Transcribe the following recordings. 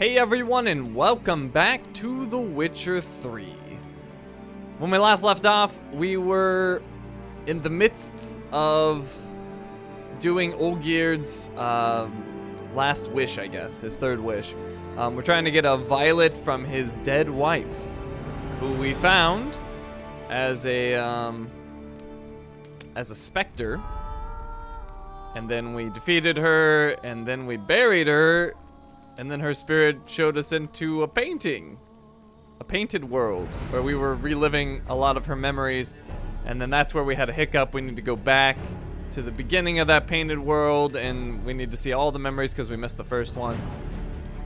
Hey everyone, and welcome back to The Witcher 3. When we last left off, we were in the midst of doing Olgierd's last wish, I guess, his third wish. We're trying to get a violet from his dead wife, who we found as a specter, and then we defeated her, and then we buried her. And then her spirit showed us into a painting. A painted world where we were reliving a lot of her memories. And then that's where we had a hiccup. We need to go back to the beginning of that painted world. And we need to see all the memories because we missed the first one.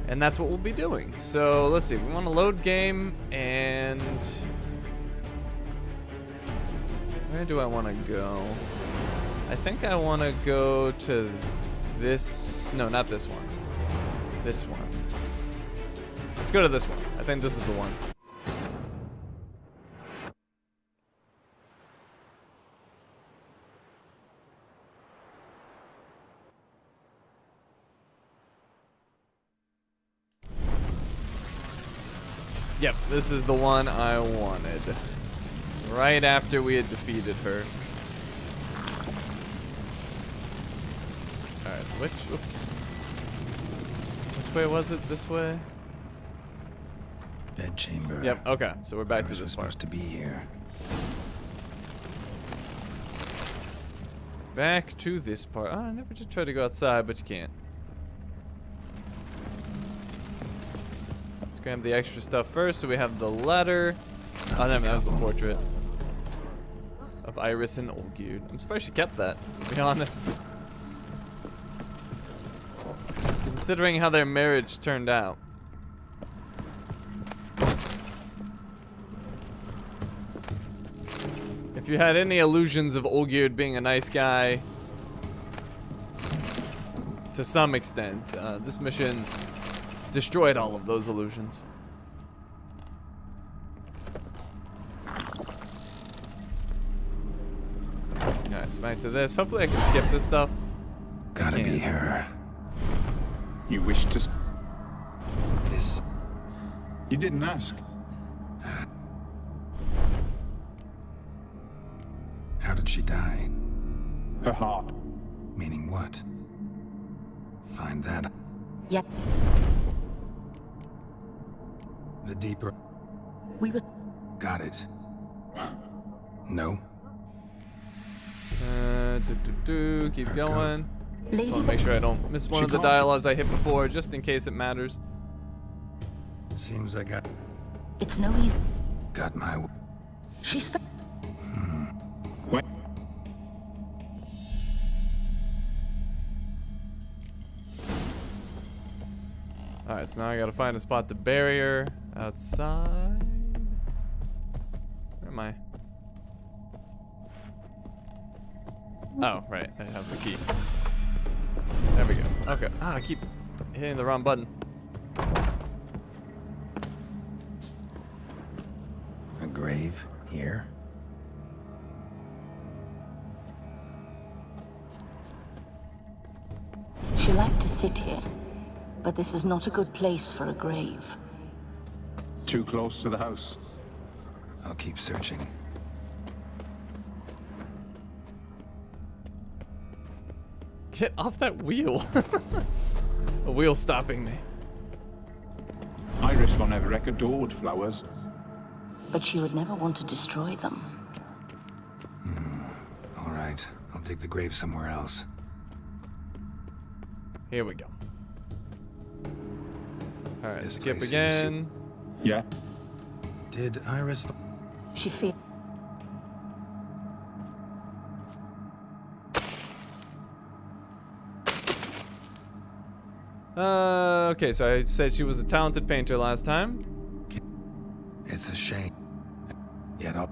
And that's what we'll be doing. So let's see. We want to load game. And where do I want to go? I think I want to go to this. No, not this one. This one. Let's go to this one. I think this is the one. Yep, this is the one I wanted. Right after we had defeated her. Alright, so oops. Which way was it? This way? Bedchamber. Yep, okay. So we're back to this part. Supposed to be here. Back to this part. Oh, I never did try to go outside, but you can't. Let's grab the extra stuff first. So we have the letter. Oh, no, that was the portrait of Iris and Olgierd. I'm surprised she kept that, to be honest. Considering how their marriage turned out. If you had any illusions of Olgierd being a nice guy, to some extent, this mission destroyed all of those illusions. Alright, so back to this. Hopefully I can skip this stuff. Gotta be her. You wish to... This. You didn't ask. How did she die? Her heart. Meaning what? Find that. Yep. The deeper. We were... Got it. No. Keep going. Lady... I want to make sure I don't miss one of the dialogues I hit before, just in case it matters. Seems I got... It's no easy... Got my... She's... What? Alright, so now I gotta find a spot to bury her outside. Where am I? Oh, right. I have the key. There we go. Okay. Ah, I keep hitting the wrong button. A grave here? She liked to sit here, but this is not a good place for a grave. Too close to the house. I'll keep searching. Get off that wheel. A wheel stopping me. Iris will never wreck adored flowers. But she would never want to destroy them. All right. I'll dig the grave somewhere else. Here we go. Alright, This skip place again. Yeah. Did Iris... She feared... Okay, so I said she was a talented painter last time. It's a shame. Yet I'll...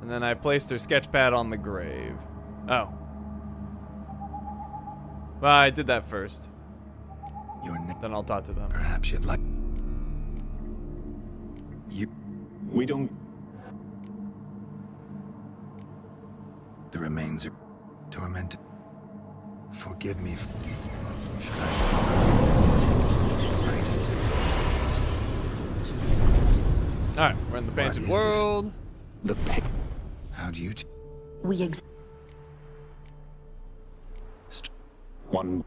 And then I placed her sketch pad on the grave. Oh. Well, I did that first. Your name... Then I'll talk to them. Perhaps you'd like... You... We don't... The remains are tormented. Forgive me. Should I? Alright, we're in the What painted is this? world. The pit. How do you... We ex- One.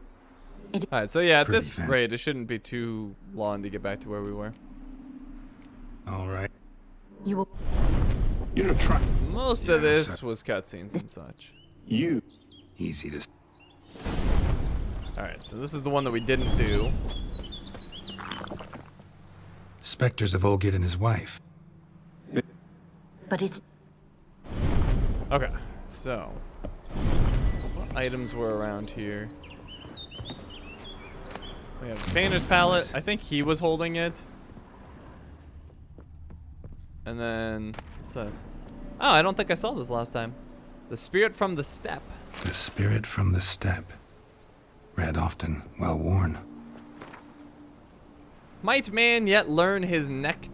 Alright, so yeah, at Pretty this fan- rate, it shouldn't be too long to get back to where we were. All right. you will. You're a trap. Most Yeah, of this sir. was cutscenes and such. You. Easy to... Alright, so this is the one that we didn't do. Spectres of Olgierd and his wife. But it's. Okay, so what items were around here? We have the painter's palette. I think he was holding it. And then what's this? Oh, I don't think I saw this last time. The spirit from the steppe. The spirit from the steppe. Read often, well worn. Might man yet learn his neck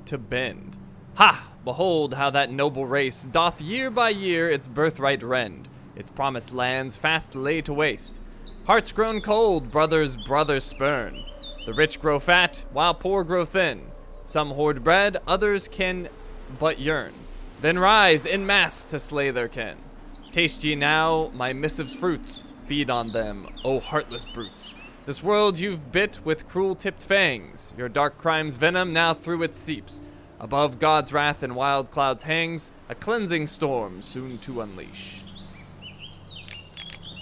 to bend? Ha! Behold how that noble race doth year by year its birthright rend, its promised lands fast lay to waste. Hearts grown cold, brothers spurn. The rich grow fat, while poor grow thin. Some hoard bread, others can but yearn. Then rise in mass to slay their kin. Taste ye now my missive's fruits, feed on them, O heartless brutes. This world you've bit with cruel-tipped fangs, your dark crime's venom now through it seeps. Above God's wrath in wild clouds hangs, a cleansing storm soon to unleash.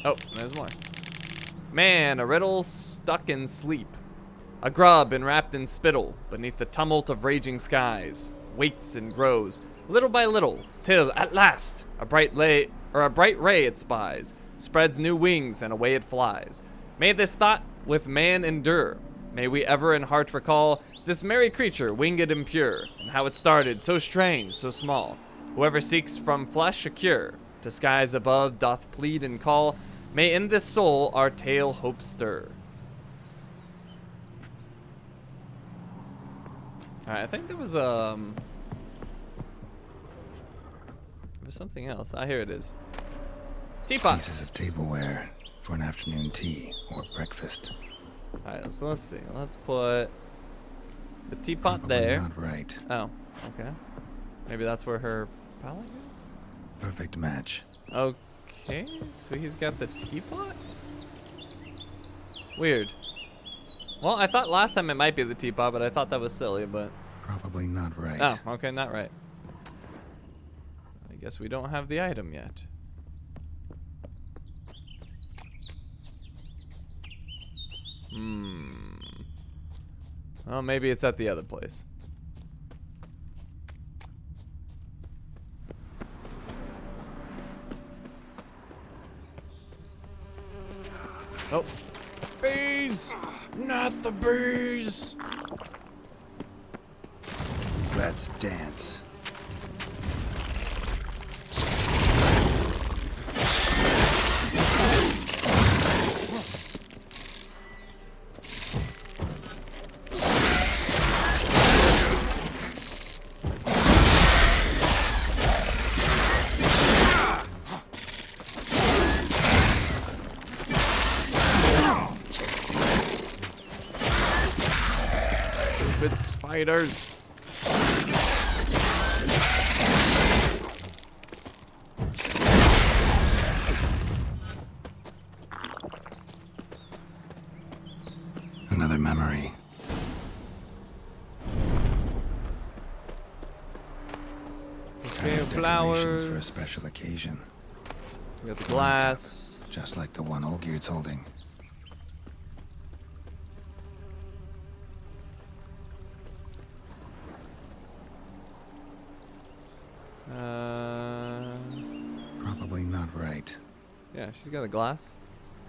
Oh, there's more. Man, a riddle stuck in sleep. A grub enwrapped in spittle, beneath the tumult of raging skies, waits and grows, little by little, till, at last, a bright ray it spies, spreads new wings, and away it flies. May this thought with man endure. May we ever in heart recall this merry creature, winged and pure, and how it started, so strange, so small. Whoever seeks from flesh a cure, to skies above doth plead and call, may in this soul our tale hope stir. Alright, I think there was something else. Ah, here it is. Teapot. Pieces of tableware for an afternoon tea or breakfast. Alright, so let's see. Let's put the teapot Probably there. Not right. Oh, okay. Maybe that's where her palette is? Perfect match. Okay, so he's got the teapot? Weird. Well, I thought last time it might be the teapot, but I thought that was silly, but... Probably not right. Oh, okay, not right. I guess we don't have the item yet. Oh, maybe it's at the other place. Oh. Bees! Not the bees! Let's dance. Stupid spiders. Another memory. Okay, Decorations for a flowers. special occasion. We got the glass. Just like the one Olgierd's holding. Probably not right. Yeah, she's got a glass,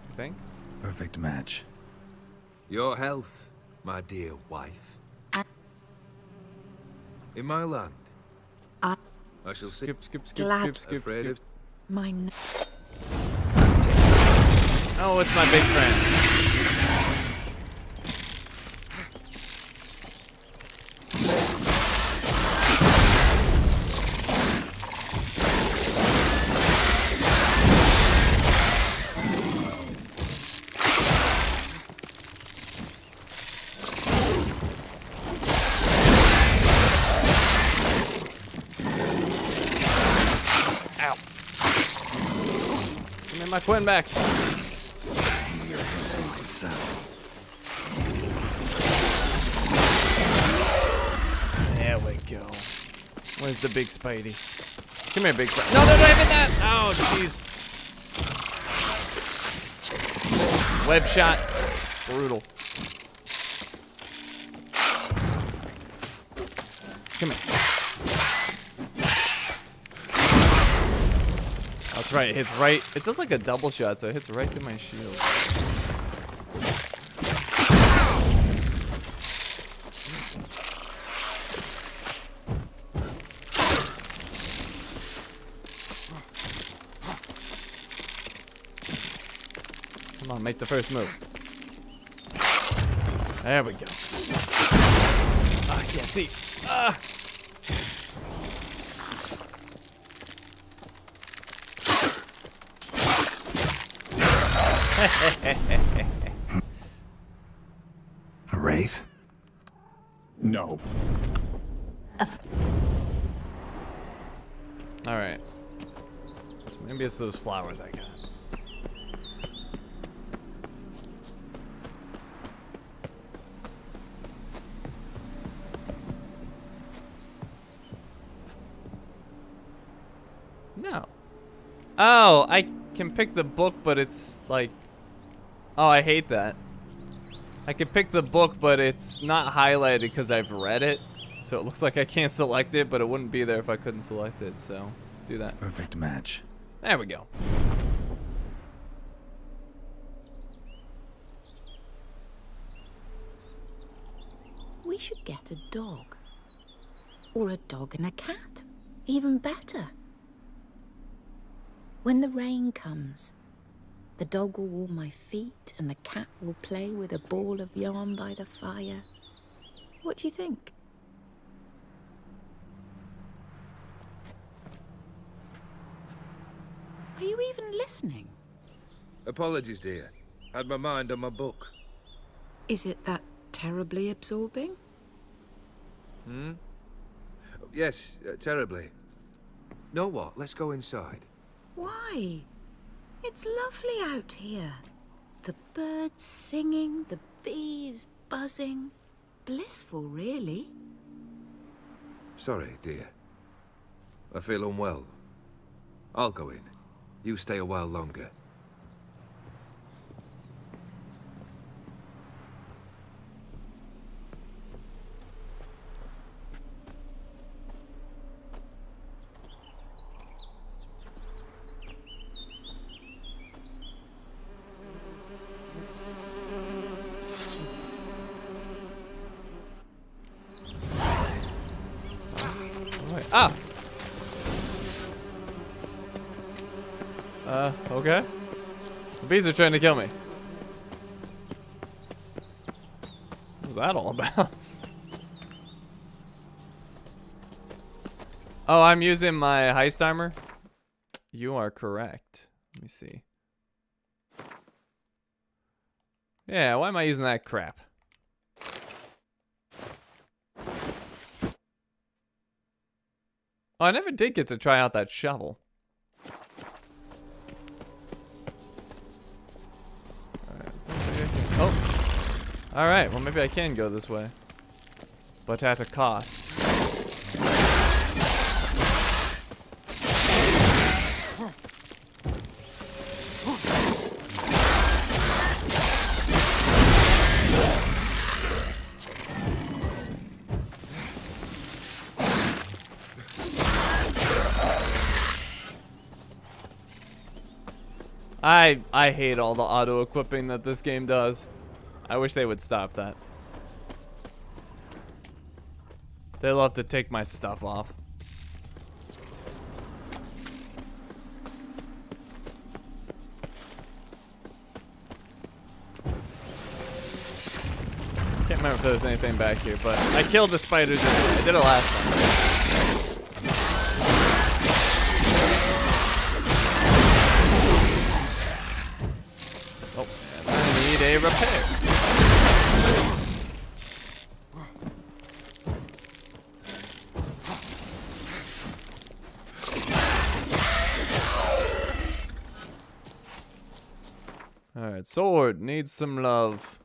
I think. Perfect match. Your health, my dear wife. In my land, I- I shall sit Skip, Glad. afraid of Mine. Oh, it's my big friend. Quinn back. There we go. Where's the big Spidey? Come here, big Spidey. No, don't hit that! Oh, jeez. Web shot. Brutal. Come here. That's right, it hits right. It does like a double shot, so it hits right through my shield. Come on, make the first move. There we go. Oh, I can't see. Ah. A wraith? No. All right. Maybe it's those flowers I got. No. Oh, I can pick the book, but it's like... Oh, I hate that. I can pick the book, but it's not highlighted because I've read it. So it looks like I can't select it, but it wouldn't be there if I couldn't select it. So, do that. Perfect match. There we go. We should get a dog. Or a dog and a cat. Even better. When the rain comes, the dog will warm my feet and the cat will play with a ball of yarn by the fire. What do you think? Are you even listening? Apologies, dear. Had my mind on my book. Is it that terribly absorbing? Yes, terribly. Know what? Let's go inside. Why? It's lovely out here. The birds singing, the bees buzzing. Blissful, really. Sorry, dear. I feel unwell. I'll go in. You stay a while longer. Ah! Okay. The bees are trying to kill me. What was that all about? Oh, I'm using my heist armor? You are correct. Let me see. Yeah, why am I using that crap? Oh, I never did get to try out that shovel. Oh. Alright, well maybe I can go this way. But at a cost. I hate all the auto-equipping that this game does. I wish they would stop that. They love to take my stuff off. Can't remember if there was anything back here, but I killed the spiders anyway. I did it last time. Oh, and I need a repair. Alright, sword needs some love.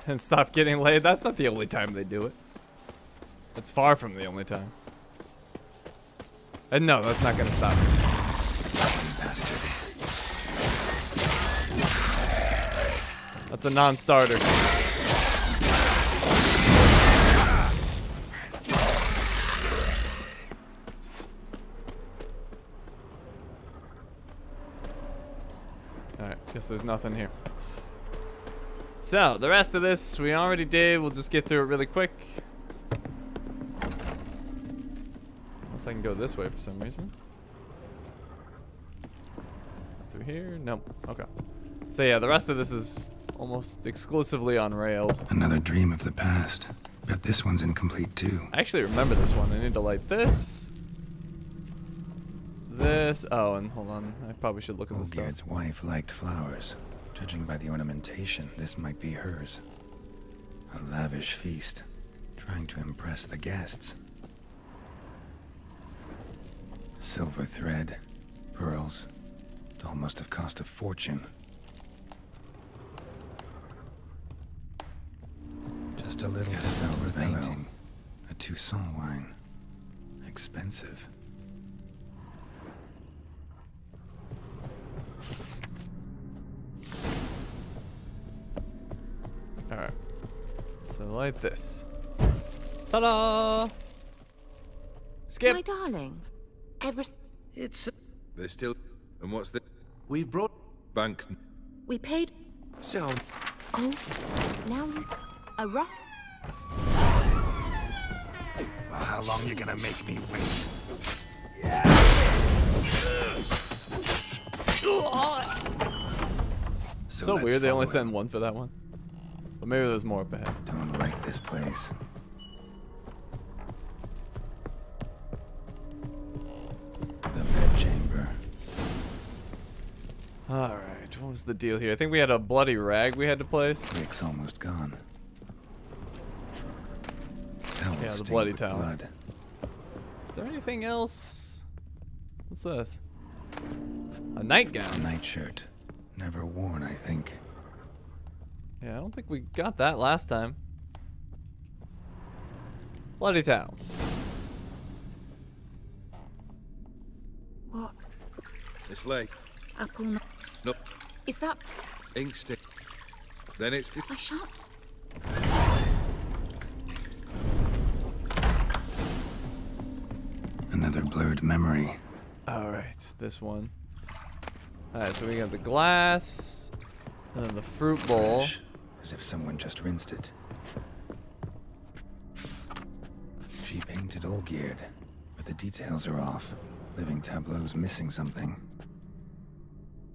And stop getting laid. That's not the only time they do it. It's far from the only time. And no, that's not gonna stop me. Bastard. That's a non-starter. Alright, guess there's nothing here. So, the rest of this we already did. We'll just get through it really quick. Unless I can go this way for some reason. Through here? Nope. Okay. So yeah, the rest of this is almost exclusively on rails. Another dream of the past. Bet this one's incomplete too. I actually remember this one. I need to light this. This. Oh, and hold on. I probably should look at the stuff. Olgierd's wife liked flowers. Judging by the ornamentation, this might be hers. A lavish feast, trying to impress the guests. Silver thread, pearls. Doll must have cost a fortune. Just a little silver painting. A Toussaint wine. Expensive. Alright. So light this. Ta-da! Skip! My darling, everything. It's... There's still... And what's the... We brought... Bank... We paid. Sound... Oh, now you. A rough. Well, how long you gonna make me wait? So weird they only sent one for that one. But maybe there's more up ahead. Don't like this place. The bedchamber. Alright, what was the deal here? I think we had a bloody rag we had to place. Rick's almost gone. Yeah, the bloody towel. Blood. Is there anything else? What's this? A nightgown. A nightshirt. Never worn, I think. Yeah, I don't think we got that last time. Bloody towel. What? It's late. Apple. No. Nope. Is that Ink stick. Then it's... my shop? Another blurred memory. Alright, this one. Alright, so we got the glass, and then the fruit bowl. Fresh, as if someone just rinsed it. She painted Olgierd, but the details are off. Living tableau's missing something.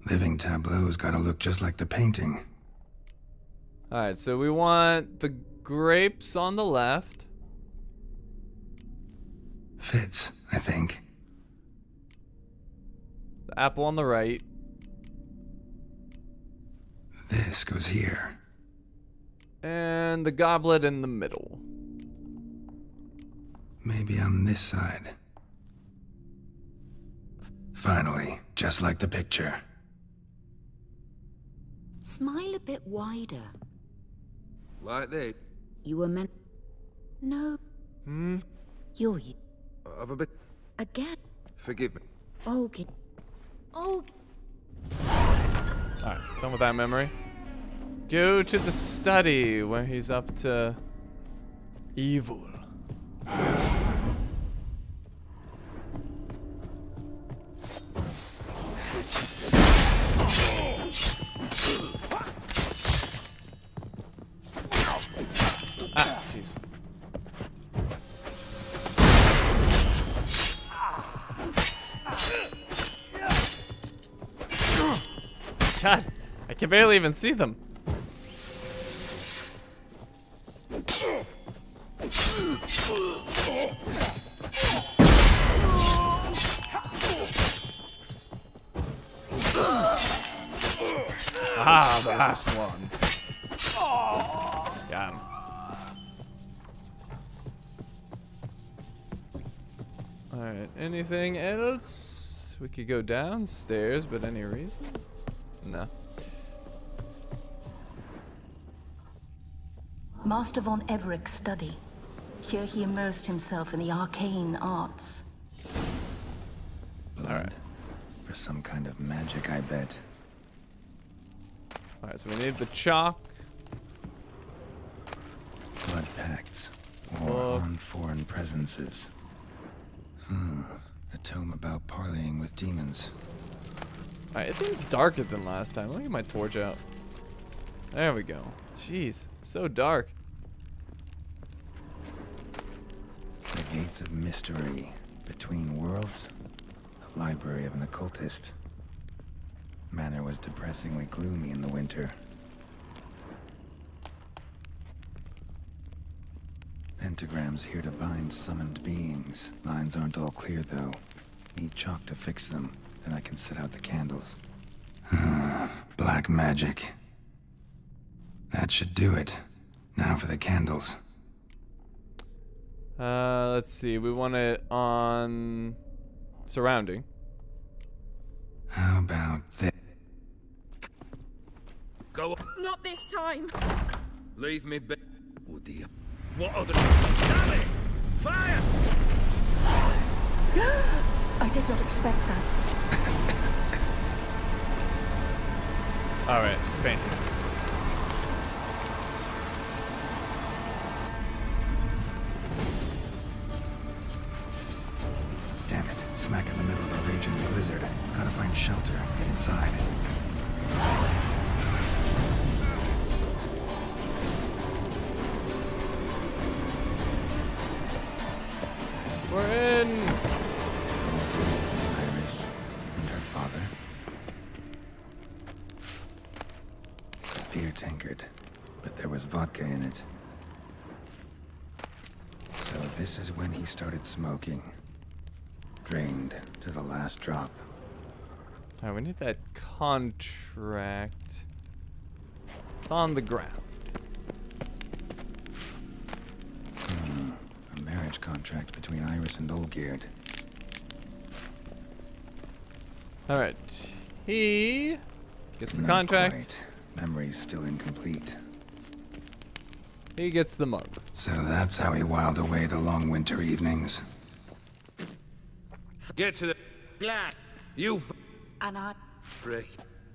Living tableau's gotta look just like the painting. Alright, so we want the grapes on the left. Fits, I think. The apple on the right. This goes here. And the goblet in the middle. Maybe on this side. Finally, just like the picture. Smile a bit wider. Like this. You were meant. No. You're you. Have a bit... Again. Forgive me. Olgierd. Olgierd. Alright, done with that memory. Go to the study where he's up to evil. Ah, jeez. God, I can barely even see them. Ah, the last one. Got him. Alright, anything else? We could go downstairs, but any reason? No. Master von Everett's study. Here he immersed himself in the arcane arts. Blood. Alright. For some kind of magic, I bet. Alright, so we need the chalk. Blood pacts. Or Book. on foreign presences. A tome about parleying with demons. Alright, it seems darker than last time. Let me get my torch out. There we go. Jeez, so dark. The Gates of Mystery. Between Worlds. The library of an occultist. Manor was depressingly gloomy in the winter. Pentagrams here to bind summoned beings. Lines aren't all clear, though. Need chalk to fix them, then I can set out the candles. Black magic. That should do it. Now for the candles. Let's see. We want it on surrounding. How about this? Go on. Not this time! Leave me be. Oh dear. What other? Damn it! Fire! I did not expect that. Alright, painting. Damn it. Smack in the middle of a raging blizzard. Gotta find shelter. Get inside. We're in! Iris and her father. Beer tankard, but there was vodka in it. So this is when he started smoking. Drained to the last drop. Alright, we need that contract. It's on the ground. A marriage contract between Iris and Olgierd. Alright. He gets the Not contract. quite. Memory's still incomplete. He gets the mug. So that's how he whiled away the long winter evenings. Get to the. Glad. You And I... prick.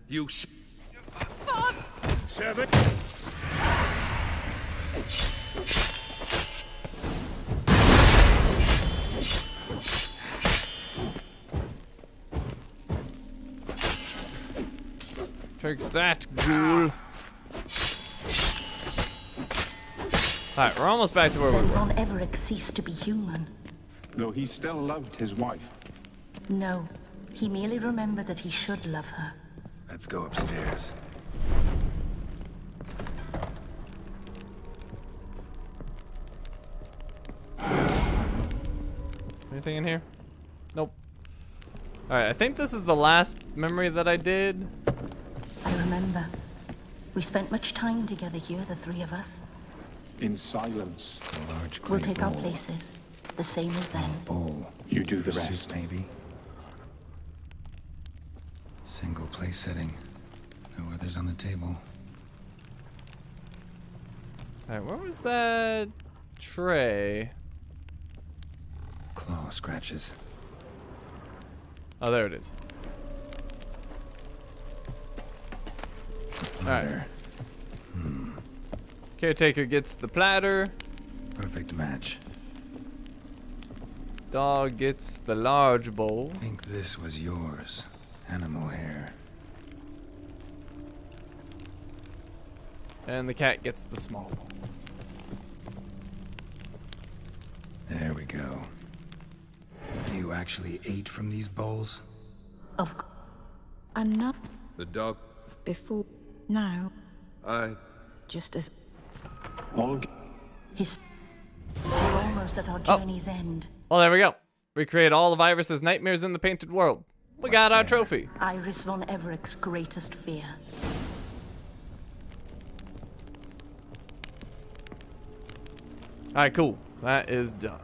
You sh. Seven. Take that, ghoul. Alright, we're almost back to where we Then were. von Everett ceased to be human. Though he still loved his wife. No, he merely remembered that he should love her. Let's go upstairs. Anything in here? Nope. Alright, I think this is the last memory that I did. I remember. We spent much time together here, the three of us. In silence. A large clay We'll take our bowl. places, the same as then. Bowl. You do the Soup, rest. maybe. Single place setting. No others on the table. Alright, where was that tray? Claw scratches. Oh, there it is. Platter. Caretaker gets the platter. Perfect match. Dog gets the large bowl. Think this was yours. Animal hair. And the cat gets the small bowl. There we go. Do you actually eat from these bowls? Of c- And not The dog. before now, I. just as Olg. his... We're almost at our journey's end. Well, there we go. Recreate all of Iris's nightmares in the painted world. We got our there? trophy. Iris von Everett's greatest fear. Alright, cool. That is done.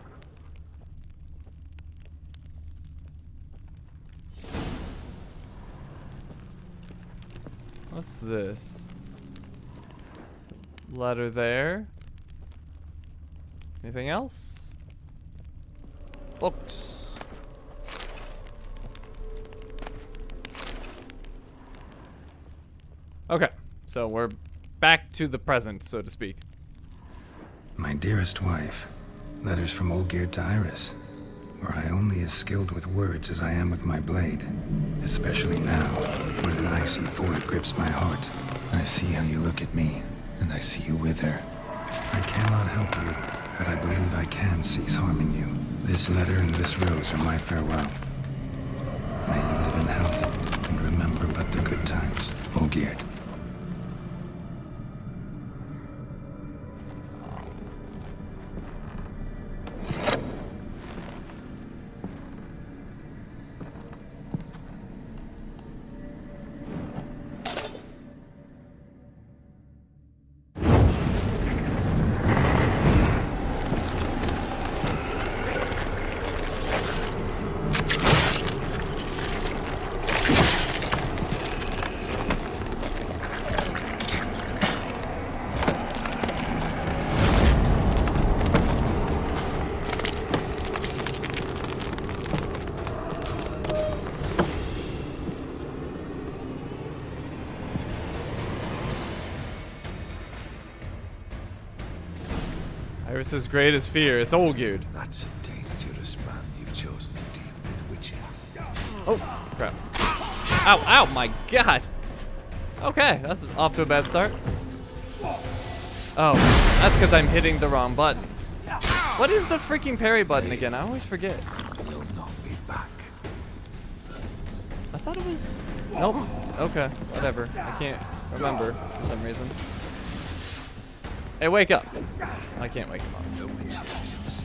What's this? Letter there. Anything else? Books. Okay, so we're back to the present, so to speak. My dearest wife, letters from Olgierd to Iris. Were I only as skilled with words as I am with my blade, especially now, when an icy void grips my heart. I see how you look at me, and I see you with her. I cannot help you, but I believe I can cease harming you. This letter and this rose are my farewell. May you live in health, and remember but the good times. Olgierd. Iris's greatest fear. It's Olgierd. That's a dangerous man you've chosen to deal with, Witcher. Oh, crap. Ow, ow, my god. Okay, that's off to a bad start. Oh, that's because I'm hitting the wrong button. What is the freaking parry button again? I always forget. You'll not be back. I thought it was... Nope. Okay, whatever. I can't remember for some reason. Hey, wake up. I can't wake him up. The Witcher should see.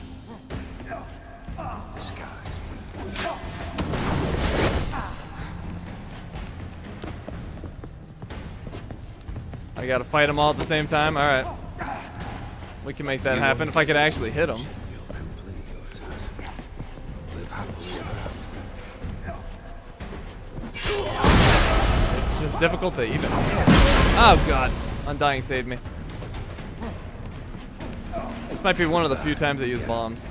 The skies will. I gotta fight them all at the same time? Alright. We can make that happen if I could actually hit them. You'll complete your task. Live happily ever after. It's just difficult to even. Oh god. Undying saved me. This might be one of the few times I use bombs.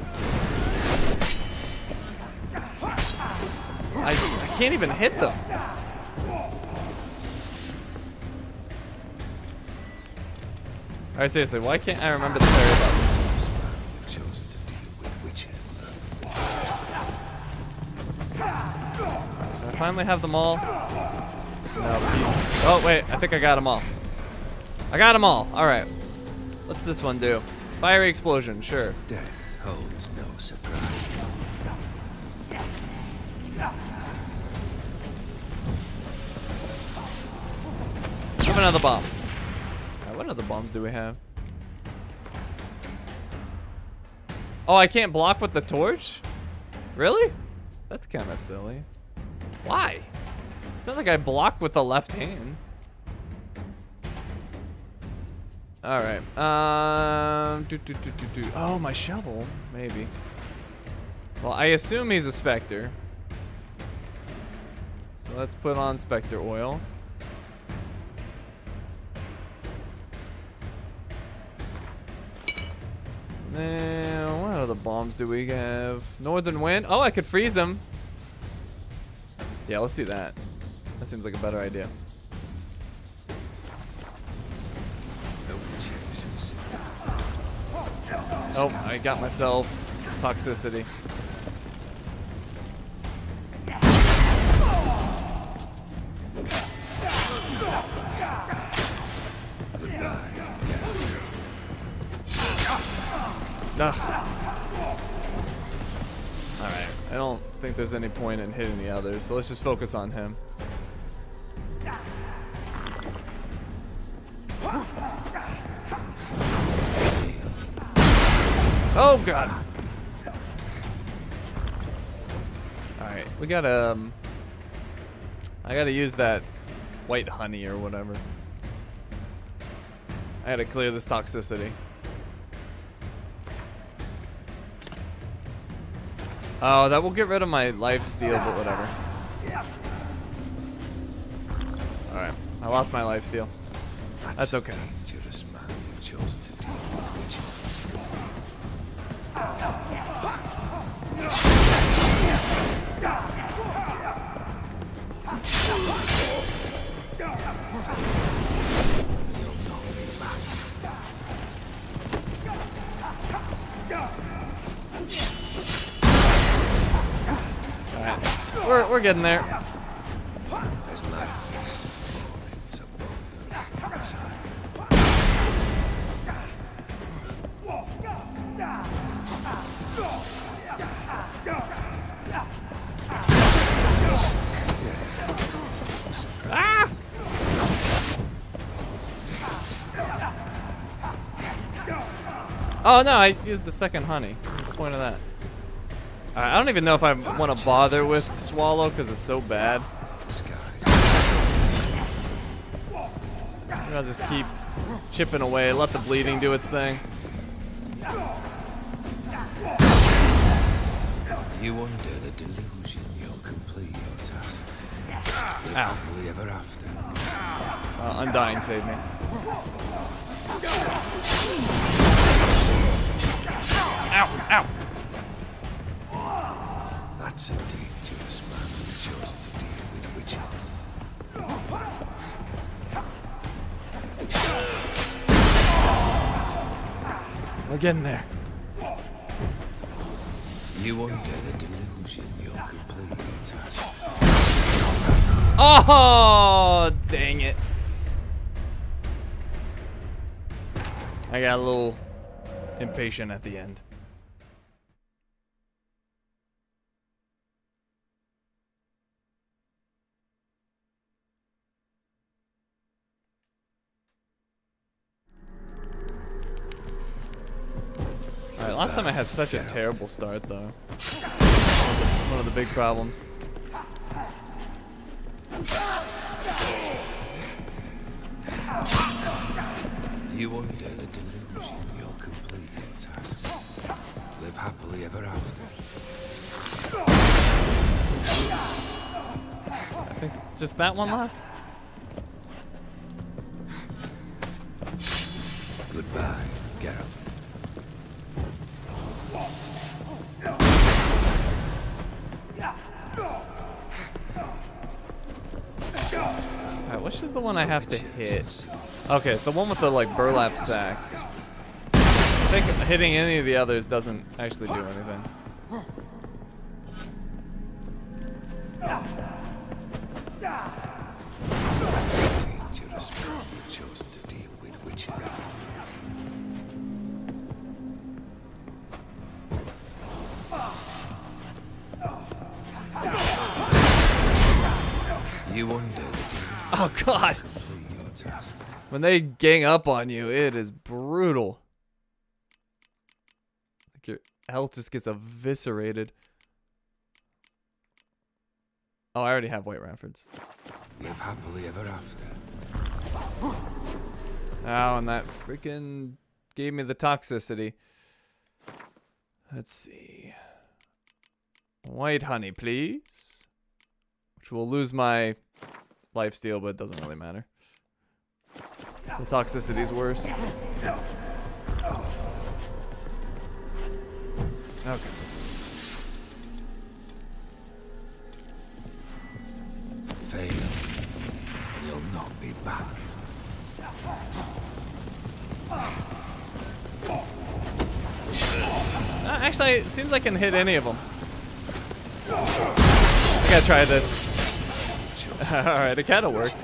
I can't even hit them. Alright, seriously, why can't I remember the parry button? This man you've chosen to deal with, Witcher. Do I finally have them all? No, please. Oh, wait, I think I got them all. I got them all. Alright. What's this one do? Fiery explosion, sure. Death holds no surprise. Have another bomb. Alright, what other bombs do we have? Oh, I can't block with the torch? Really? That's kind of silly. Why? It's not like I block with the left hand. Alright. Oh, my shovel. Maybe. Well, I assume he's a Spectre. So let's put on Spectre oil. Then, what other bombs do we have? Northern Wind? Oh, I could freeze him. Yeah, let's do that. That seems like a better idea. Oh, I got myself toxicity. No. Alright, I don't think there's any point in hitting the others, so let's just focus on him. Oh god. Alright, we gotta I gotta use that white honey or whatever. I gotta clear this toxicity. Oh, that will get rid of my life steal, but whatever. Alright, I lost my life steal. That's okay. A dangerous man you've chosen to deal with. Alright. We're getting there. There's life is it's a boulder inside. Ah! Oh no, I used the second honey. What's the point of that? I don't even know if I want to bother with Swallow because it's so bad. Maybe I'll just keep chipping away, let the bleeding do its thing. You under the delusion you'll complete your tasks. Live Ow. happily ever after. Undying saved me. Ow, ow. That's a dangerous man you've chosen to deal with, Witcher. We're getting there. You under the delusion you'll complete your tasks. Oh, dang it. I got a little impatient at the end. Alright, last time I had such a terrible start though. One of the big problems. You under the delusion you'll complete your tasks. Live happily ever after. I think just that one left. Goodbye, Geralt. Alright, which is the one I have to hit? Okay, it's the one with the like burlap sack. I think hitting any of the others doesn't actually do anything. That's a dangerous man you've chosen to deal with, Witcher. You under the delusion Oh god! complete your tasks. When they gang up on you, it is brutal. Like your health just gets eviscerated. Oh, I already have White Raffords. Live happily ever after. Oh, and that freaking gave me the toxicity. Let's see. White honey, please. Which will lose my lifesteal, but it doesn't really matter. The toxicity's worse. Okay. Fail, and you'll not be back. Actually, it seems I can hit any of them. I gotta try this. Alright, it kinda worked.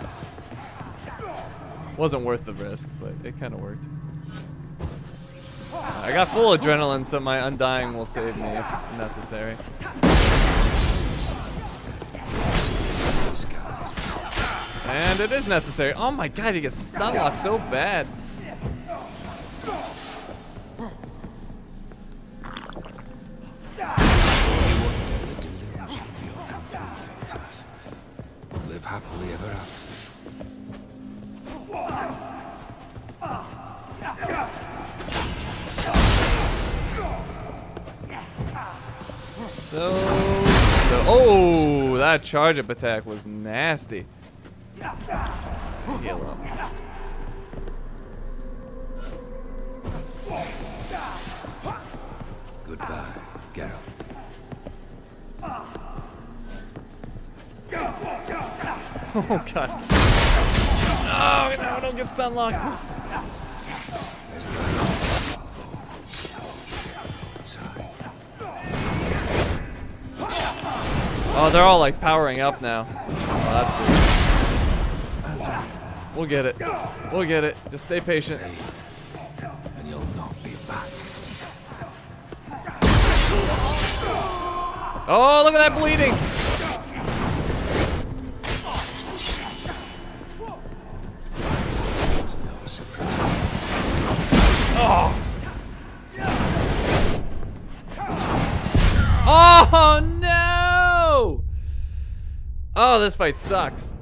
Wasn't worth the risk, but it kinda worked. I got full adrenaline, so my undying will save me if necessary. And it is necessary. Oh my god, he gets stun locked so bad. Live happily ever after. So, oh, that charge up attack was nasty. Heal up. Goodbye, Geralt. Oh god. Oh no, don't get stun locked. There's no time. Oh, they're all like powering up now. Oh, that's cool. That's right. We'll get it. We'll get it. Just stay patient. And you'll not be back. Oh, look at that bleeding. There's no surprise. Oh. Oh no! Oh, this fight sucks.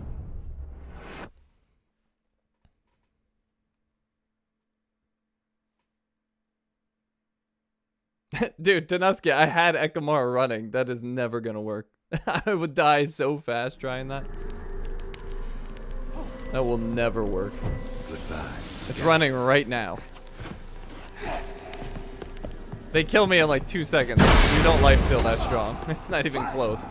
Dude, Tanuska, I had Ekamara running. That is never gonna work. I would die so fast trying that. That will never work. Goodbye. It's running right now. They kill me in like 2 seconds. You don't lifesteal that strong. It's not even close.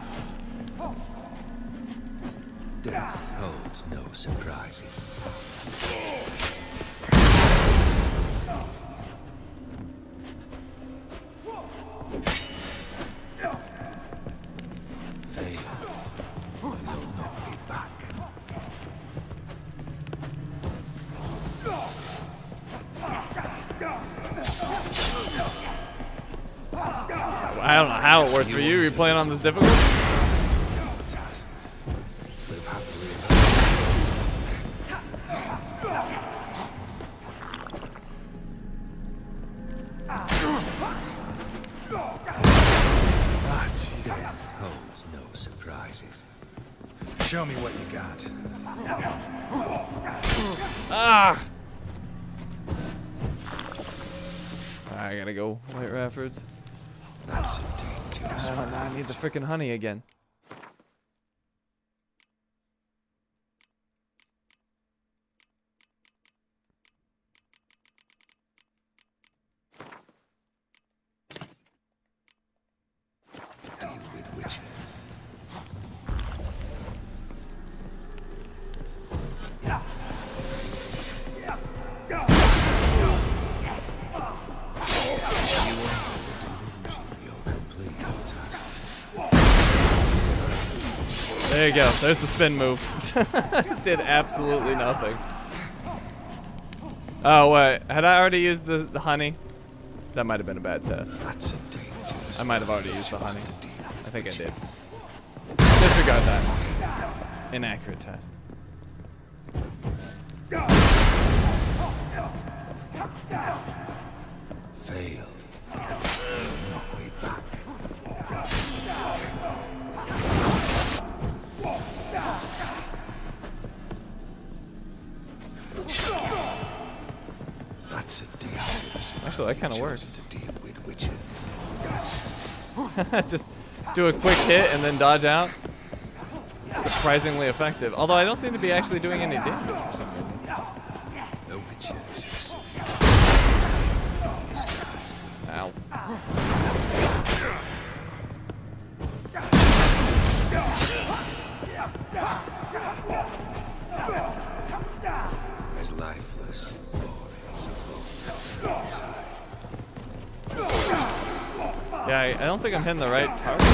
Death holds no surprises. Fail, and you'll not be back. I don't know how it worked for you. You're playing on this difficult? Tasks. Live happily Ah, jeez. Death holds no surprises. Show me what you got. Ah! I gotta go, White Raffords. That's a dangerous Oh, now I need the freaking honey again. deal with Witcher. There you go. There's the spin move. Did absolutely nothing. Oh, wait. Had I already used the honey? That might have been a bad test. That's a dangerous I might have already used the honey. I think I did. Disregard that. Inaccurate test. fail. You'll not be back. That's a dangerous Actually, that kind of works. to deal with Witcher. Just do a quick hit and then dodge out. Surprisingly effective. Although I don't seem to be actually doing any damage for some reason. The Witcher should see. This guy's Ow. as lifeless and boring as a book inside. Yeah, I don't think I'm hitting the right target.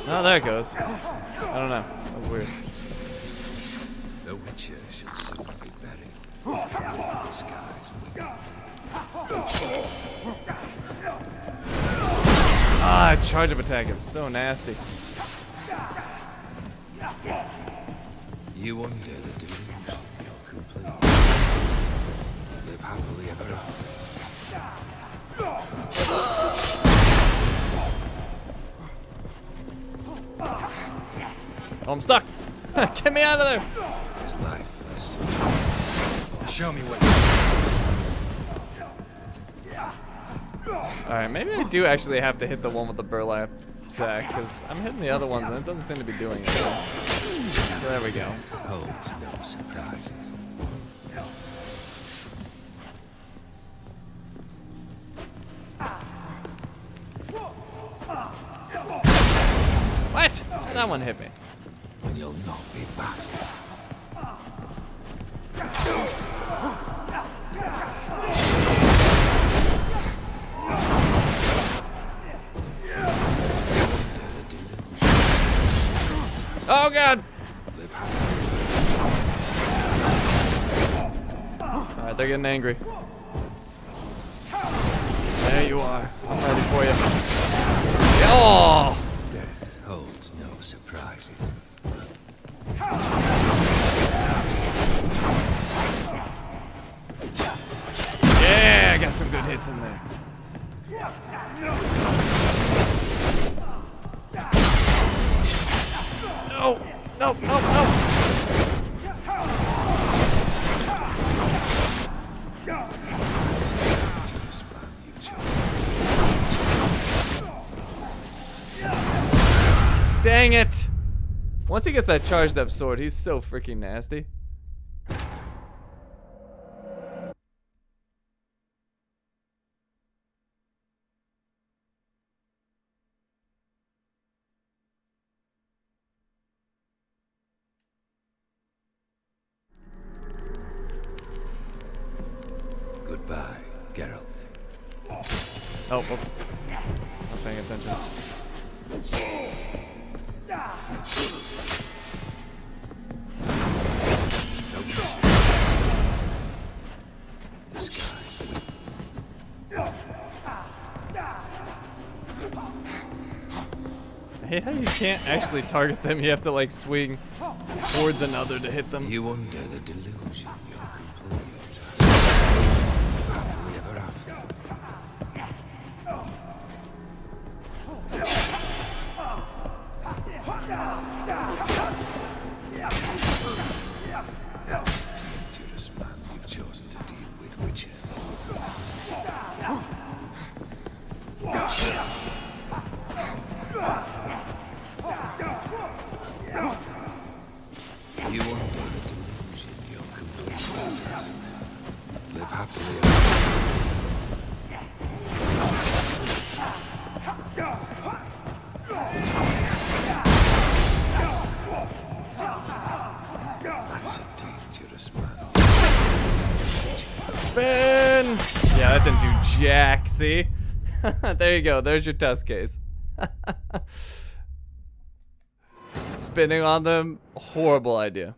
Oh, there it goes. I don't know. That was weird. The Witcher should soon be buried. This guy's weak. Ah, charge up attack is so nasty. You under the delusion you're complete. Live happily ever after. Oh, I'm stuck. Get me out of there. As lifeless. Show me what. All right, maybe I do actually have to hit the one with the burlap sack because I'm hitting the other ones and it doesn't seem to be doing anything. There we go. Holds no surprises. What? That one hit me. And you'll not be back. Oh god! Live happily. Alright, they're getting angry. There you are. I'm ready for you. Oh! Death holds no surprises. Yeah, I got some good hits in there. No, no, no, no. Dang it! Once he gets that charged up sword, he's so freaking nasty. Goodbye, Geralt. Oh, whoops. Not paying attention. The skies weep. I hate how you can't actually target them. You have to like swing towards another to hit them. You under the delusion you're completely tasked. Live happily ever after. Dangerous man you've chosen to deal with, Witcher. You under the delusion you're completely tasks. Live happily ever after. That's a dangerous man. Spin! Yeah, that didn't do jack, see? There you go, there's your test case. Spinning on them, horrible idea.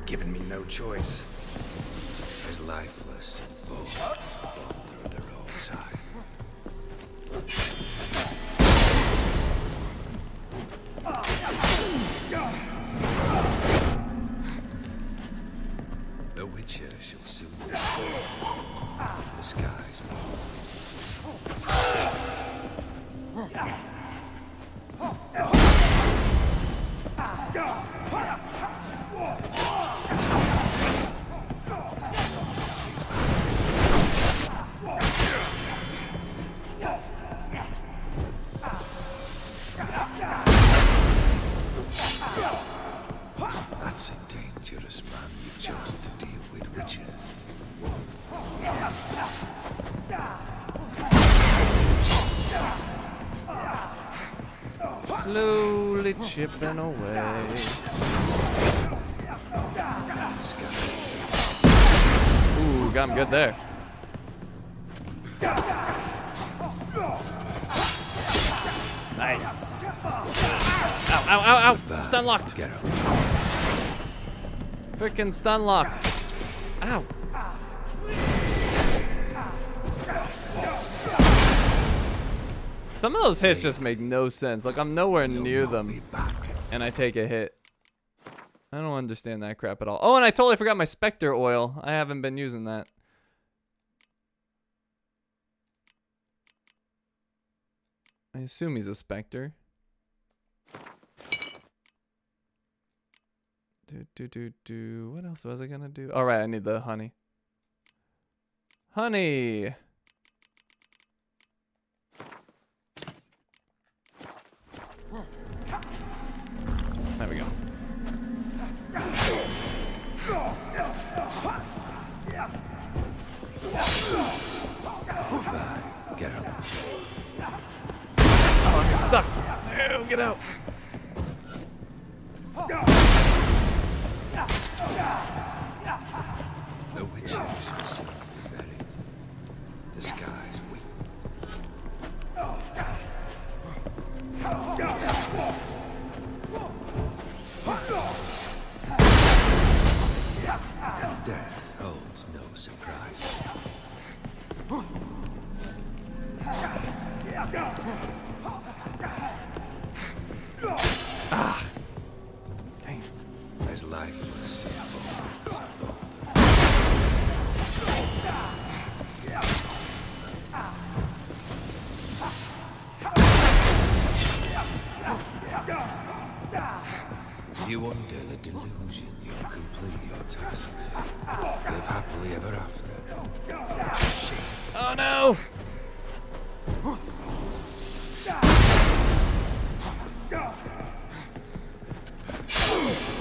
Given me no choice. As lifeless and bold as a boulder at the roadside. The Witcher shall soon be the skies That's a dangerous man you've chosen to deal with, Witcher. Slowly chipping away. The skies Ooh, got him good there. Nice. Ow, ow, ow, ow. Stun locked. get out. Freaking stun locked. Ow. Some of those hits just make no sense. Like, I'm nowhere near them, and I take a hit. I don't understand that crap at all. Oh, and I totally forgot my Spectre oil. I haven't been using that. I assume he's a Spectre. What else was I gonna do? All right, I need the honey. Honey. There we go. Get out. Oh, I got stuck. No, get out. The witches shall soon be buried. The skies weep. Death holds no surprises. Dang. As lifeless as a boulder. You wonder the delusion you'll complete your tasks. Live happily ever after. Oh no!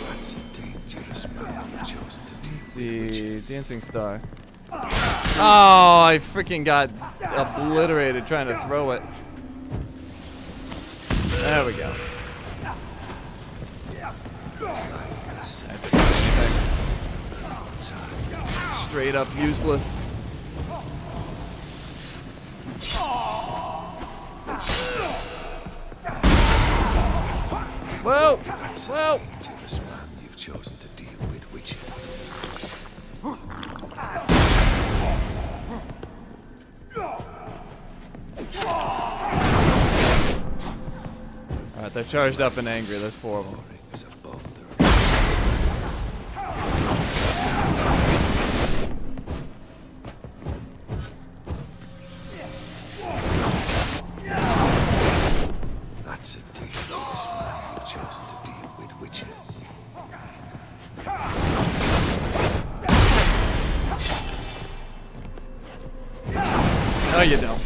That's a dangerous man you've chosen to deal Let's with. see, dancing star. Oh, I freaking got obliterated trying to throw it. There we go. Lifeless and Straight up useless. Whoa! That's Whoa! a dangerous man you've chosen to deal with, witcher. Alright, they're charged up and angry. There's 4 of them. Is a boulder. That's a dangerous man you've chosen to deal with, witcher. No, you don't.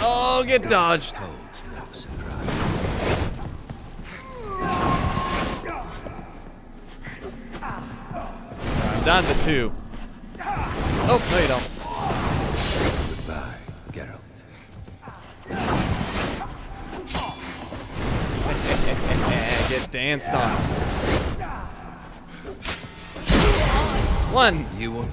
Oh, get dodged. Holds no surprise. I'm down to 2. Oh, no, you don't. Goodbye, Geralt. Get danced on. 1. You won.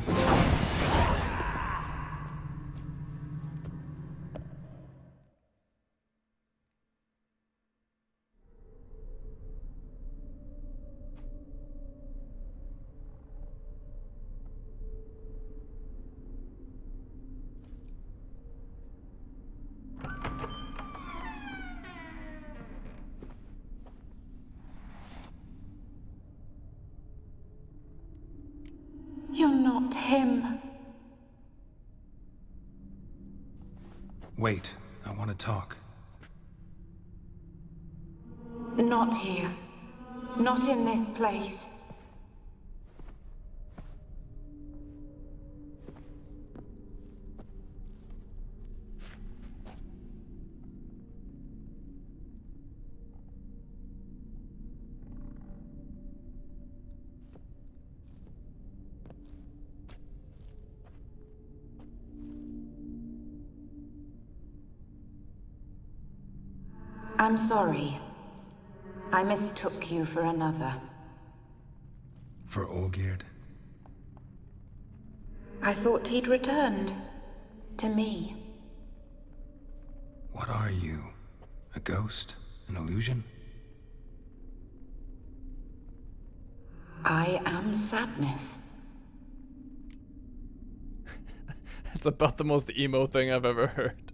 You're not him. Wait, I want to talk. Not here. Not in this place. I'm sorry. I mistook you for another. For Olgierd? I thought he'd returned. To me. What are you? A ghost? An illusion? I am sadness. It's about the most emo thing I've ever heard.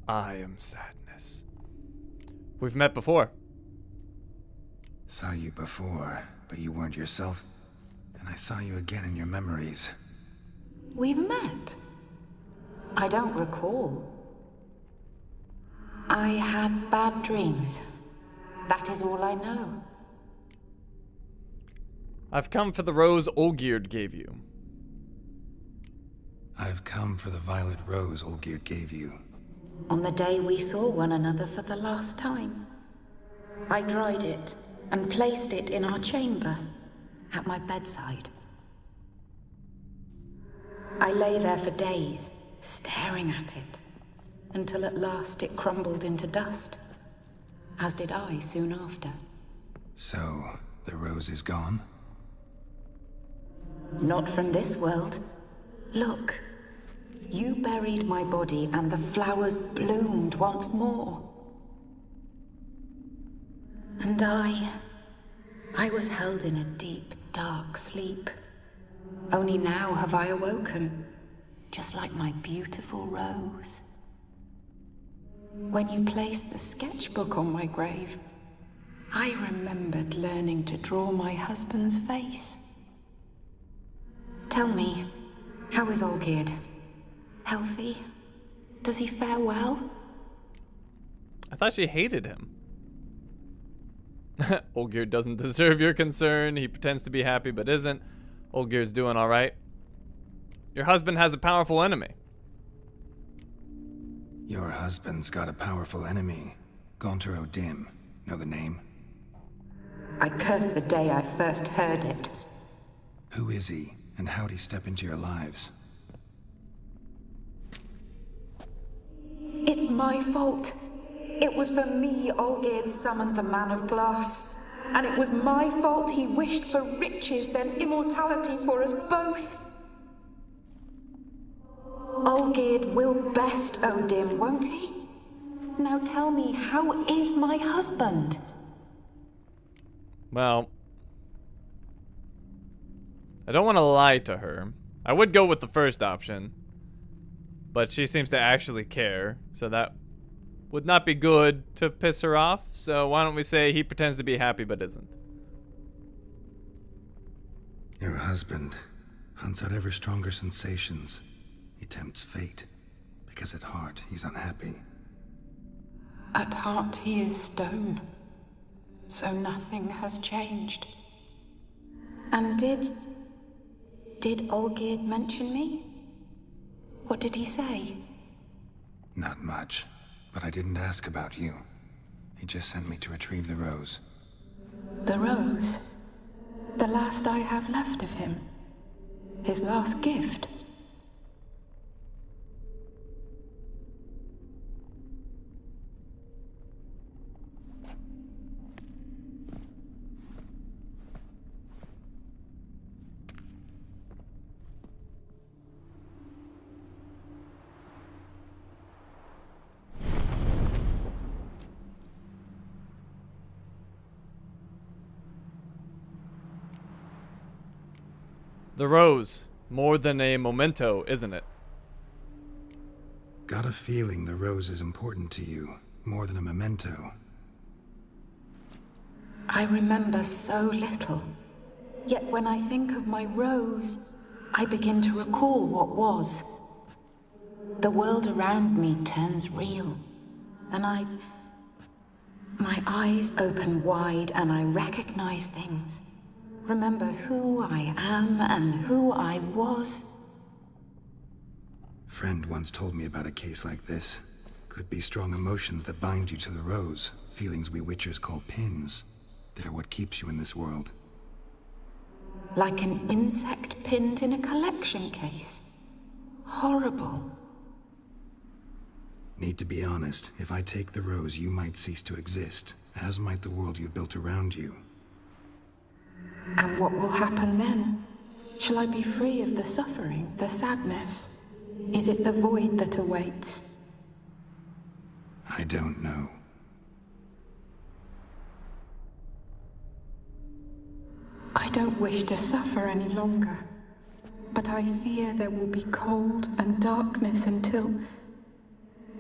I am sadness. We've met before. Saw you before, but you weren't yourself. And I saw you again in your memories. We've met. I don't recall. I had bad dreams. That is all I know. I've come for the rose Olgierd gave you. I've come for the violet rose Olgierd gave you. On the day we saw one another for the last time, I dried it and placed it in our chamber, at my bedside. I lay there for days, staring at it, until at last it crumbled into dust, as did I soon after. So, the rose is gone? Not from this world. Look, you buried my body and the flowers bloomed once more. And I was held in a deep, dark sleep. Only now have I awoken, just like my beautiful rose. When you placed the sketchbook on my grave, I remembered learning to draw my husband's face. Tell me, how is Olgierd? Healthy? Does he fare well? I thought she hated him. Olgierd doesn't deserve your concern. He pretends to be happy but isn't. Olgierd's doing all right. Your husband has a powerful enemy. Your husband's got a powerful enemy. Gaunter O'Dim. Know the name? I curse the day I first heard it. Who is he, and how'd he step into your lives? It's my fault. It was for me Olgierd summoned the Man of Glass. And it was my fault he wished for riches, then immortality for us both. Olgierd will best O'Dim, won't he? Now tell me, how is my husband? Well, I don't want to lie to her. I would go with the first option, but she seems to actually care, so that would not be good to piss her off. So why don't we say he pretends to be happy but isn't? Your husband hunts out ever stronger sensations. He tempts fate, because at heart he's unhappy. At heart he is stone, so nothing has changed. And did Olgierd mention me? What did he say? Not much, but I didn't ask about you. He just sent me to retrieve the rose. The rose? The last I have left of him? His last gift? The rose, more than a memento, isn't it? Got a feeling the rose is important to you, more than a memento. I remember so little. Yet when I think of my rose, I begin to recall what was. The world around me turns real, and my eyes open wide and I recognize things. Remember who I am and who I was. Friend once told me about a case like this. Could be strong emotions that bind you to the rose. Feelings we witchers call pins. They're what keeps you in this world. Like an insect pinned in a collection case. Horrible. Need to be honest, if I take the rose, you might cease to exist, as might the world you built around you. And what will happen then? Shall I be free of the suffering, the sadness? Is it the void that awaits? I don't know. I don't wish to suffer any longer, but I fear there will be cold and darkness until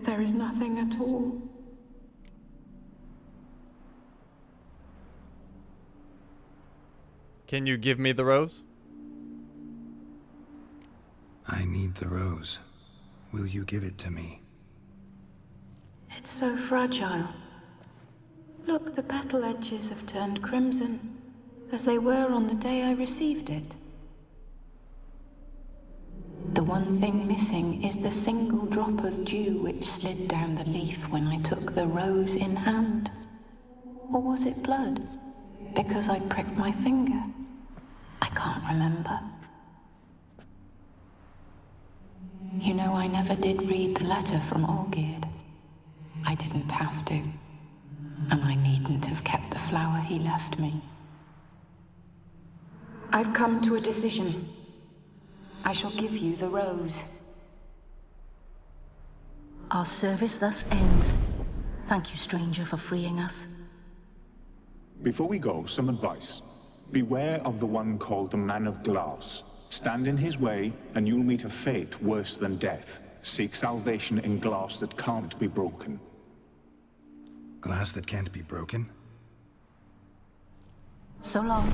there is nothing at all. Can you give me the rose? I need the rose. Will you give it to me? It's so fragile. Look, the petal edges have turned crimson, as they were on the day I received it. The one thing missing is the single drop of dew which slid down the leaf when I took the rose in hand. Or was it blood? Because I pricked my finger? I can't remember. You know, I never did read the letter from Olgierd. I didn't have to. And I needn't have kept the flower he left me. I've come to a decision. I shall give you the rose. Our service thus ends. Thank you, stranger, for freeing us. Before we go, some advice. Beware of the one called the Man of Glass. Stand in his way, and you'll meet a fate worse than death. Seek salvation in glass that can't be broken. Glass that can't be broken? So long.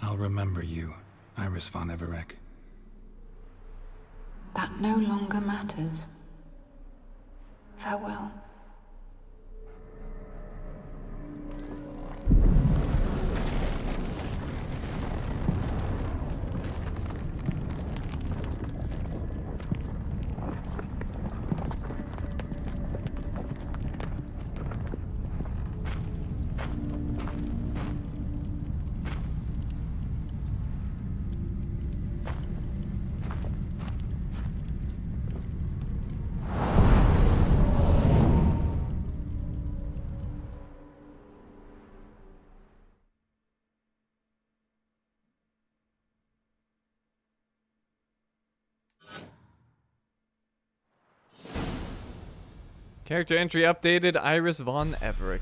I'll remember you, Iris von Everec. That no longer matters. Farewell. Character entry updated, Iris von Everec.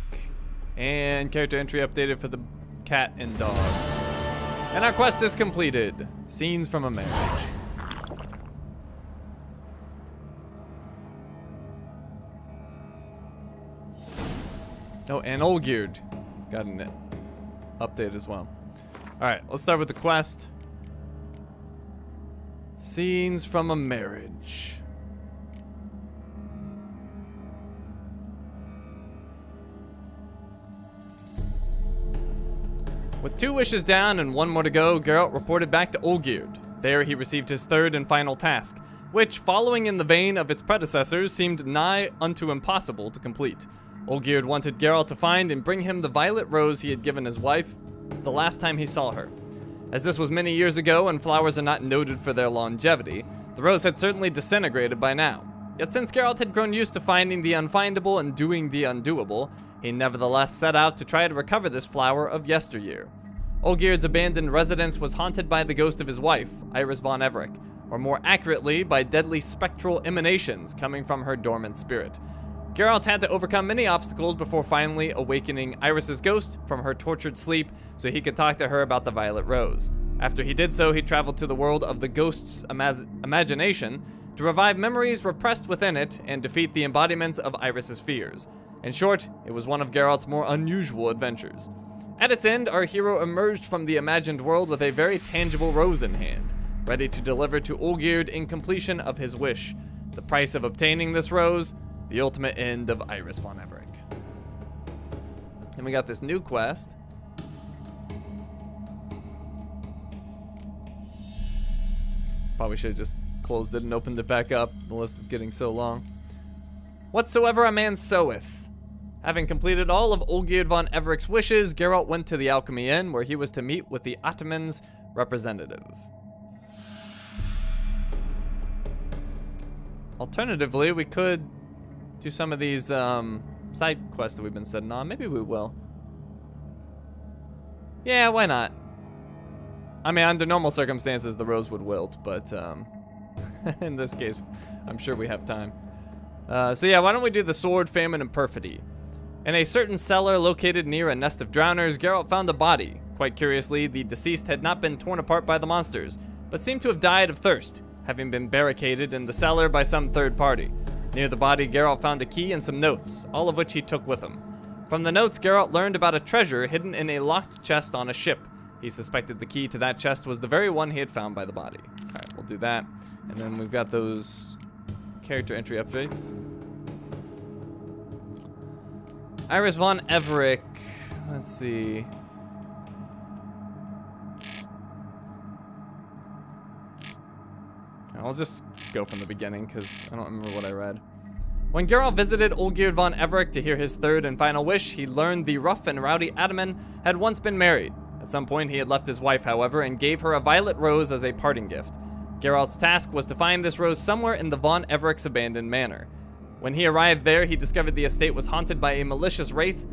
And character entry updated for the cat and dog. And our quest is completed. Scenes from a marriage. Oh, and Olgierd got an update as well. Alright, let's start with the quest. Scenes from a marriage. With 2 wishes down and 1 more to go, Geralt reported back to Olgierd. There he received his 3rd and final task, which, following in the vein of its predecessors, seemed nigh unto impossible to complete. Olgierd wanted Geralt to find and bring him the violet rose he had given his wife the last time he saw her. As this was many years ago and flowers are not noted for their longevity, the rose had certainly disintegrated by now. Yet since Geralt had grown used to finding the unfindable and doing the undoable, he nevertheless set out to try to recover this flower of yesteryear. Olgierd's abandoned residence was haunted by the ghost of his wife, Iris von Everec, or more accurately, by deadly spectral emanations coming from her dormant spirit. Geralt had to overcome many obstacles before finally awakening Iris's ghost from her tortured sleep so he could talk to her about the violet rose. After he did so, he traveled to the world of the ghost's imagination to revive memories repressed within it and defeat the embodiments of Iris's fears. In short, it was one of Geralt's more unusual adventures. At its end, our hero emerged from the imagined world with a very tangible rose in hand, ready to deliver to Olgierd in completion of his wish. The price of obtaining this rose, the ultimate end of Iris von Everec. And we got this new quest. Probably should have just closed it and opened it back up. The list is getting so long. Whatsoever a man soweth. Having completed all of Olgierd von Everec's wishes, Geralt went to the Alchemy Inn, where he was to meet with the Ataman's representative. Alternatively, we could do some of these side quests that we've been setting on. Maybe we will. Yeah, why not? I mean, under normal circumstances, the rose would wilt, but in this case, I'm sure we have time. So yeah, why don't we do the Sword, Famine, and Perfidy? In a certain cellar located near a nest of drowners, Geralt found a body. Quite curiously, the deceased had not been torn apart by the monsters, but seemed to have died of thirst, having been barricaded in the cellar by some third party. Near the body, Geralt found a key and some notes, all of which he took with him. From the notes, Geralt learned about a treasure hidden in a locked chest on a ship. He suspected the key to that chest was the very one he had found by the body. Alright, we'll do that. And then we've got those character entry updates. Iris von Everick. Let's see. I'll just go from the beginning because I don't remember what I read. When Geralt visited Olgierd von Everick to hear his third and final wish, he learned the rough and rowdy Ataman had once been married. At some point, he had left his wife, however, and gave her a violet rose as a parting gift. Geralt's task was to find this rose somewhere in the von Everick's abandoned manor. When he arrived there, he discovered the estate was haunted by a malicious wraith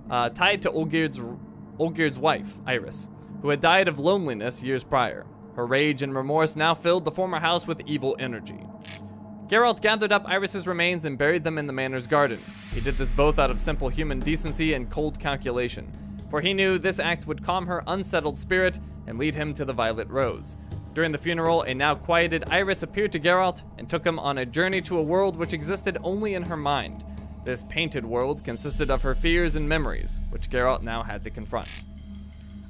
tied to Olgierd's wife, Iris, who had died of loneliness years prior. Her rage and remorse now filled the former house with evil energy. Geralt gathered up Iris's remains and buried them in the manor's garden. He did this both out of simple human decency and cold calculation, for he knew this act would calm her unsettled spirit and lead him to the Violet Rose. During the funeral, a now quieted Iris appeared to Geralt and took him on a journey to a world which existed only in her mind. This painted world consisted of her fears and memories, which Geralt now had to confront.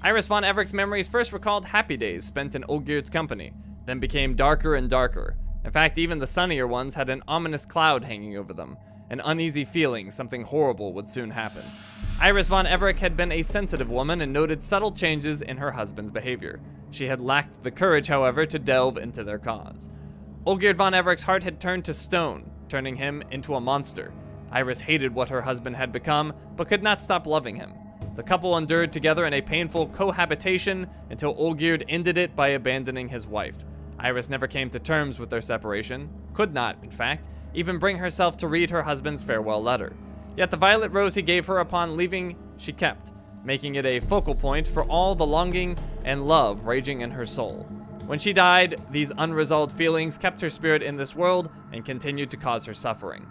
Iris von Everick's memories first recalled happy days spent in Olgierd's company, then became darker and darker. In fact, even the sunnier ones had an ominous cloud hanging over them, an uneasy feeling something horrible would soon happen. Iris von Everick had been a sensitive woman and noted subtle changes in her husband's behavior. She had lacked the courage, however, to delve into their cause. Olgierd von Everick's heart had turned to stone, turning him into a monster. Iris hated what her husband had become, but could not stop loving him. The couple endured together in a painful cohabitation until Olgierd ended it by abandoning his wife. Iris never came to terms with their separation, could not, in fact, even bring herself to read her husband's farewell letter. Yet the violet rose he gave her upon leaving, she kept, making it a focal point for all the longing and love raging in her soul. When she died, these unresolved feelings kept her spirit in this world and continued to cause her suffering.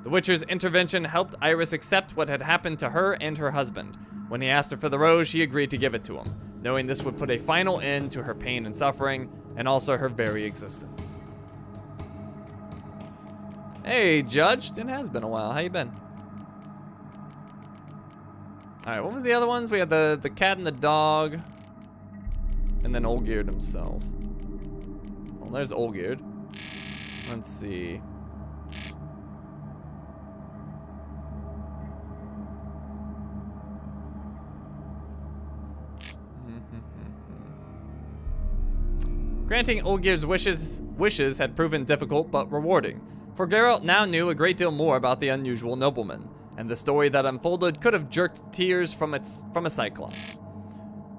The Witcher's intervention helped Iris accept what had happened to her and her husband. When he asked her for the rose, she agreed to give it to him, knowing this would put a final end to her pain and suffering, and also her very existence. Hey, Judge. It has been a while. How you been? Alright, what was the other ones? We had the cat and the dog, and then Olgierd himself. Well, there's Olgierd. Let's see. Granting Olgierd's wishes had proven difficult but rewarding, for Geralt now knew a great deal more about the unusual nobleman, and the story that unfolded could have jerked tears from a Cyclops.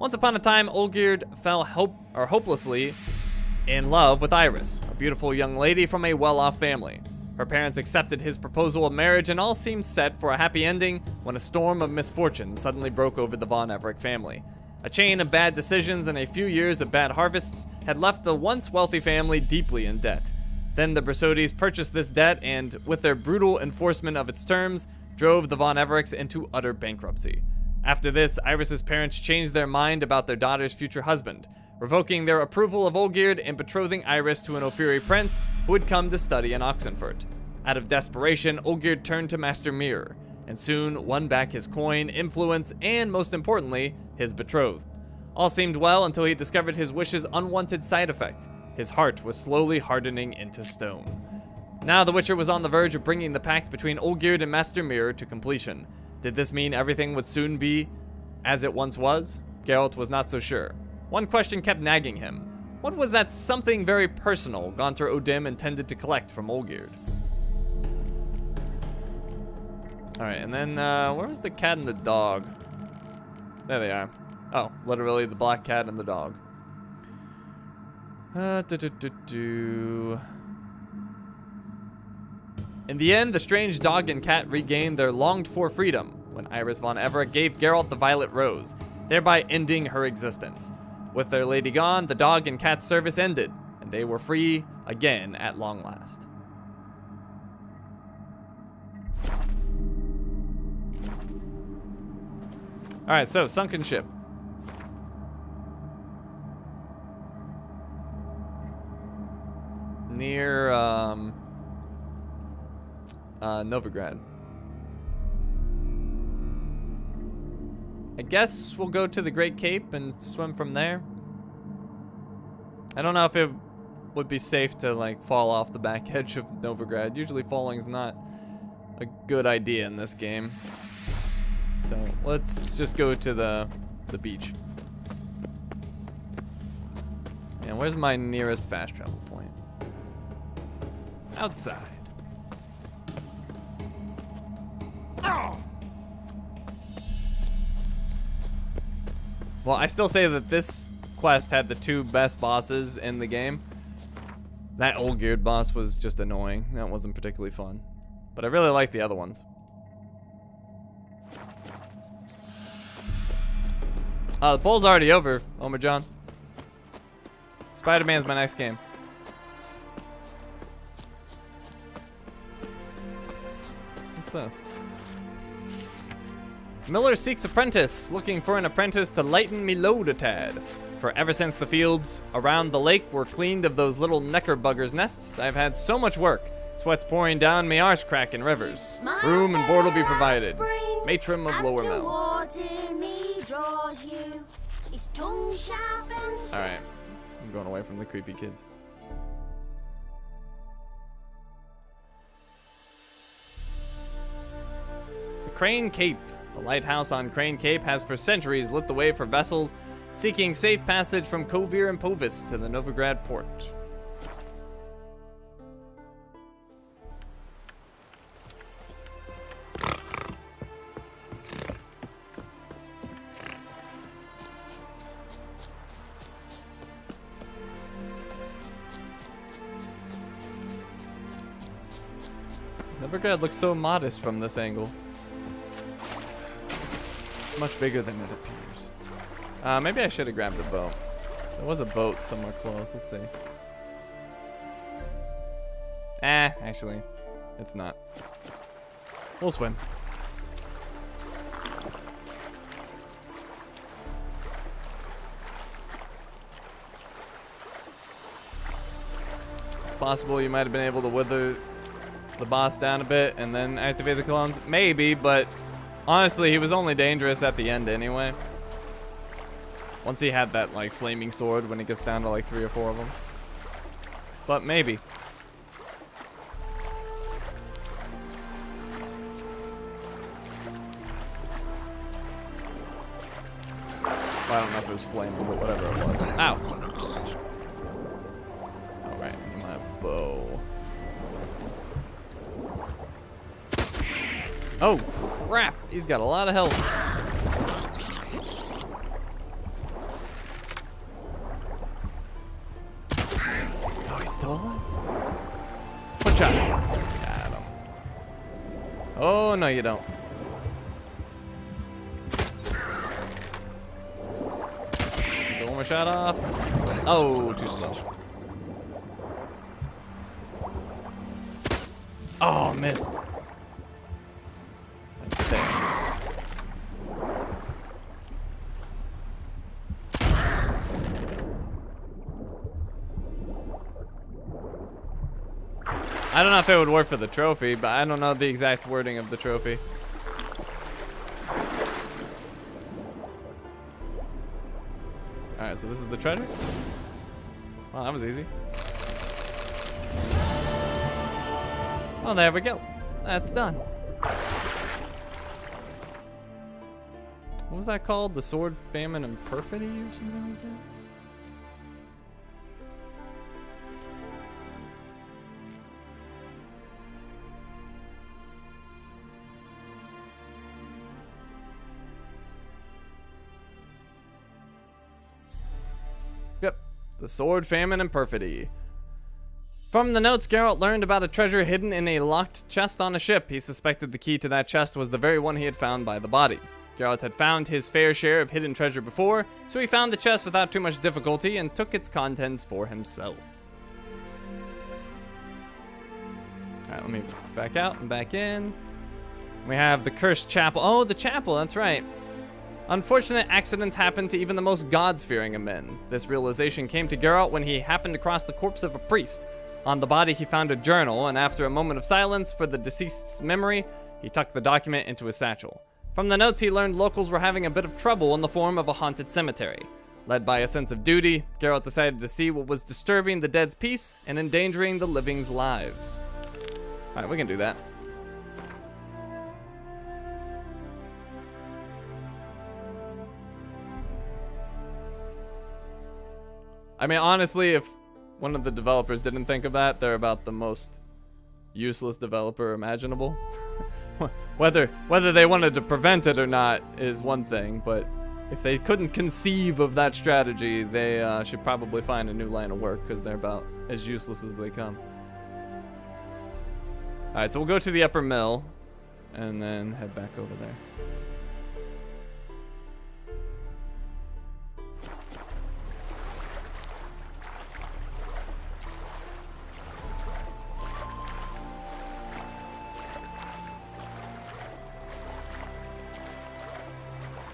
Once upon a time, Olgierd fell hopelessly in love with Iris, a beautiful young lady from a well-off family. Her parents accepted his proposal of marriage, and all seemed set for a happy ending when a storm of misfortune suddenly broke over the von Everick family. A chain of bad decisions and a few years of bad harvests had left the once wealthy family deeply in debt. Then the Brasodes purchased this debt and, with their brutal enforcement of its terms, drove the von Evericks into utter bankruptcy. After this, Iris's parents changed their mind about their daughter's future husband, revoking their approval of Olgierd and betrothing Iris to an Ophiri prince who had come to study in Oxenfurt. Out of desperation, Olgierd turned to Master Mirror, and soon won back his coin, influence, and most importantly, his betrothed. All seemed well until he discovered his wish's unwanted side effect. His heart was slowly hardening into stone. Now the Witcher was on the verge of bringing the pact between Olgierd and Master Mirror to completion. Did this mean everything would soon be as it once was? Geralt was not so sure. One question kept nagging him. What was that something very personal Gaunter O'Dim intended to collect from Olgierd? Alright, and then, where was the cat and the dog? There they are. Oh, literally the black cat and the dog. In the end, the strange dog and cat regained their longed-for freedom when Iris von Everick gave Geralt the Violet Rose, thereby ending her existence. With their lady gone, the dog and cat's service ended, and they were free again at long last. Alright, so, sunken ship. Near, Novigrad. I guess we'll go to the Great Cape and swim from there. I don't know if it would be safe to, like, fall off the back edge of Novigrad. Usually falling's not a good idea in this game. So let's just go to the beach. And where's my nearest fast travel point? Outside. Oh! Well, I still say that this quest had the 2 best bosses in the game. That Olgierd boss was just annoying. That wasn't particularly fun. But I really like the other ones. The poll's already over, Omer John. Spider-Man's my next game. What's this? Miller seeks apprentice, looking for an apprentice to lighten me load a tad. For ever since the fields around the lake were cleaned of those little knickerbuggers' nests, I've had so much work. Sweat's pouring down me arse crack in rivers. Room and board will be provided. Matron of Lower Mel. Alright. I'm going away from the creepy kids. The Crane Cape. The lighthouse on Crane Cape has for centuries lit the way for vessels seeking safe passage from Kovir and Povis to the Novigrad port. Novigrad looks so modest from this angle. It's much bigger than it appears. Maybe I should have grabbed a boat. There was a boat somewhere close. Let's see. Actually, it's not. We'll swim. It's possible you might have been able to wither the boss down a bit and then activate the clones. Maybe, but honestly, he was only dangerous at the end anyway. Once he had that, like, flaming sword when it gets down to, like, 3 or 4 of them. But maybe. Well, I don't know if it was flaming, but whatever it was. Ow! Alright, my bow. Oh, crap! He's got a lot of health. Still alive? One shot. Got him. Oh, no, you don't. Get one more shot off. Oh, too slow. Oh, missed. I don't know if it would work for the trophy, but I don't know the exact wording of the trophy. Alright, so this is the treasure? Well, that was easy. Well, there we go. That's done. What was that called? The Sword, Famine, and Perfidy or something like that? Yep, the Sword, Famine, and Perfidy. From the notes, Geralt learned about a treasure hidden in a locked chest on a ship. He suspected the key to that chest was the very one he had found by the body. Geralt had found his fair share of hidden treasure before, so he found the chest without too much difficulty and took its contents for himself. Alright, let me back out and back in. We have the Cursed Chapel. Oh, the chapel, that's right. Unfortunate accidents happen to even the most gods-fearing of men. This realization came to Geralt when he happened across the corpse of a priest. On the body, he found a journal, and after a moment of silence for the deceased's memory, he tucked the document into his satchel. From the notes, he learned locals were having a bit of trouble in the form of a haunted cemetery. Led by a sense of duty, Geralt decided to see what was disturbing the dead's peace and endangering the living's lives. Alright, we can do that. I mean, honestly, if one of the developers didn't think of that, they're about the most useless developer imaginable. whether they wanted to prevent it or not is one thing, but if they couldn't conceive of that strategy, they should probably find a new line of work, because they're about as useless as they come. Alright, so we'll go to the upper mill and then head back over there.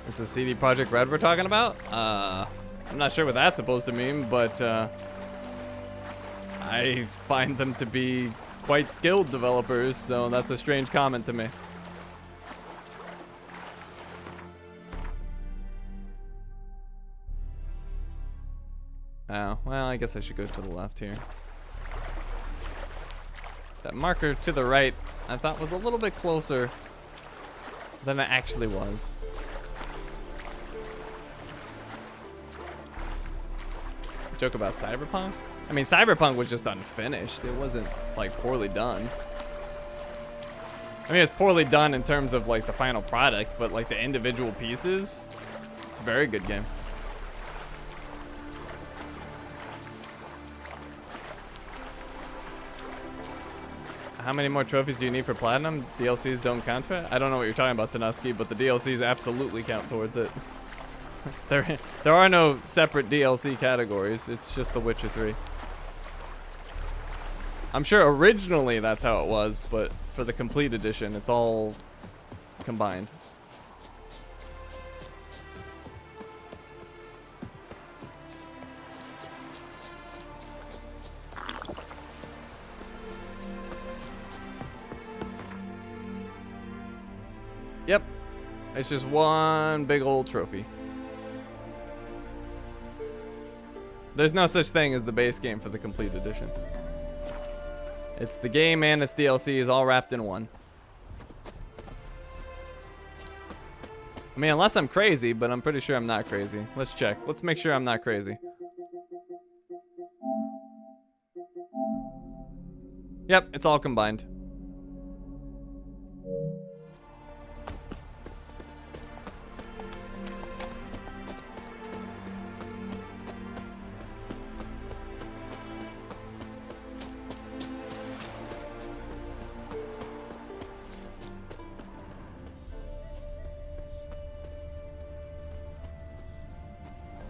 Is the CD Projekt Red we're talking about? I'm not sure what that's supposed to mean, but I find them to be quite skilled developers, so that's a strange comment to me. Oh, well, I guess I should go to the left here. That marker to the right, I thought was a little bit closer than it actually was. Joke about Cyberpunk? I mean, Cyberpunk was just unfinished. It wasn't, like, poorly done. I mean, it's poorly done in terms of, like, the final product, but, like, the individual pieces, it's a very good game. How many more trophies do you need for Platinum? DLCs don't count to it? I don't know what you're talking about, Tanuski, but the DLCs absolutely count towards it. There are no separate DLC categories. It's just The Witcher 3. I'm sure originally that's how it was, but for the complete edition, it's all combined. Yep. It's just one big old trophy. There's no such thing as the base game for the complete edition. It's the game and its DLCs all wrapped in one. I mean, unless I'm crazy, but I'm pretty sure I'm not crazy. Let's check. Let's make sure I'm not crazy. Yep, it's all combined.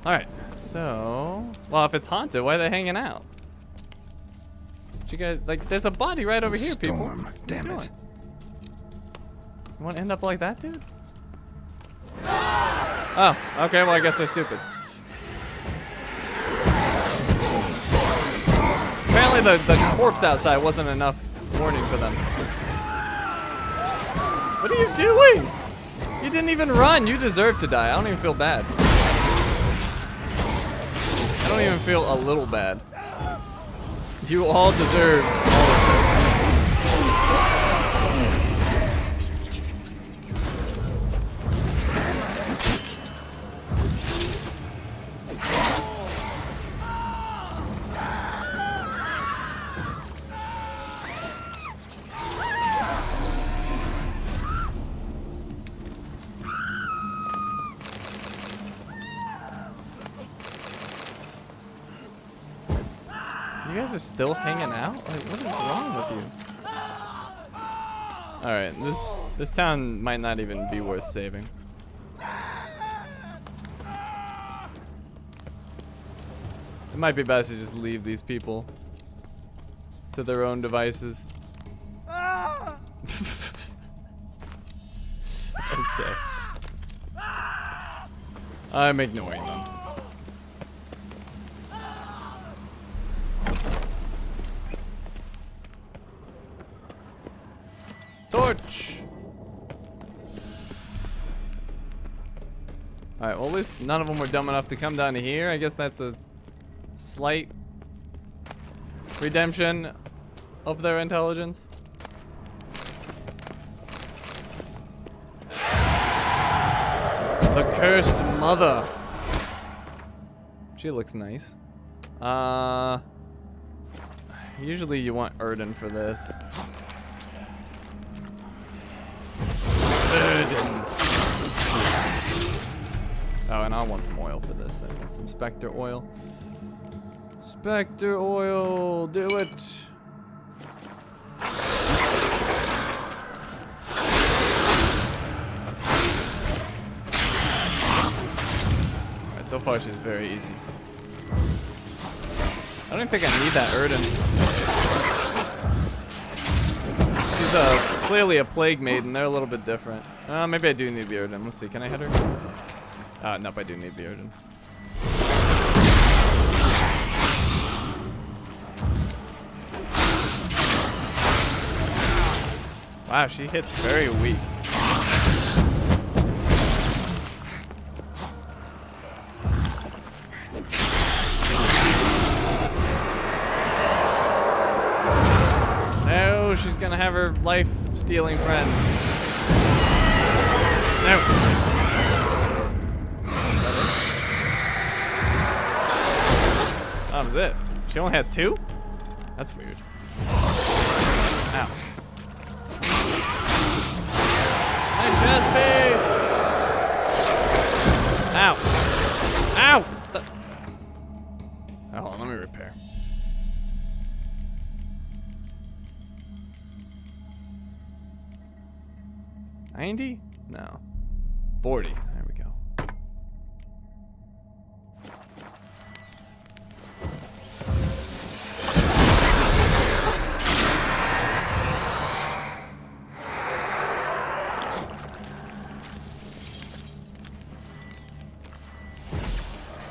Alright, so... Well, if it's haunted, why are they hanging out? You guys, like, there's a body right over here, people. Storm, damn it. You want to end up like that, dude? Oh, okay, well, I guess they're stupid. Apparently the corpse outside wasn't enough warning for them. What are you doing? You didn't even run. You deserve to die. I don't even feel bad. I don't even feel a little bad. You all deserve all of this. You guys are still hanging out? Like, what is wrong with you? Alright, this town might not even be worth saving. It might be best to just leave these people to their own devices. Okay. I'm ignoring them. Torch! Alright, well at least none of them were dumb enough to come down to here. I guess that's a slight redemption of their intelligence. The cursed mother. She looks nice. Usually you want Erden for this. Erden. Oh, and I want some oil for this. I want some Spectre oil. Spectre oil, do it. Alright, so far she's very easy. I don't even think I need that Erden. She's clearly a plague maiden. They're a little bit different. Maybe I do need the Erden. Let's see. Can I hit her? Nope, I do need the Erden. Wow, she hits very weak. No, she's gonna have her life-stealing friends. No. That was it. She only had 2? That's weird. Ow. My chest piece! Ow. Ow! Oh, hold on, let me repair. $90? No. 40. There we go.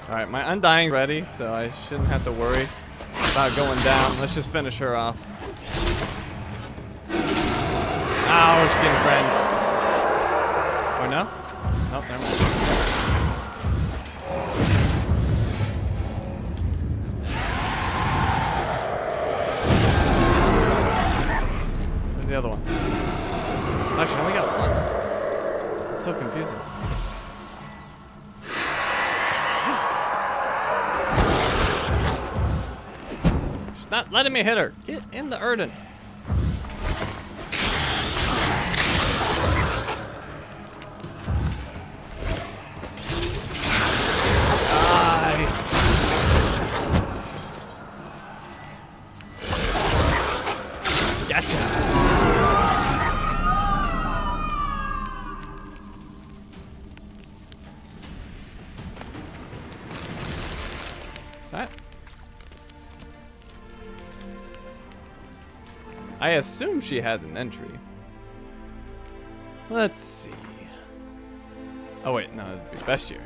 Alright, my Undying's ready, so I shouldn't have to worry about going down. Let's just finish her off. Ow, she's getting friends. Or no? Nope, never mind. Where's the other one? Actually, I only got one. It's so confusing. She's not letting me hit her. Get in the Erden. I assume she had an entry. Let's see. Oh wait, no, it'd be bestiary.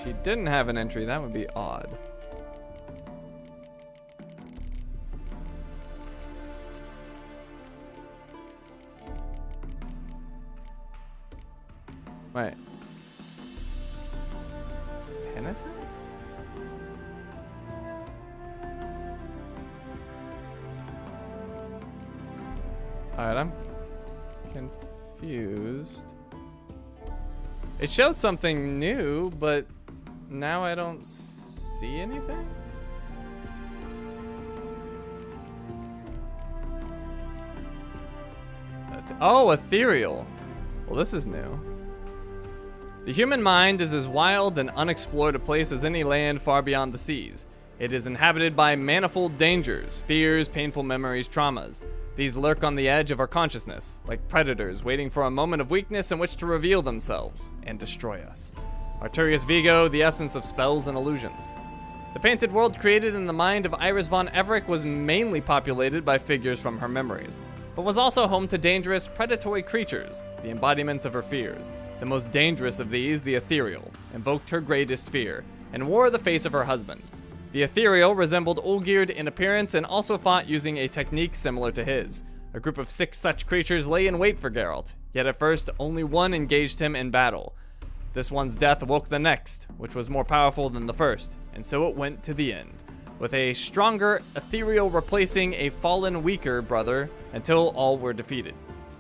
She didn't have an entry, that would be odd. Wait. Penitent? Alright, I'm confused. It shows something new, but now I don't see anything? Oh, ethereal. Well, this is new. The human mind is as wild and unexplored a place as any land far beyond the seas. It is inhabited by manifold dangers, fears, painful memories, traumas. These lurk on the edge of our consciousness, like predators waiting for a moment of weakness in which to reveal themselves and destroy us. Arturius Vigo, the essence of spells and illusions. The painted world created in the mind of Iris von Everec was mainly populated by figures from her memories, but was also home to dangerous, predatory creatures, the embodiments of her fears. The most dangerous of these, the ethereal, invoked her greatest fear, and wore the face of her husband. The ethereal resembled Olgierd in appearance and also fought using a technique similar to his. A group of 6 such creatures lay in wait for Geralt, yet at first only one engaged him in battle. This one's death woke the next, which was more powerful than the first, and so it went to the end, with a stronger ethereal replacing a fallen weaker brother until all were defeated.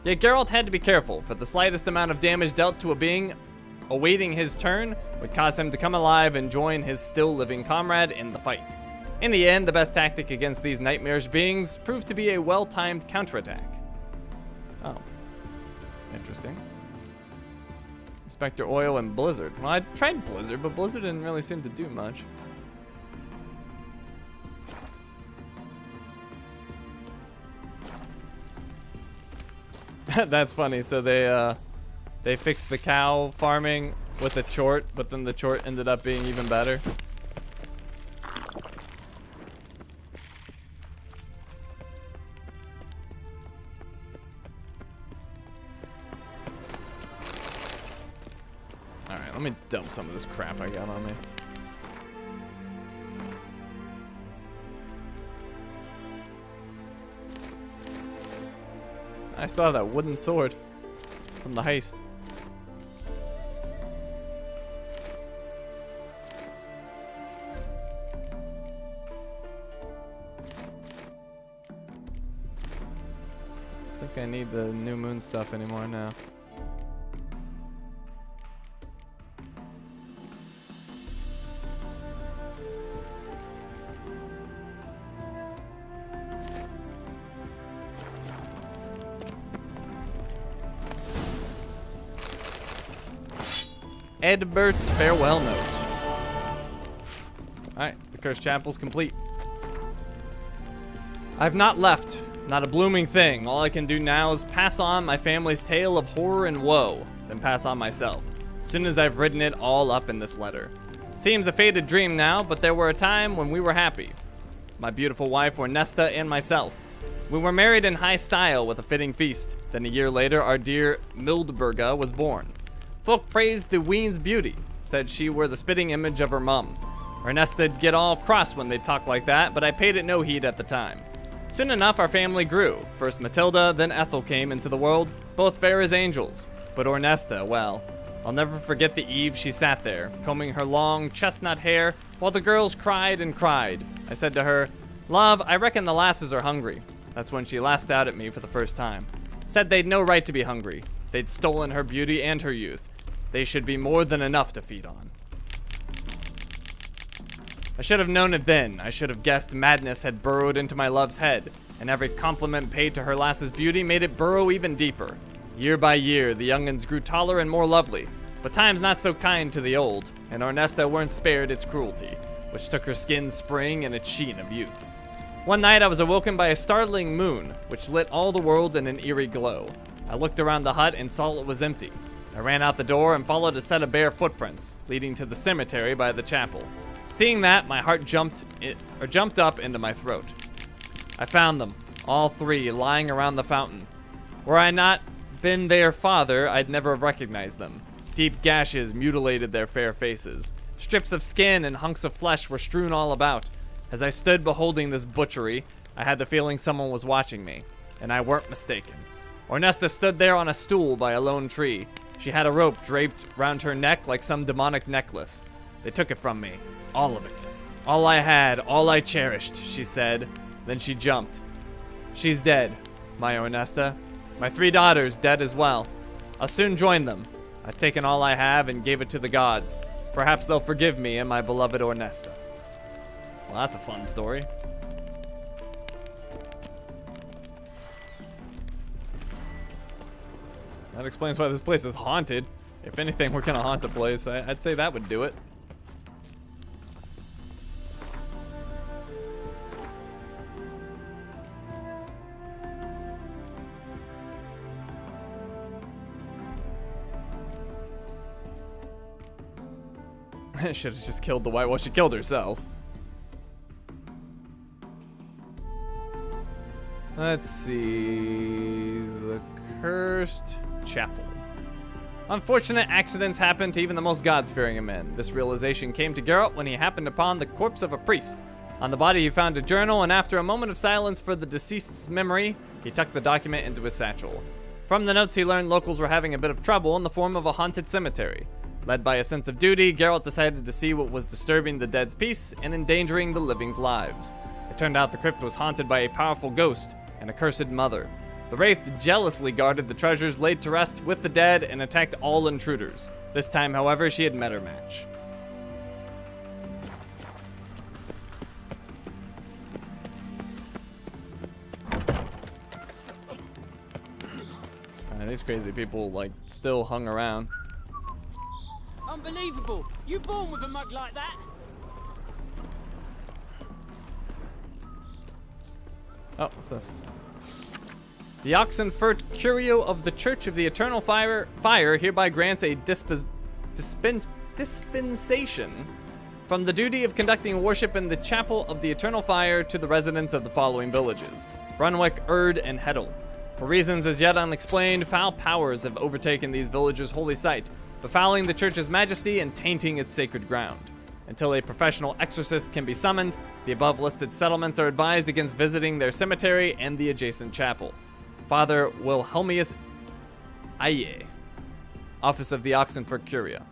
Yet Geralt had to be careful, for the slightest amount of damage dealt to a being awaiting his turn would cause him to come alive and join his still living comrade in the fight. In the end, the best tactic against these nightmarish beings proved to be a well-timed counterattack. Oh. Interesting. Spectre Oil and Blizzard. Well, I tried Blizzard, but Blizzard didn't really seem to do much. That's funny. So they fixed the cow farming with a chort, but then the chort ended up being even better. Alright, let me dump some of this crap I got on me. I still have that wooden sword from the heist. I think I need the new moon stuff anymore now. Edbert's farewell note. Alright, the cursed chapel's complete. I've not left, not a blooming thing. All I can do now is pass on my family's tale of horror and woe, then pass on myself, as soon as I've written it all up in this letter. Seems a faded dream now, but there were a time when we were happy. My beautiful wife, Ornesta, and myself. We were married in high style with a fitting feast. Then a year later, our dear Mildburga was born. Folk praised the ween's beauty, said she were the spitting image of her mum. Ernesta'd get all cross when they'd talk like that, but I paid it no heed at the time. Soon enough, our family grew. First Matilda, then Ethel came into the world, both fair as angels. But Ornesta, well, I'll never forget the eve she sat there, combing her long chestnut hair, while the girls cried and cried. I said to her, "Love, I reckon the lasses are hungry." That's when she laughed out at me for the first time. Said they'd no right to be hungry. They'd stolen her beauty and her youth. They should be more than enough to feed on. I should have known it then. I should have guessed madness had burrowed into my love's head, and every compliment paid to her lass's beauty made it burrow even deeper. Year by year, the young'uns grew taller and more lovely, but time's not so kind to the old, and Ornesta weren't spared its cruelty, which took her skin's spring and its sheen of youth. One night I was awoken by a startling moon, which lit all the world in an eerie glow. I looked around the hut and saw it was empty. I ran out the door and followed a set of bare footprints, leading to the cemetery by the chapel. Seeing that, my heart jumped up into my throat. I found them, all three, lying around the fountain. Were I not been their father, I'd never have recognized them. Deep gashes mutilated their fair faces. Strips of skin and hunks of flesh were strewn all about. As I stood beholding this butchery, I had the feeling someone was watching me, and I weren't mistaken. Ornesta stood there on a stool by a lone tree. She had a rope draped round her neck like some demonic necklace. They took it from me. All of it. All I had, all I cherished, she said. Then she jumped. She's dead, my Ornesta. My 3 daughters dead as well. I'll soon join them. I've taken all I have and gave it to the gods. Perhaps they'll forgive me and my beloved Ornesta. Well, that's a fun story. That explains why this place is haunted. If anything, we're gonna haunt the place. I'd say that would do it. Should have just killed the white. Well, she killed herself. Let's see. The Cursed Chapel. Unfortunate accidents happen to even the most God-fearing of men. This realization came to Geralt when he happened upon the corpse of a priest. On the body he found a journal, and after a moment of silence for the deceased's memory, he tucked the document into his satchel. From the notes he learned locals were having a bit of trouble in the form of a haunted cemetery. Led by a sense of duty, Geralt decided to see what was disturbing the dead's peace and endangering the living's lives. It turned out the crypt was haunted by a powerful ghost and a cursed mother. The Wraith jealously guarded the treasures laid to rest with the dead and attacked all intruders. This time, however, she had met her match. These crazy people, like, still hung around. Unbelievable! You born with a mug like that? Oh, what's this? The Oxenfurt Curio of the Church of the Eternal Fire hereby grants a dispensation from the duty of conducting worship in the Chapel of the Eternal Fire to the residents of the following villages: Brunwick, Erd, and Heddle. For reasons as yet unexplained, foul powers have overtaken these villagers' holy site, befouling the church's majesty and tainting its sacred ground. Until a professional exorcist can be summoned, the above-listed settlements are advised against visiting their cemetery and the adjacent chapel. Father Wilhelmius Aye, Office of the Oxenfurt Curia.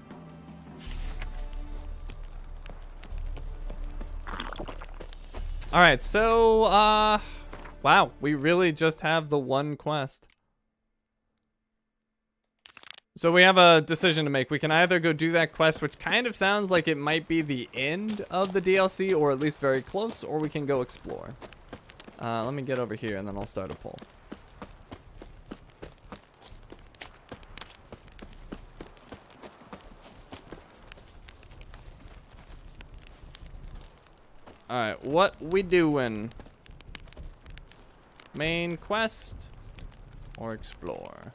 Alright, so, wow, we really just have the one quest. So we have a decision to make. We can either go do that quest, which kind of sounds like it might be the end of the DLC, or at least very close, or we can go explore. Let me get over here and then I'll start a poll. Alright, what we doing? Main quest or explore?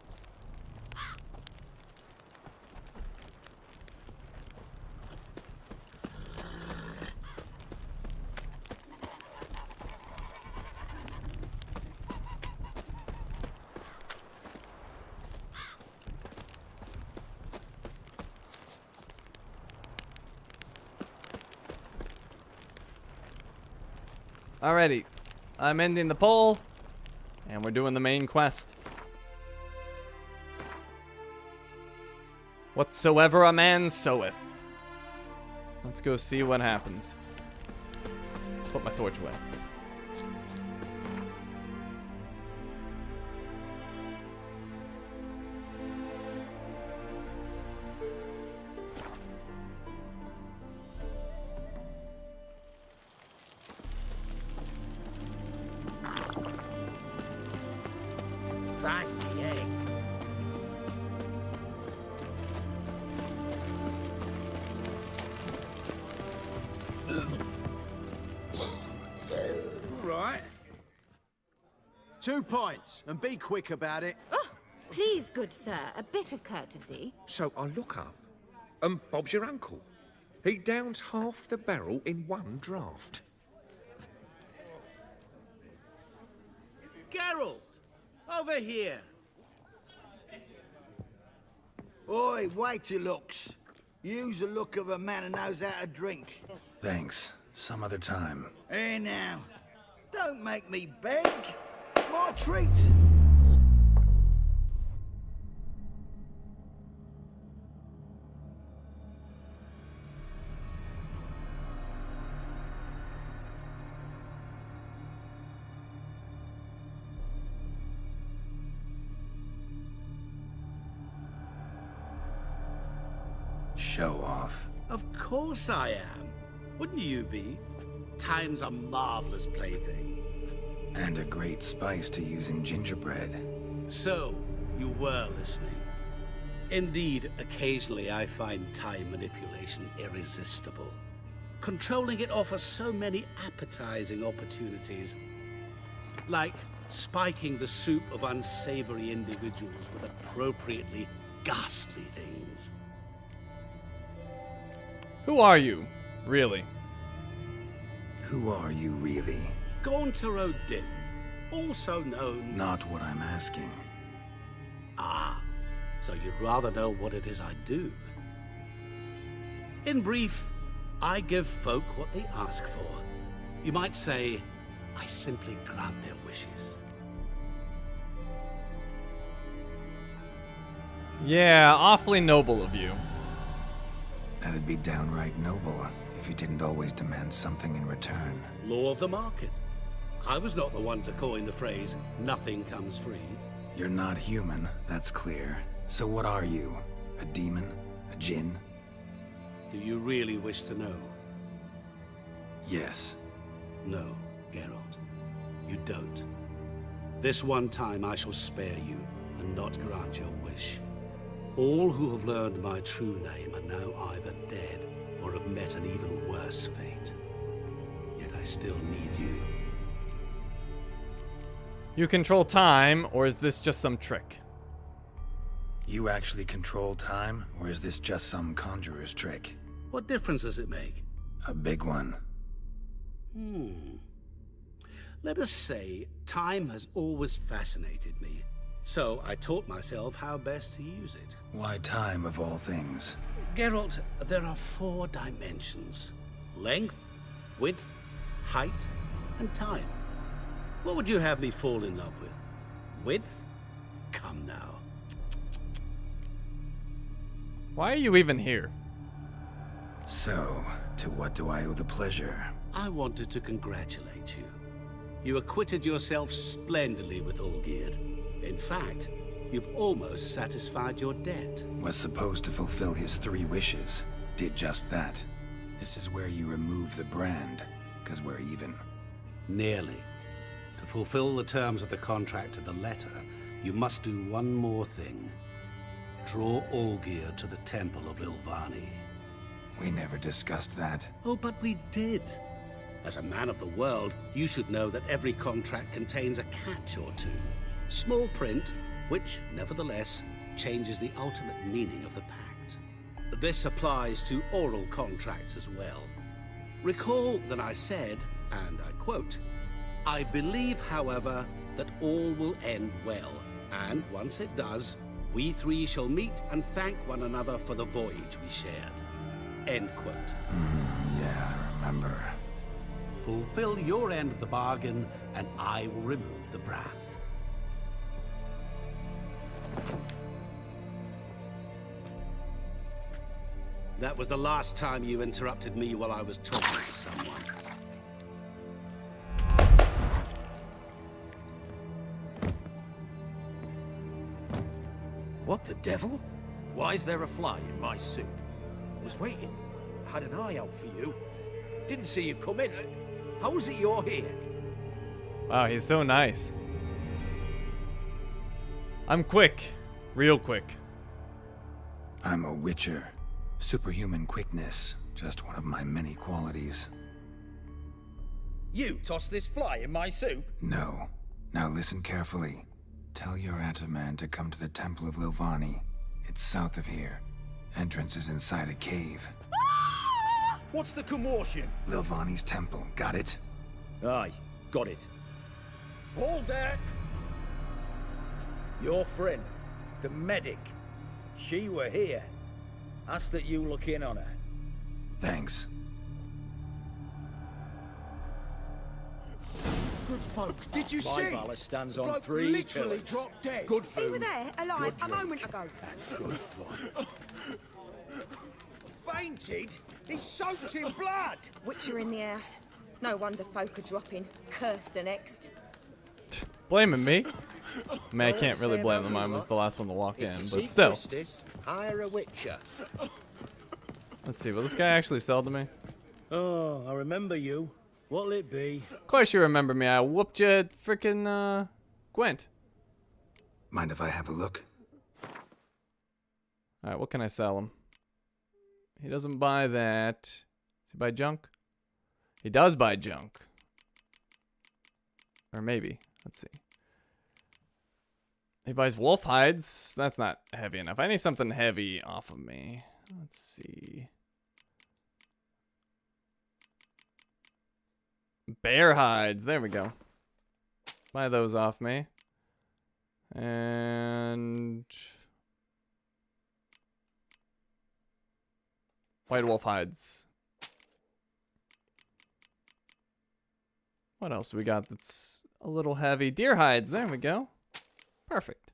Alrighty, I'm ending the poll, and we're doing the main quest. Whatsoever a man soweth. Let's go see what happens. Put my torch away. Right. 2 points, and be quick about it. Oh, please, good sir, a bit of courtesy. So I look up, and Bob's your uncle. He downs half the barrel in one draft. Geralt, over here. Oi, wait your looks. Use the look of a man who knows how to drink. Thanks. Some other time. Here now. Don't make me beg. My treat. Show off. Of course I am. Wouldn't you be? Time's a marvelous plaything. And a great spice to use in gingerbread. So, you were listening. Indeed, occasionally I find time manipulation irresistible. Controlling it offers so many appetizing opportunities. Like spiking the soup of unsavory individuals with appropriately ghastly things. Who are you, really? Who are you, really? Gaunter O'Dim, also known... Not what I'm asking. Ah, so you'd rather know what it is I do. In brief, I give folk what they ask for. You might say, I simply grant their wishes. Yeah, awfully noble of you. That'd be downright noble if you didn't always demand something in return. Law of the market. I was not the one to coin the phrase, nothing comes free. You're not human, that's clear. So what are you? A demon? A djinn? Do you really wish to know? Yes. No, Geralt. You don't. This one time I shall spare you and not grant your wish. All who have learned my true name are now either dead or have met an even worse fate. Yet I still need you. You control time, or is this just some trick? You actually control time, or is this just some conjurer's trick? What difference does it make? A big one. Let us say time has always fascinated me, so I taught myself how best to use it. Why time of all things? Geralt, there are 4 dimensions. Length, width, height, and time. What would you have me fall in love with? Width? Come now. Why are you even here? So, to what do I owe the pleasure? I wanted to congratulate you. You acquitted yourself splendidly with Olgierd. In fact, you've almost satisfied your debt. Was supposed to fulfill his 3 wishes. Did just that. This is where you remove the brand, because we're even. Nearly. To fulfill the terms of the contract to the letter, you must do one more thing. Draw Olgierd to the Temple of Lilvani. We never discussed that. Oh, but we did. As a man of the world, you should know that every contract contains a catch or two. Small print, which, nevertheless, changes the ultimate meaning of the pact. This applies to oral contracts as well. Recall that I said, and I quote, "I believe, however, that all will end well, and once it does, we 3 shall meet and thank one another for the voyage we shared." End quote. Yeah, I remember. Fulfill your end of the bargain, and I will remove the brand. That was the last time you interrupted me while I was talking to someone. What the devil? Why is there a fly in my soup? Was waiting. Had an eye out for you. Didn't see you come in. How is it you're here? Wow, he's so nice. I'm quick. Real quick. I'm a witcher. Superhuman quickness. Just one of my many qualities. You tossed this fly in my soup? No. Now listen carefully. Tell your Ataman to come to the Temple of Lilvani. It's south of here. Entrance is inside a cave. What's the commotion? Lilvani's temple, got it? Aye, got it. Hold there! Your friend, the medic, she were here. Ask that you look in on her. Thanks. Good folk, did you My see? valor stands The on bloke 3 literally pillars. dropped dead. Good food. You were there, alive, good a moment ago. and good fun. Fainted? He's soaked in blood. Witcher in the house. No wonder folk are dropping. Cursed and next. Blaming me? I mean, I can't really blame them. I was the last one to walk in, but still. Hire a witcher. Let's see, will this guy actually sell to me? Oh, I remember you. What'll it be? Of course you remember me. I whooped you at frickin' Gwent. Mind if I have a look? Alright, what can I sell him? He doesn't buy that. Does he buy junk? He does buy junk. Or maybe. Let's see. He buys wolf hides. That's not heavy enough. I need something heavy off of me. Let's see. Bear hides. There we go. Buy those off me. And white wolf hides. What else do we got that's a little heavy? Deer hides. There we go. Perfect.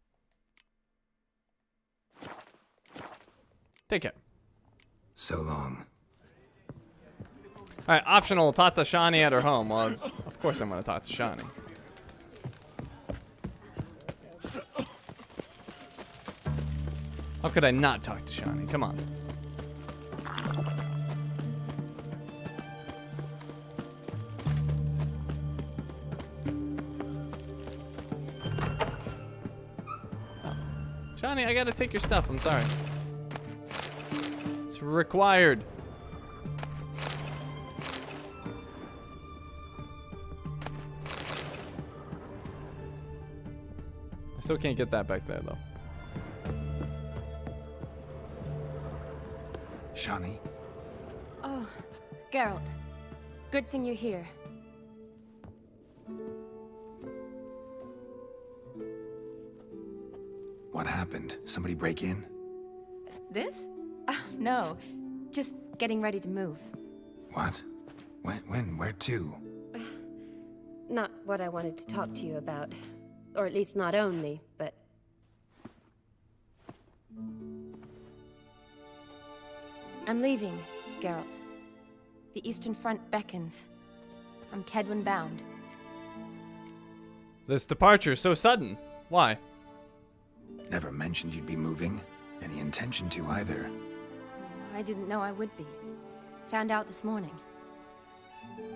Take care. So long. Alright, optional Tata Shani at her home. Well, of course. course I'm gonna talk to Shani. How could I not talk to Shani? Come on. Shani, I gotta take your stuff. I'm sorry. It's required. I still can't get that back there, though. Shani? Oh, Geralt. Good thing you're here. What happened? Somebody break in? This? No. Just getting ready to move. What? When? Where to? Not what I wanted to talk to you about. Or at least not only, but... I'm leaving, Geralt. The Eastern Front beckons. I'm Kedwin bound. This departure so sudden. Why? Never mentioned you'd be moving. Any intention to either. I didn't know I would be. Found out this morning.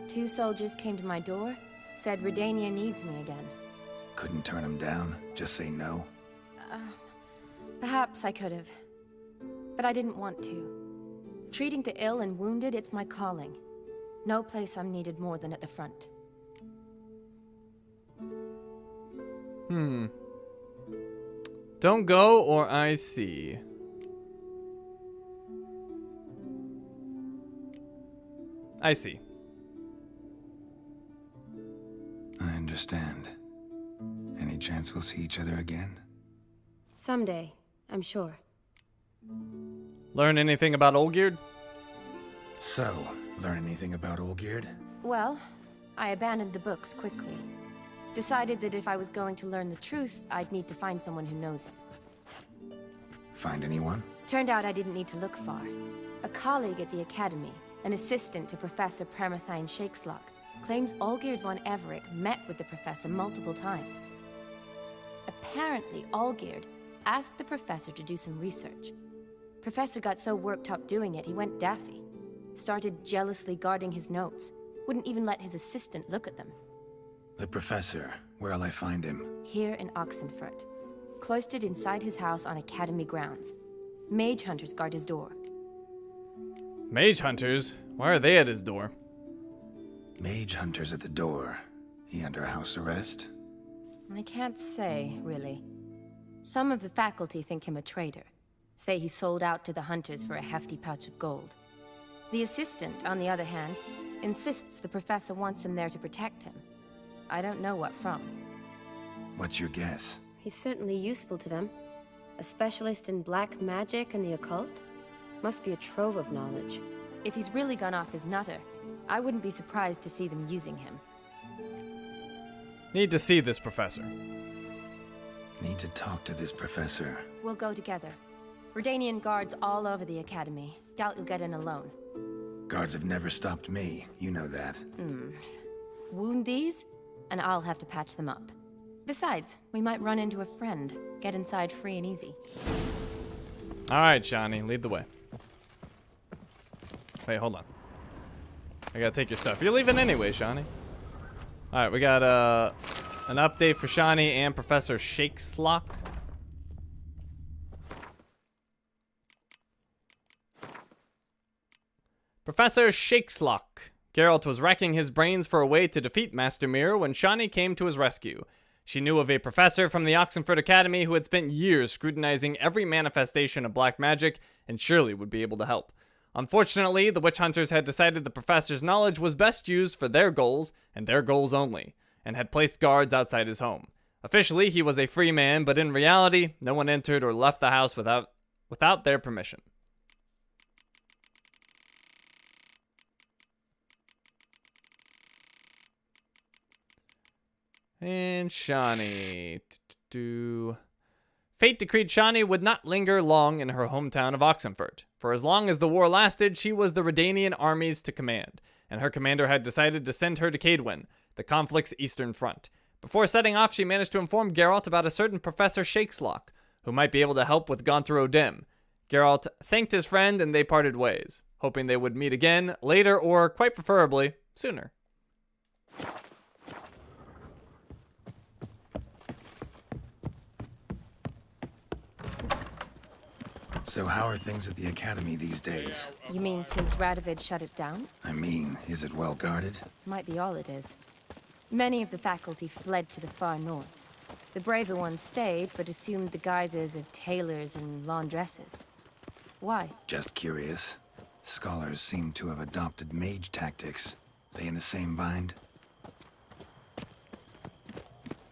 2 soldiers came to my door, said Redania needs me again. Couldn't turn him down? Just say no? Perhaps I could have. But I didn't want to. Treating the ill and wounded, it's my calling. No place I'm needed more than at the front. Don't go or I see. I see. I understand. Any chance we'll see each other again? Someday, I'm sure. Learn anything about Olgierd? So, learn anything about Olgierd? Well, I abandoned the books quickly. Decided that if I was going to learn the truth, I'd need to find someone who knows him. Find anyone? Turned out I didn't need to look far. A colleague at the Academy, an assistant to Professor Permathine Shakeslock, claims Olgierd von Everec met with the professor multiple times. Apparently, Olgierd asked the professor to do some research. Professor got so worked up doing it, he went daffy. Started jealously guarding his notes. Wouldn't even let his assistant look at them. The professor. Where'll I find him? Here in Oxenfurt. Cloistered inside his house on Academy grounds. Mage hunters guard his door. Mage hunters? Why are they at his door? Mage hunters at the door. He under house arrest? I can't say, really. Some of the faculty think him a traitor. Say he sold out to the hunters for a hefty pouch of gold. The assistant, on the other hand, insists the professor wants him there to protect him. I don't know what from. What's your guess? He's certainly useful to them. A specialist in black magic and the occult? Must be a trove of knowledge. If he's really gone off his nutter, I wouldn't be surprised to see them using him. Need to see this professor. Need to talk to this professor. We'll go together. Redanian guards all over the Academy. Doubt you'll get in alone. Guards have never stopped me. You know that. Wound these, and I'll have to patch them up. Besides, we might run into a friend. Get inside free and easy. Alright, Shani, lead the way. Wait, hold on. I gotta take your stuff. You're leaving anyway, Shani. Alright, we got an update for Shani and Professor Shakeslock. Professor Shakeslock. Geralt was racking his brains for a way to defeat Master Mirror when Shani came to his rescue. She knew of a professor from the Oxenfurt Academy who had spent years scrutinizing every manifestation of black magic and surely would be able to help. Unfortunately, the witch hunters had decided the professor's knowledge was best used for their goals and their goals only, and had placed guards outside his home. Officially, he was a free man, but in reality, no one entered or left the house without their permission. And Shani. Fate decreed Shani would not linger long in her hometown of Oxenfurt. For as long as the war lasted, she was the Redanian armies to command, and her commander had decided to send her to Cadwyn, the conflict's eastern front. Before setting off, she managed to inform Geralt about a certain Professor Shakeslock, who might be able to help with Gonthar O'Dim. Geralt thanked his friend and they parted ways, hoping they would meet again later or, quite preferably, sooner. So how are things at the Academy these days? You mean since Radovid shut it down? I mean, is it well guarded? Might be all it is. Many of the faculty fled to the far north. The braver ones stayed, but assumed the guises of tailors and laundresses. Why? Just curious. Scholars seem to have adopted mage tactics. They in the same bind?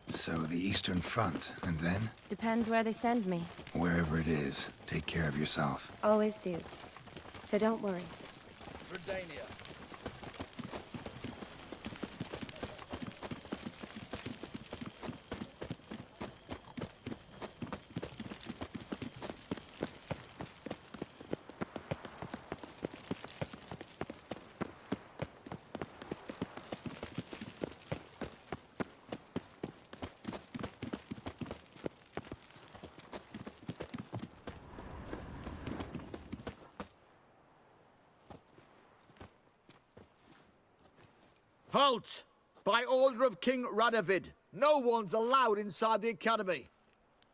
So the Eastern Front, and then? Depends where they send me. Wherever it is, take care of yourself. Always do. So don't worry. Redania. Halt! By order of King Radovid, no one's allowed inside the Academy.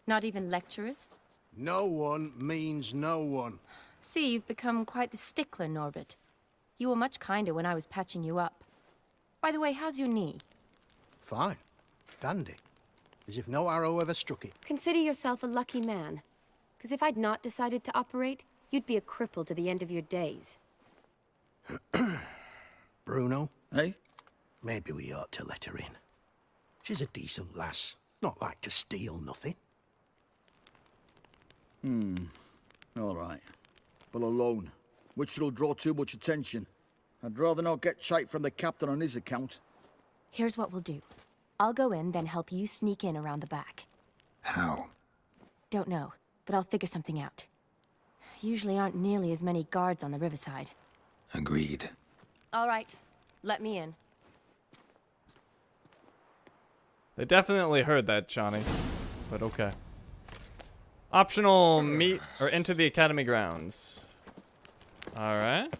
Not even lecturers? No one means no one. See, you've become quite the stickler, Norbert. You were much kinder when I was patching you up. By the way, how's your knee? Fine. Dandy. As if no arrow ever struck it. Consider yourself a lucky man. Because if I'd not decided to operate, you'd be a cripple to the end of your days. Bruno, eh? Maybe we ought to let her in. She's a decent lass. Not like to steal nothing. All right. But alone, which will draw too much attention. I'd rather not get shite from the captain on his account. Here's what we'll do. I'll go in, then help you sneak in around the back. How? Don't know, but I'll figure something out. Usually aren't nearly as many guards on the riverside. Agreed. All right. Let me in. They definitely heard that, Johnny. But okay. Optional meet or enter the Academy grounds. Alright.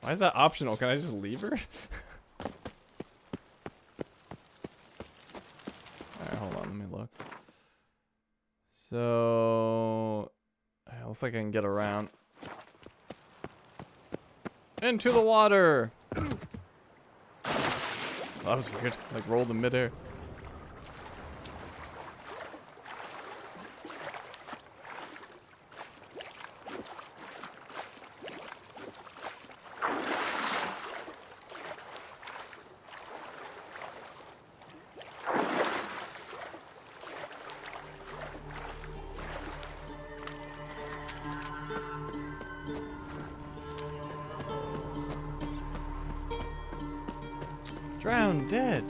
Why is that optional? Can I just leave her? Alright, hold on, let me look. So it looks like I can get around. Into the water! That was weird. Like rolled in midair. Drowned dead.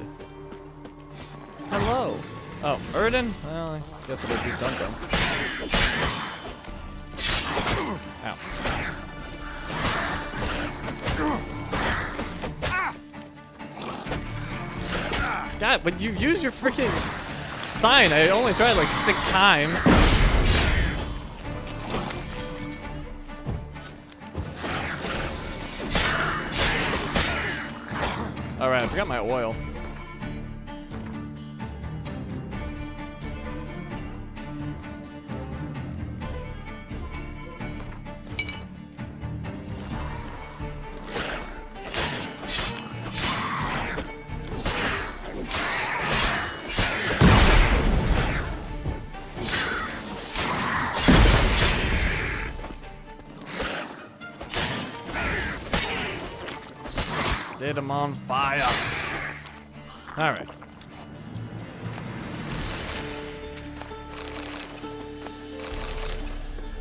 Hello. Oh, Erden? Well, I guess it'll do something. Ow. God, but you use your freaking sign. I only tried like 6 times. Alright, I forgot my oil. Lit him on fire. All right.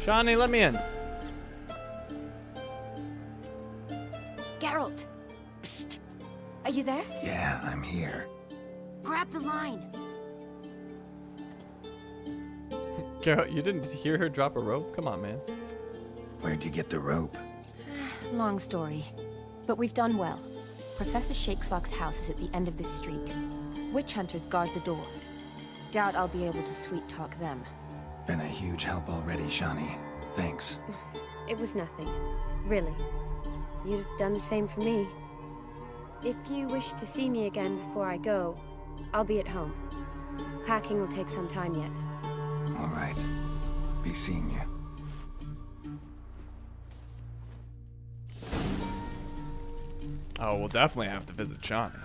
Shawnee, let me in. Geralt! Psst! Are you there? Yeah, I'm here. Grab the line. Geralt, you didn't hear her drop a rope? Come on, man. Where'd you get the rope? Long story, but we've done well. Professor Shakeslock's house is at the end of this street. Witch hunters guard the door. Doubt I'll be able to sweet talk them. Been a huge help already, Shani. Thanks. It was nothing. Really. You've done the same for me. If you wish to see me again before I go, I'll be at home. Packing will take some time yet. All right. Be seeing you. Oh, we'll definitely have to visit Shani.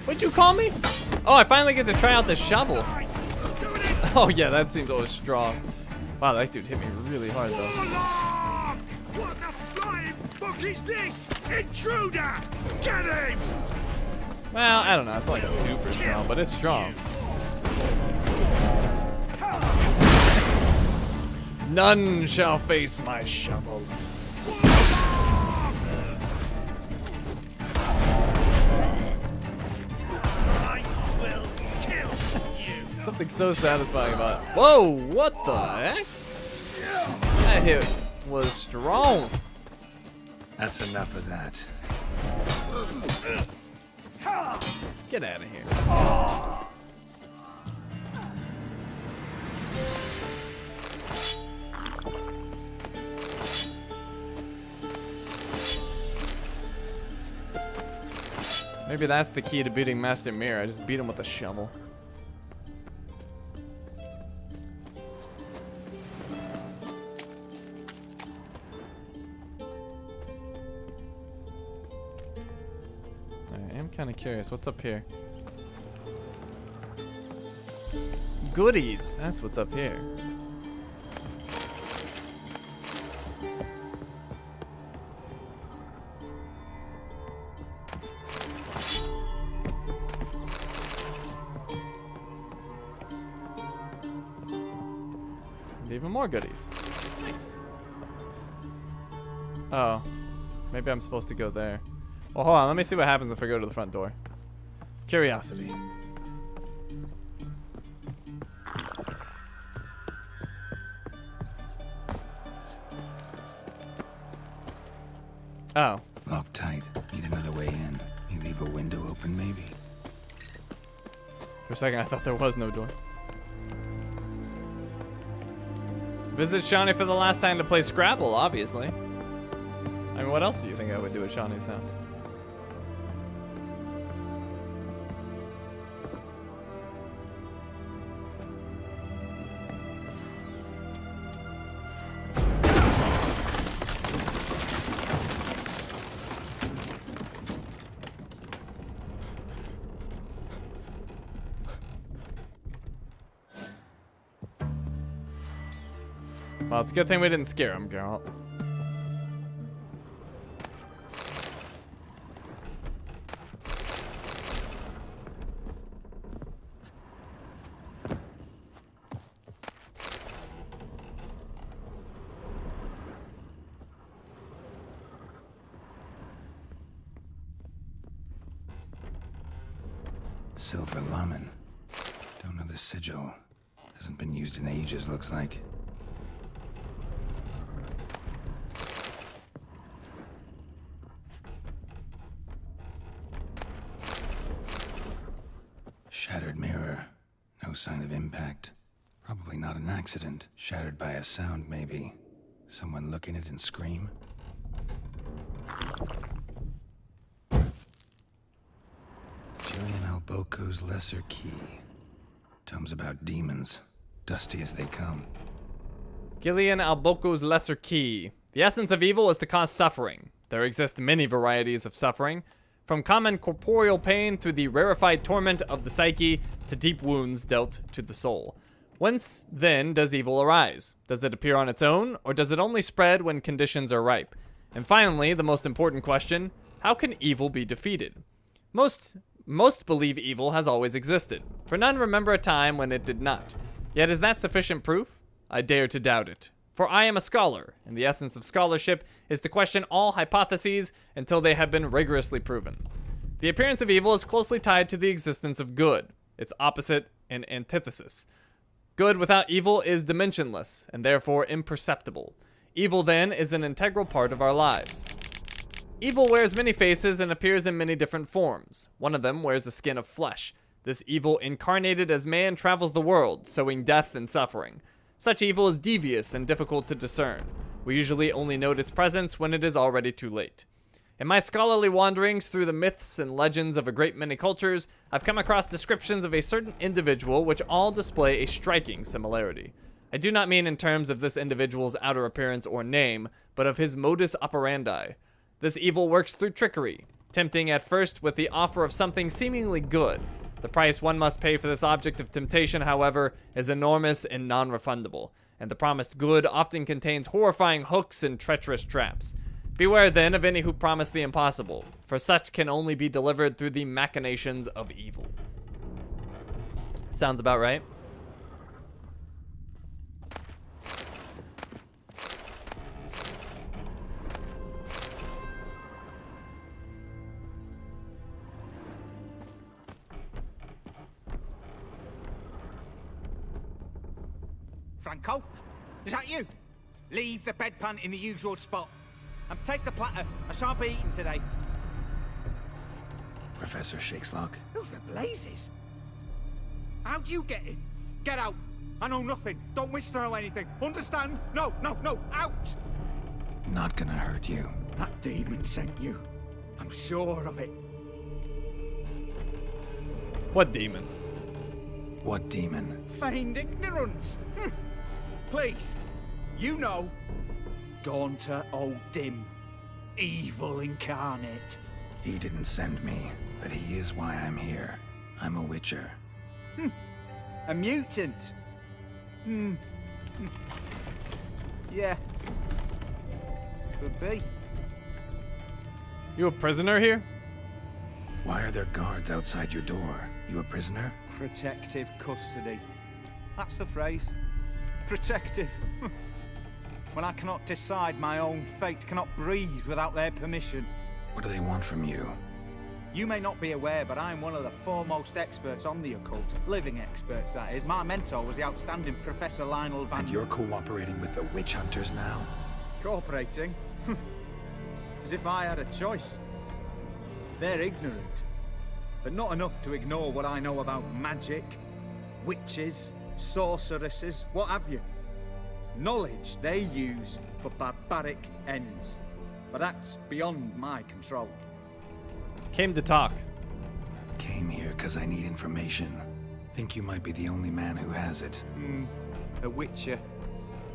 What'd you call me? Oh, I finally get to try out the shovel. Oh yeah, that seems always strong. Wow, that dude hit me really hard though. What the flying fuck is this? Intruder! Get him! Well, I don't know. It's not like super strong, but it's strong. None shall face my shovel. I will kill you. Something so satisfying about it. Whoa, what the heck? That hit was strong. That's enough of that. Get out of here. Maybe that's the key to beating Master Mirror. I just beat him with a shovel. I am kind of curious. What's up here? Goodies. That's what's up here. And even more goodies. Thanks. Oh. Maybe I'm supposed to go there. Well, hold on. Let me see what happens if I go to the front door. Curiosity. Oh. Locked tight. Need another way in. You leave a window open, maybe? For a second, I thought there was no door. Visit Shani for the last time to play Scrabble, obviously. I mean, what else do you think I would do at Shani's house? Well, it's a good thing we didn't scare him, girl. Silver Laman. Don't know the sigil. Hasn't been used in ages, looks like. Shattered mirror. No sign of impact. Probably not an accident. Shattered by a sound, maybe. Someone look in it and scream. Julian Alboco's Lesser Key. Tomes about demons. Dusty as they come. Gillian Alboco's Lesser Key. The essence of evil is to cause suffering. There exist many varieties of suffering, from common corporeal pain through the rarefied torment of the psyche to deep wounds dealt to the soul. Whence, then, does evil arise? Does it appear on its own, or does it only spread when conditions are ripe? And finally, the most important question, how can evil be defeated? Most believe evil has always existed, for none remember a time when it did not. Yet is that sufficient proof? I dare to doubt it. For I am a scholar, and the essence of scholarship is to question all hypotheses until they have been rigorously proven. The appearance of evil is closely tied to the existence of good, its opposite and antithesis. Good without evil is dimensionless, and therefore imperceptible. Evil, then, is an integral part of our lives. Evil wears many faces and appears in many different forms. One of them wears a skin of flesh. This evil, incarnated as man, travels the world, sowing death and suffering. Such evil is devious and difficult to discern. We usually only note its presence when it is already too late. In my scholarly wanderings through the myths and legends of a great many cultures, I've come across descriptions of a certain individual which all display a striking similarity. I do not mean in terms of this individual's outer appearance or name, but of his modus operandi. This evil works through trickery, tempting at first with the offer of something seemingly good. The price one must pay for this object of temptation, however, is enormous and non-refundable, and the promised good often contains horrifying hooks and treacherous traps. Beware then of any who promise the impossible, for such can only be delivered through the machinations of evil. Sounds about right. Franco, is that you? Leave the bedpan in the usual spot. And take the platter. I shan't be eating today. Professor Shakeslock? Who the blazes? How'd you get in? Get out. I know nothing. Don't wish to know anything. Understand? No, no, no. Out! Not gonna hurt you. That demon sent you. I'm sure of it. What demon? What demon? Feigned ignorance. Please. You know. Gaunter O'Dim. Evil incarnate. He didn't send me, but he is why I'm here. I'm a witcher. A mutant. Yeah. Could be. You a prisoner here? Why are there guards outside your door? You a prisoner? Protective custody. That's the phrase. Protective. When I cannot decide my own fate, cannot breathe without their permission. What do they want from you? You may not be aware, but I'm one of the foremost experts on the occult. Living experts, that is. My mentor was the outstanding Professor Lionel Van... And you're cooperating with the witch hunters now? Cooperating? As if I had a choice. They're ignorant, but not enough to ignore what I know about magic, witches, sorceresses, what have you. Knowledge they use for barbaric ends. But that's beyond my control. Came to talk. Came here because I need information. Think you might be the only man who has it. A witcher.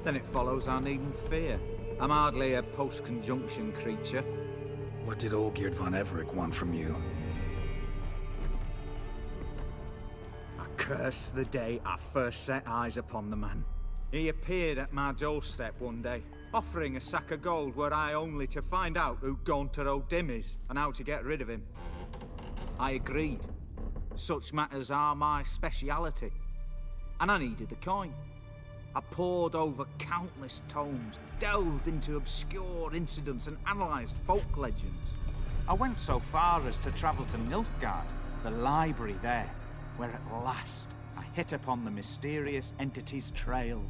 Then it follows I needn't fear. I'm hardly a post-conjunction creature. What did Olgierd von Everec want from you? I curse the day I first set eyes upon the man. He appeared at my doorstep one day, offering a sack of gold were I only to find out who Gaunter O'Dim is and how to get rid of him. I agreed. Such matters are my speciality. And I needed the coin. I pored over countless tomes, delved into obscure incidents and analysed folk legends. I went so far as to travel to Nilfgaard, the library there, where at last I hit upon the mysterious entity's trail.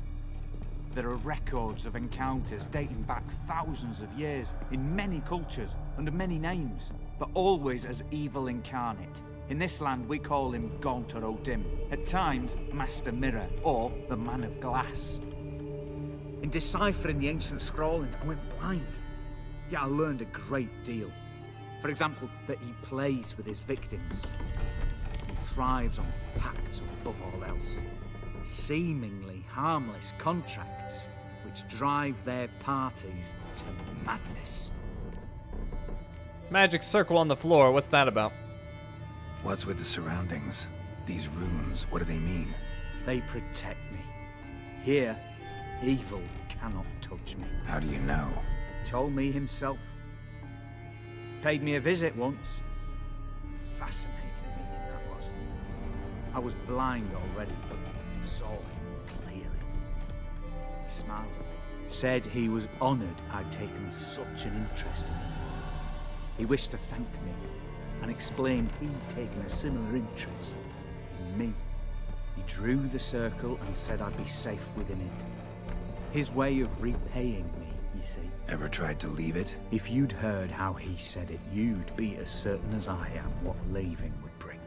There are records of encounters dating back thousands of years in many cultures under many names, but always as evil incarnate. In this land we call him Gaunter O'Dim, at times Master Mirror or the Man of Glass. In deciphering the ancient scrawlings I went blind, yet I learned a great deal. For example, that he plays with his victims. He thrives on pacts above all else. Seemingly harmless contracts which drive their parties to madness. Magic circle on the floor, what's that about? What's with the surroundings? These runes, what do they mean? They protect me. Here, evil cannot touch me. How do you know? Told me himself. Paid me a visit once. Fascinating meeting that was. I was blind already, but saw him clearly. He smiled at me. Said he was honoured I'd taken such an interest in him. He wished to thank me and explained he'd taken a similar interest in me. He drew the circle and said I'd be safe within it. His way of repaying me, you see. Ever tried to leave it? If you'd heard how he said it, you'd be as certain as I am what leaving would bring.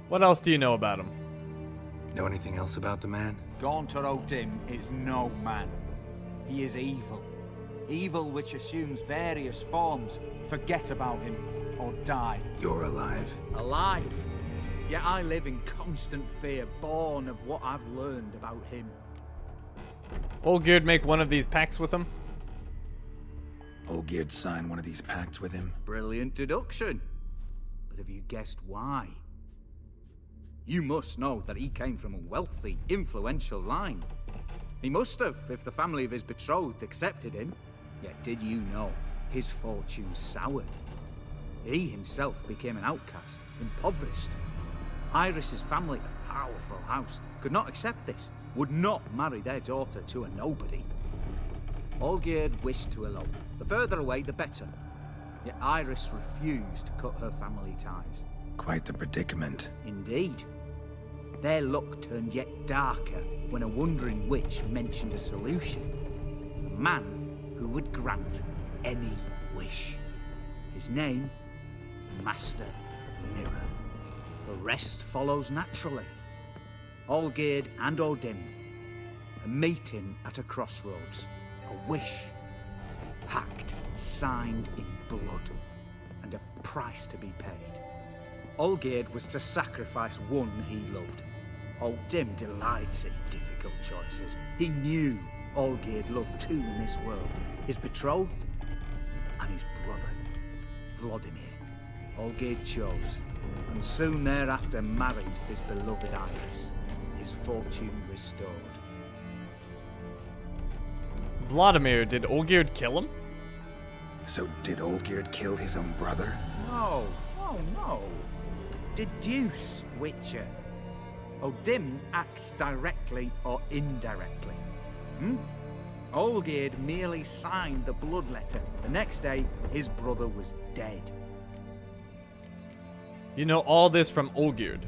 What else do you know about him? Know anything else about the man? Gaunter O'Dim is no man. He is evil. Evil which assumes various forms. Forget about him, or die. You're alive. Alive? Yet I live in constant fear, born of what I've learned about him. Olgierd make one of these pacts with him? Olgierd sign one of these pacts with him? Brilliant deduction. But have you guessed why? You must know that he came from a wealthy, influential line. He must have, if the family of his betrothed accepted him. Yet did you know his fortune soured? He himself became an outcast, impoverished. Iris's family, a powerful house, could not accept this, would not marry their daughter to a nobody. Olgierd wished to elope. The further away, the better. Yet Iris refused to cut her family ties. Quite the predicament. Indeed. Their luck turned yet darker when a wandering witch mentioned a solution. A man who would grant any wish. His name, Master Mirror. The rest follows naturally. Olgierd and O'Dim, a meeting at a crossroads, a wish, a pact signed in blood, and a price to be paid. Olgierd was to sacrifice one he loved. O'Dim delights in difficult choices. He knew Olgierd loved two in this world, his betrothed and his brother, Vladimir. Olgierd chose, and soon thereafter married his beloved Iris, his fortune restored. Vladimir, did Olgierd kill him? So did Olgierd kill his own brother? No, oh no. Deduce, Witcher. O'Dim acts directly or indirectly. Olgierd merely signed the blood letter. The next day, his brother was dead. You know all this from Olgierd.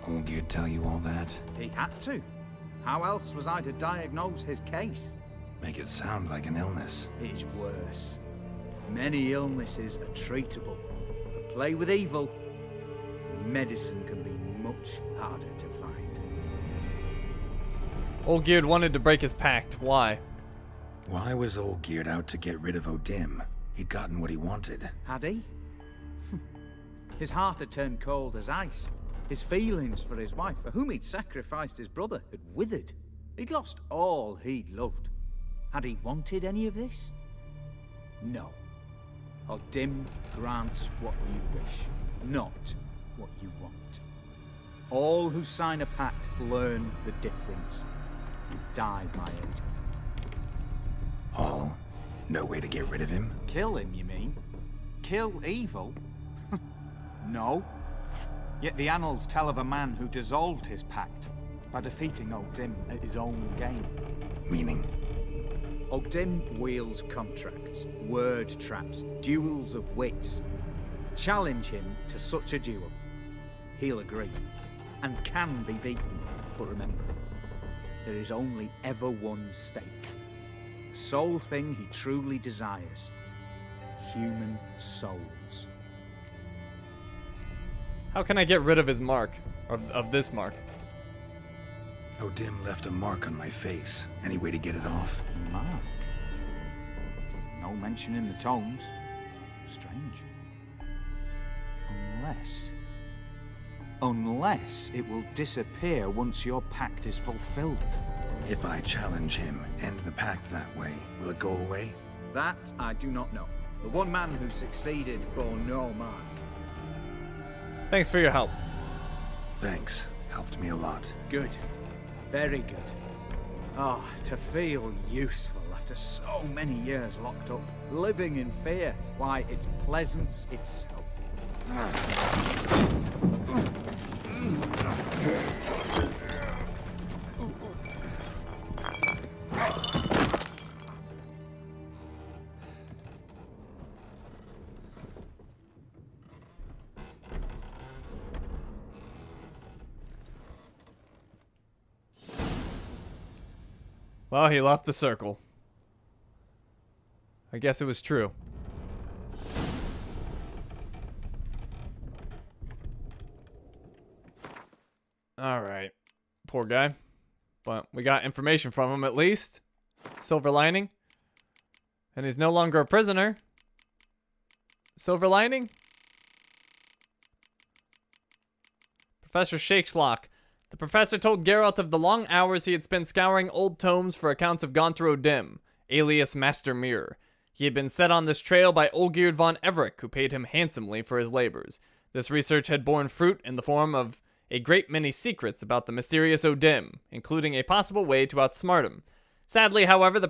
Olgierd tell you all that? He had to. How else was I to diagnose his case? Make it sound like an illness. It is worse. Many illnesses are treatable, but play with evil, medicine can be much harder to find. Olgierd wanted to break his pact. Why? Why was Olgierd out to get rid of O'Dim? He'd gotten what he wanted. Had he? His heart had turned cold as ice. His feelings for his wife, for whom he'd sacrificed his brother, had withered. He'd lost all he'd loved. Had he wanted any of this? No. O'Dim grants what you wish, not what you want. All who sign a pact learn the difference. You die by it. All? No way to get rid of him? Kill him, you mean? Kill evil? No. Yet the annals tell of a man who dissolved his pact by defeating O'Dim at his own game. Meaning? O'Dim wields contracts, word traps, duels of wits. Challenge him to such a duel. He'll agree, and can be beaten. But remember, there is only ever one stake. The sole thing he truly desires. Human souls. How can I get rid of his mark? Or of this mark? O'Dim left a mark on my face. Any way to get it off? Mark? No mention in the tomes. Strange. Unless it will disappear once your pact is fulfilled. If I challenge him, end the pact that way, will it go away? That I do not know. The one man who succeeded bore no mark. Thanks for your help. Thanks. Helped me a lot. Good. Very good. Oh, to feel useful after so many years locked up, living in fear. Why, it's pleasance itself. Well, he left the circle. I guess it was true. Alright. Poor guy. But we got information from him at least. Silver lining. And he's no longer a prisoner. Silver lining? Professor Shakeslock. The professor told Geralt of the long hours he had spent scouring old tomes for accounts of Gonter O'Dim, alias Master Mirror. He had been set on this trail by Olgierd von Everec, who paid him handsomely for his labors. This research had borne fruit in the form of a great many secrets about the mysterious O'Dim, including a possible way to outsmart him. Sadly, however, the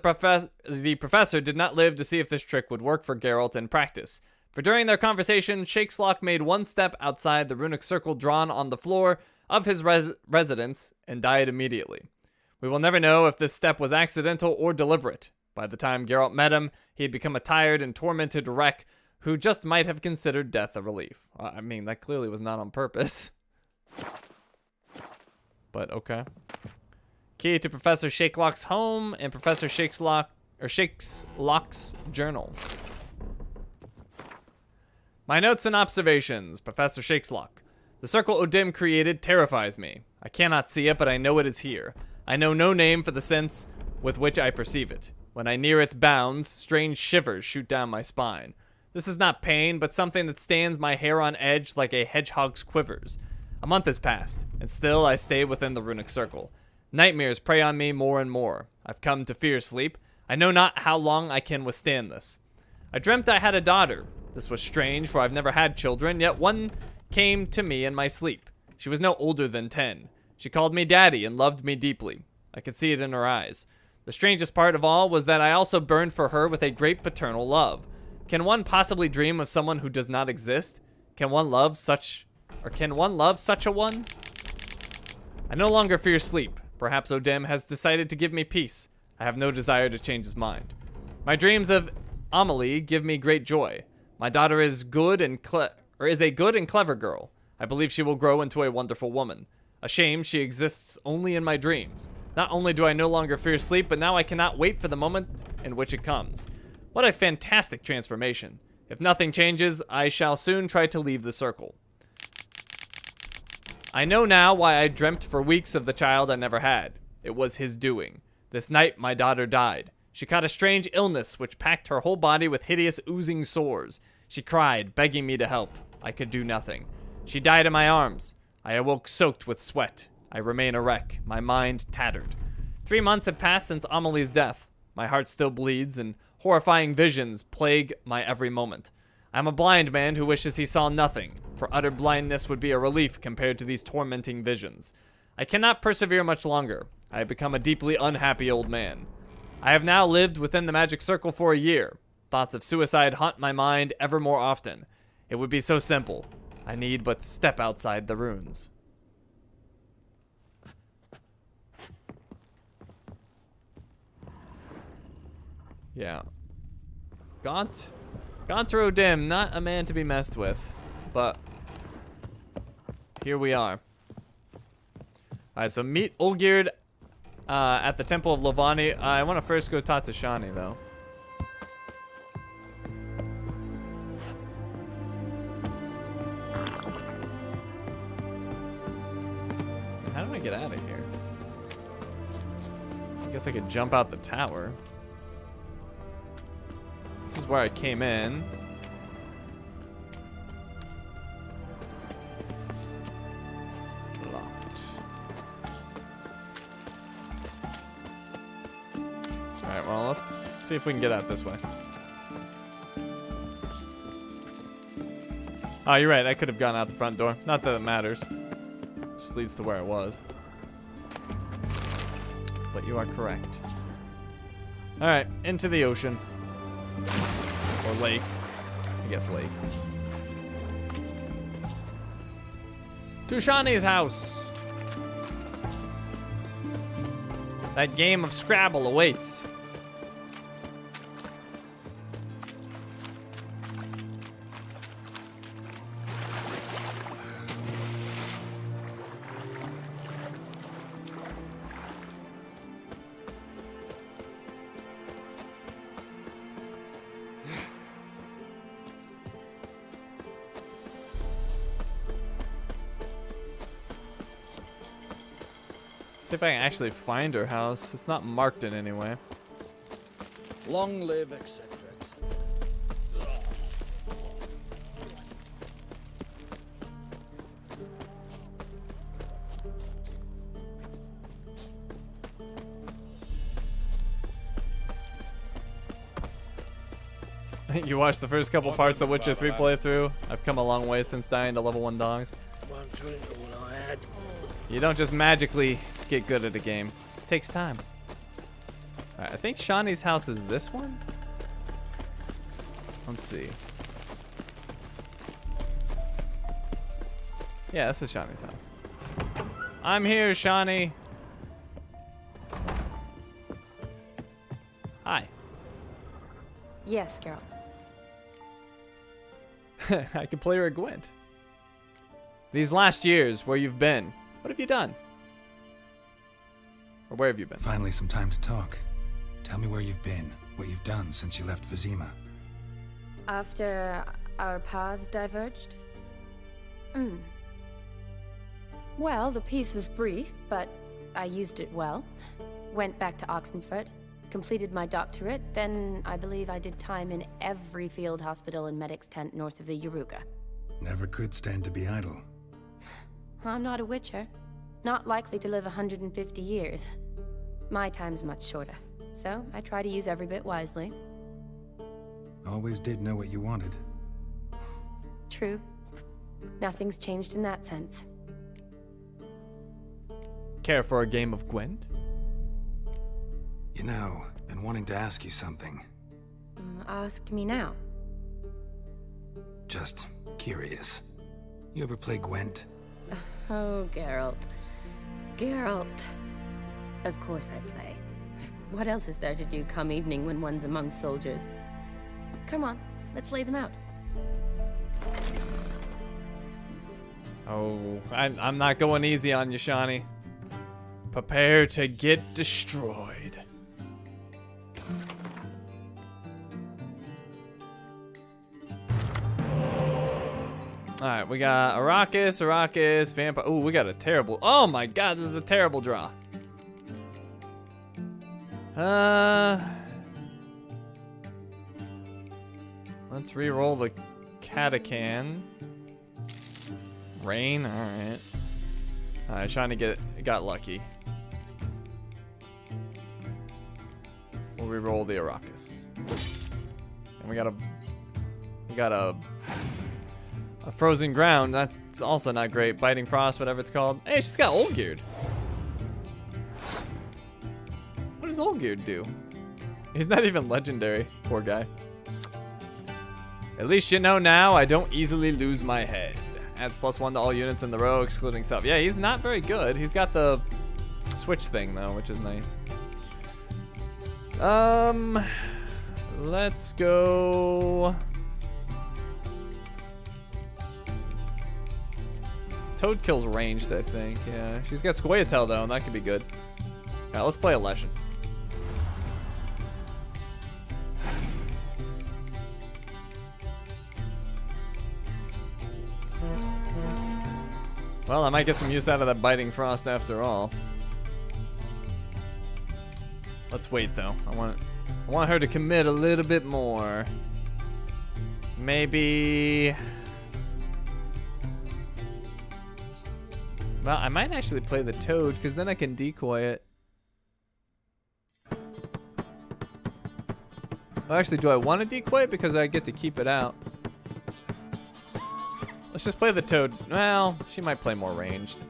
professor did not live to see if this trick would work for Geralt in practice. For during their conversation, Shakeslock made one step outside the runic circle drawn on the floor of his residence and died immediately. We will never know if this step was accidental or deliberate. By the time Geralt met him, he had become a tired and tormented wreck who just might have considered death a relief. I mean, that clearly was not on purpose. But okay. Key to Professor Shakelock's home and Professor Shakeslock's journal. My notes and observations, Professor Shakeslock. The circle O'Dim created terrifies me. I cannot see it, but I know it is here. I know no name for the sense with which I perceive it. When I near its bounds, strange shivers shoot down my spine. This is not pain, but something that stands my hair on edge like a hedgehog's quivers. A month has passed, and still I stay within the runic circle. Nightmares prey on me more and more. I've come to fear sleep. I know not how long I can withstand this. I dreamt I had a daughter. This was strange, for I've never had children, yet one came to me in my sleep. She was no older than 10. She called me daddy and loved me deeply. I could see it in her eyes. The strangest part of all was that I also burned for her with a great paternal love. Can one possibly dream of someone who does not exist? Can one love such a one? I no longer fear sleep. Perhaps O'Dim has decided to give me peace. I have no desire to change his mind. My dreams of Amelie give me great joy. My daughter is is a good and clever girl. I believe she will grow into a wonderful woman. A shame she exists only in my dreams. Not only do I no longer fear sleep, but now I cannot wait for the moment in which it comes. What a fantastic transformation. If nothing changes, I shall soon try to leave the circle. I know now why I dreamt for weeks of the child I never had. It was his doing. This night, my daughter died. She caught a strange illness which packed her whole body with hideous oozing sores. She cried, begging me to help. I could do nothing. She died in my arms. I awoke soaked with sweat. I remain a wreck, my mind tattered. 3 months have passed since Amelie's death. My heart still bleeds, and horrifying visions plague my every moment. I am a blind man who wishes he saw nothing, for utter blindness would be a relief compared to these tormenting visions. I cannot persevere much longer. I have become a deeply unhappy old man. I have now lived within the magic circle for a year. Thoughts of suicide haunt my mind ever more often. It would be so simple. I need but step outside the runes. Yeah. Gonter O'Dim, not a man to be messed with, but here we are. Alright, so meet Olgierd at the Temple of Lovani. I want to first go talk to Shani, though. How do I get out of here? I guess I could jump out the tower. This is where I came in. Locked. Alright, well, let's see if we can get out this way. Oh, you're right. I could have gone out the front door. Not that it matters. Just leads to where I was. But you are correct. Alright, into the ocean. Or lake. I guess lake. To Shani's house. That game of Scrabble awaits. See if I can actually find her house. It's not marked in any way. Long live, etc., etc. You watched the first couple parts of Witcher 3 playthrough. I've come a long way since dying to level 1 dogs. One drink all I had. You don't just magically get good at a game. It takes time. Alright, I think Shawnee's house is this one? Let's see. Yeah, this is Shawnee's house. I'm here, Shawnee. Hi. Yes, Geralt. I can play her at Gwent. These last years, where you've been, what have you done? Or where have you been? Finally, some time to talk. Tell me where you've been, what you've done since you left Vizima. After our paths diverged? Well, the peace was brief, but I used it well. Went back to Oxenfurt, completed my doctorate, then I believe I did time in every field hospital and medic's tent north of the Yaruga. Never could stand to be idle. I'm not a witcher. Not likely to live 150 years. My time's much shorter, so I try to use every bit wisely. Always did know what you wanted. True. Nothing's changed in that sense. Care for a game of Gwent? You know, been wanting to ask you something. Ask me now. Just curious. You ever play Gwent? Oh, Geralt. Geralt. Of course I play. What else is there to do come evening when one's among soldiers? Come on, let's lay them out. Oh, I'm not going easy on you, Shawnee. Prepare to get destroyed. Alright, we got Arrakis, Vampire. Oh, we got a terrible. Oh my god, this is a terrible draw. Let's re-roll the Catacan. Rain, alright. Alright, trying to got lucky. We'll re-roll the Arrakis. And we got a frozen ground. That's also not great. Biting Frost, whatever it's called. Hey, she's got Olgierd. What does Olgierd do? He's not even legendary. Poor guy. At least you know now I don't easily lose my head. Adds +1 to all units in the row, excluding self. Yeah, he's not very good. He's got the switch thing, though, which is nice. Let's go... Toad Kill's ranged, I think. Yeah, she's got Squayatel, though, and that could be good. Alright, let's play a Leshen. Well, I might get some use out of that Biting Frost after all. Let's wait, though. I want her to commit a little bit more. Maybe... Well, I might actually play the Toad, because then I can decoy it. Well, actually, do I want to decoy it? Because I get to keep it out. Let's just play the Toad. Well, she might play more ranged.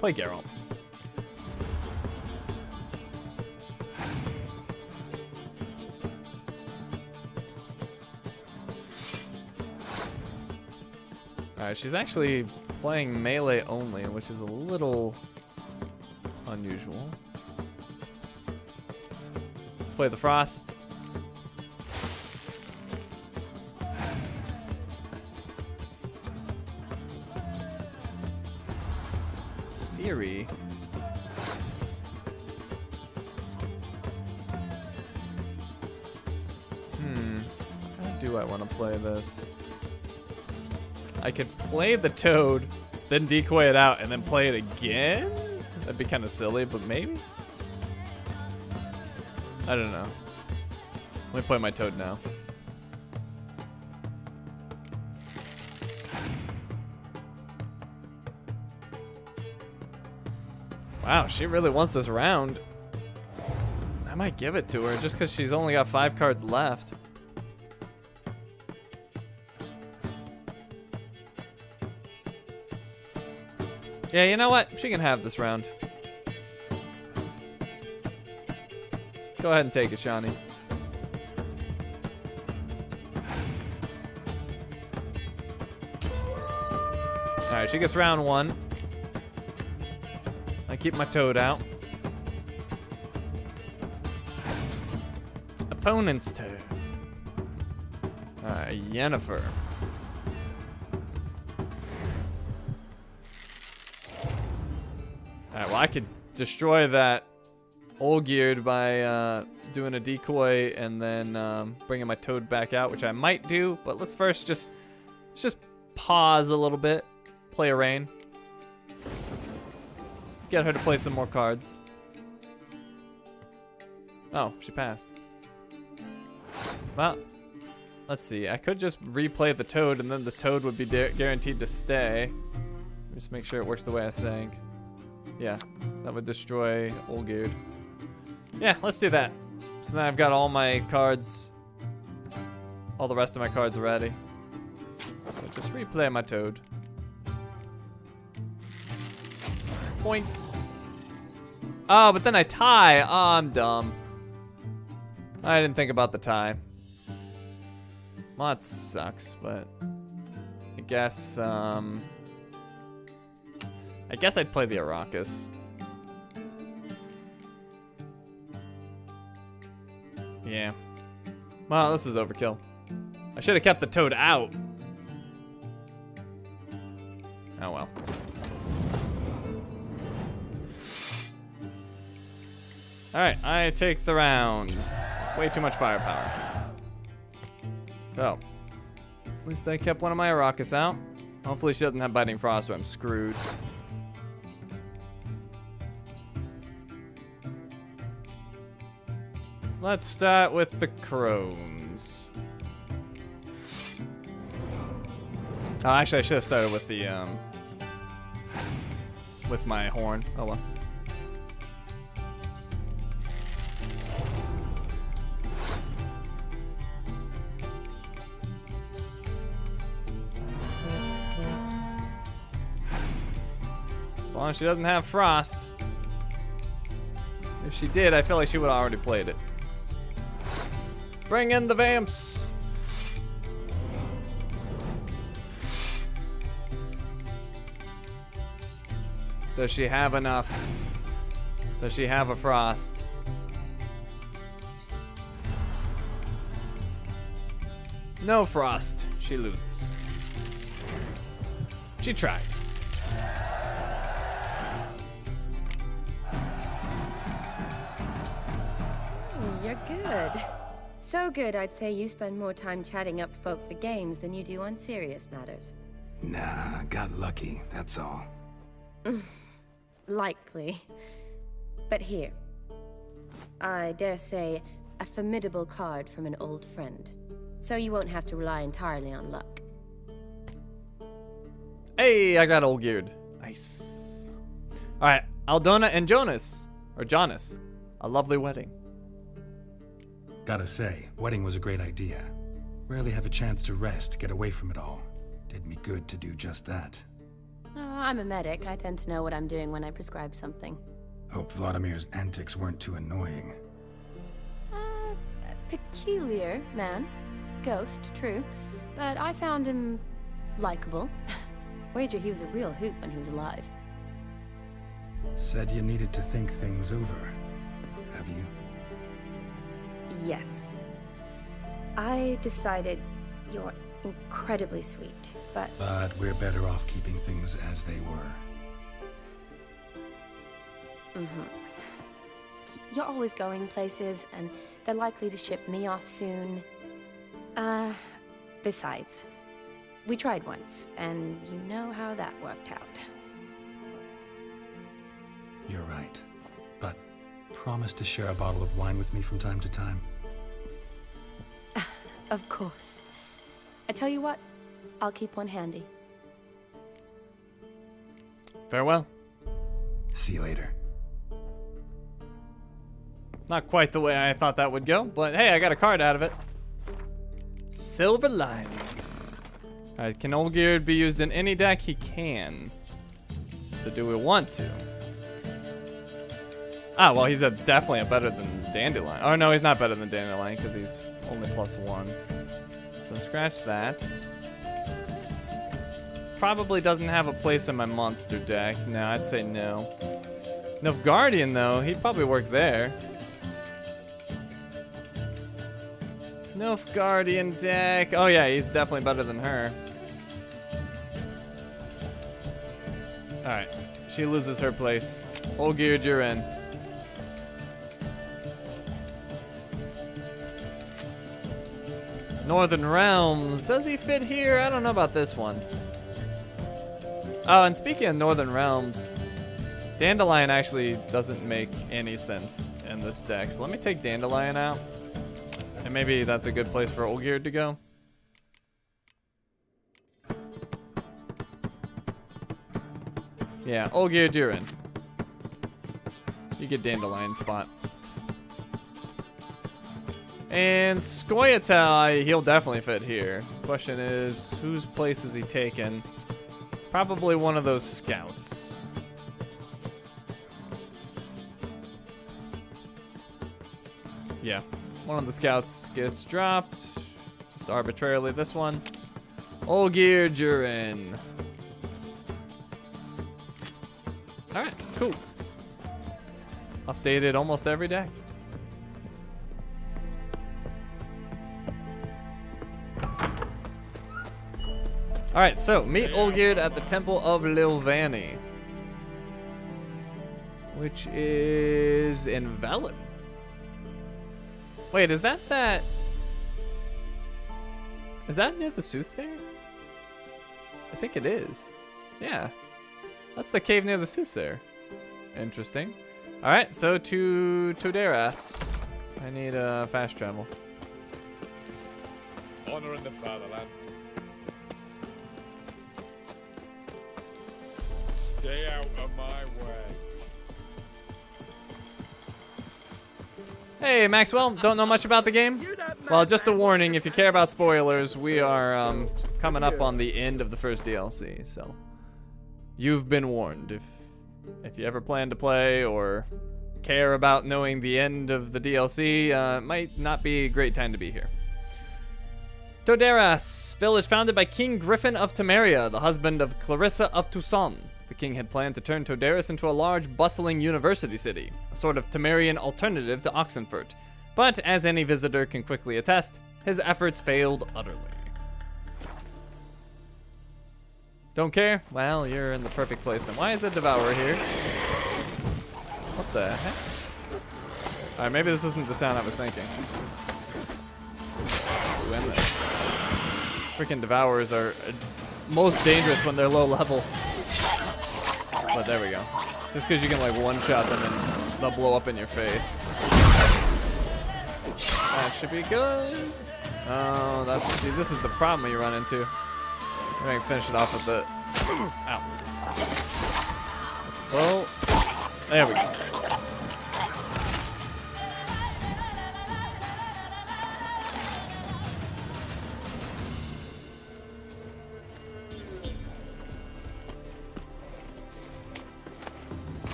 Play Geralt. Alright, she's actually playing melee only, which is a little unusual. Let's play the Frost. Siri. How do I want to play this? I could play the Toad, then decoy it out, and then play it again? That'd be kind of silly, but maybe? I don't know. Let me play my toad now. Wow, she really wants this round. I might give it to her just because she's only got 5 cards left. Yeah, you know what? She can have this round. Go ahead and take it, Shawnee. Alright, she gets round 1. I keep my toad out. Opponent's turn. Yennefer. Alright, well I could destroy that Olgierd by doing a decoy and then bringing my toad back out, which I might do, but let's first just pause a little bit, play a rain, get her to play some more cards. Oh, she passed. Well, let's see. I could just replay the toad and then the toad would be guaranteed to stay. Just make sure it works the way I think. Yeah, that would destroy Olgierd. Yeah, let's do that. So then I've got all my cards, all the rest of my cards ready. So just replay my toad. Boink. Oh, but then I tie. Oh, I'm dumb. I didn't think about the tie. Well, that sucks, but I guess I'd play the Arrakis. Yeah. Well, this is overkill. I should have kept the toad out. Oh well. Alright, I take the round. Way too much firepower. So, at least I kept one of my Arrakis out. Hopefully she doesn't have Biting Frost or I'm screwed. Let's start with the crones. Oh, actually, I should have started with the, with my horn. Oh well. As long as she doesn't have frost. If she did, I feel like she would have already played it. Bring in the vamps. Does she have enough? Does she have a frost? No frost. She loses. She tried. You're good. So good, I'd say you spend more time chatting up folk for games than you do on serious matters. Nah, got lucky, that's all. Likely. But here. I dare say, a formidable card from an old friend. So you won't have to rely entirely on luck. Hey, I got Olgierd. Nice. Alright, Aldona and Jonas. Or Jonas. A lovely wedding. Gotta say, wedding was a great idea. Rarely have a chance to rest, get away from it all. Did me good to do just that. I'm a medic. I tend to know what I'm doing when I prescribe something. Hope Vladimir's antics weren't too annoying. Peculiar man. Ghost, true. But I found him likable. Wager he was a real hoot when he was alive. Said you needed to think things over. Have you? Yes. I decided you're incredibly sweet, but... But we're better off keeping things as they were. You're always going places, and they're likely to ship me off soon. Besides, we tried once, and you know how that worked out. You're Promise to share a bottle of wine with me from time to time. Of course. I tell you what, I'll keep one handy. Farewell. See you later. Not quite the way I thought that would go, but hey, I got a card out of it. Silver lining. Alright, can Olgierd be used in any deck? He can. So do we want to? Ah, well, he's definitely better than Dandelion. Oh, no, he's not better than Dandelion because he's only +1. So scratch that. Probably doesn't have a place in my monster deck. No, I'd say no. Nilfgaardian, though, he'd probably work there. Nilfgaardian deck. Oh, yeah, he's definitely better than her. Alright, she loses her place. Olgierd, you're in. Northern Realms. Does he fit here? I don't know about this one. Oh, and speaking of Northern Realms, Dandelion actually doesn't make any sense in this deck. So let me take Dandelion out. And maybe that's a good place for Olgierd to go. Yeah, Olgierd, you're in. You get Dandelion's spot. And Scoia'tael, he'll definitely fit here. Question is, whose place is he taking? Probably one of those scouts. Yeah, one of the scouts gets dropped. Just arbitrarily this one. Olgierd, you're in. Alright, cool. Updated almost every deck. Alright, so meet Olgierd at the Temple of Lilvani, which is in Velen. Wait, is that near the Soothsayer? I think it is. Yeah. That's the cave near the Soothsayer. Interesting. Alright, so to Toderas. I need fast travel. Honor in the fatherland. Stay out of my way. Hey, Maxwell, don't know much about the game? Well, just a warning, if you care about spoilers, we are coming up on the end of the first DLC, so you've been warned. If you ever plan to play or care about knowing the end of the DLC, it might not be a great time to be here. Toderas, village founded by King Griffin of Temeria, the husband of Clarissa of Toussaint. The king had planned to turn Toderas into a large, bustling university city, a sort of Temerian alternative to Oxenfurt. But, as any visitor can quickly attest, his efforts failed utterly. Don't care? Well, you're in the perfect place then. Why is a Devourer here? What the heck? Alright, maybe this isn't the town I was thinking. Ooh, and freaking Devourers are most dangerous when they're low level. But there we go. Just because you can like one-shot them and they'll blow up in your face. That should be good. Oh, see, this is the problem you run into. We're gonna finish it off with the. Ow. Well, there we go.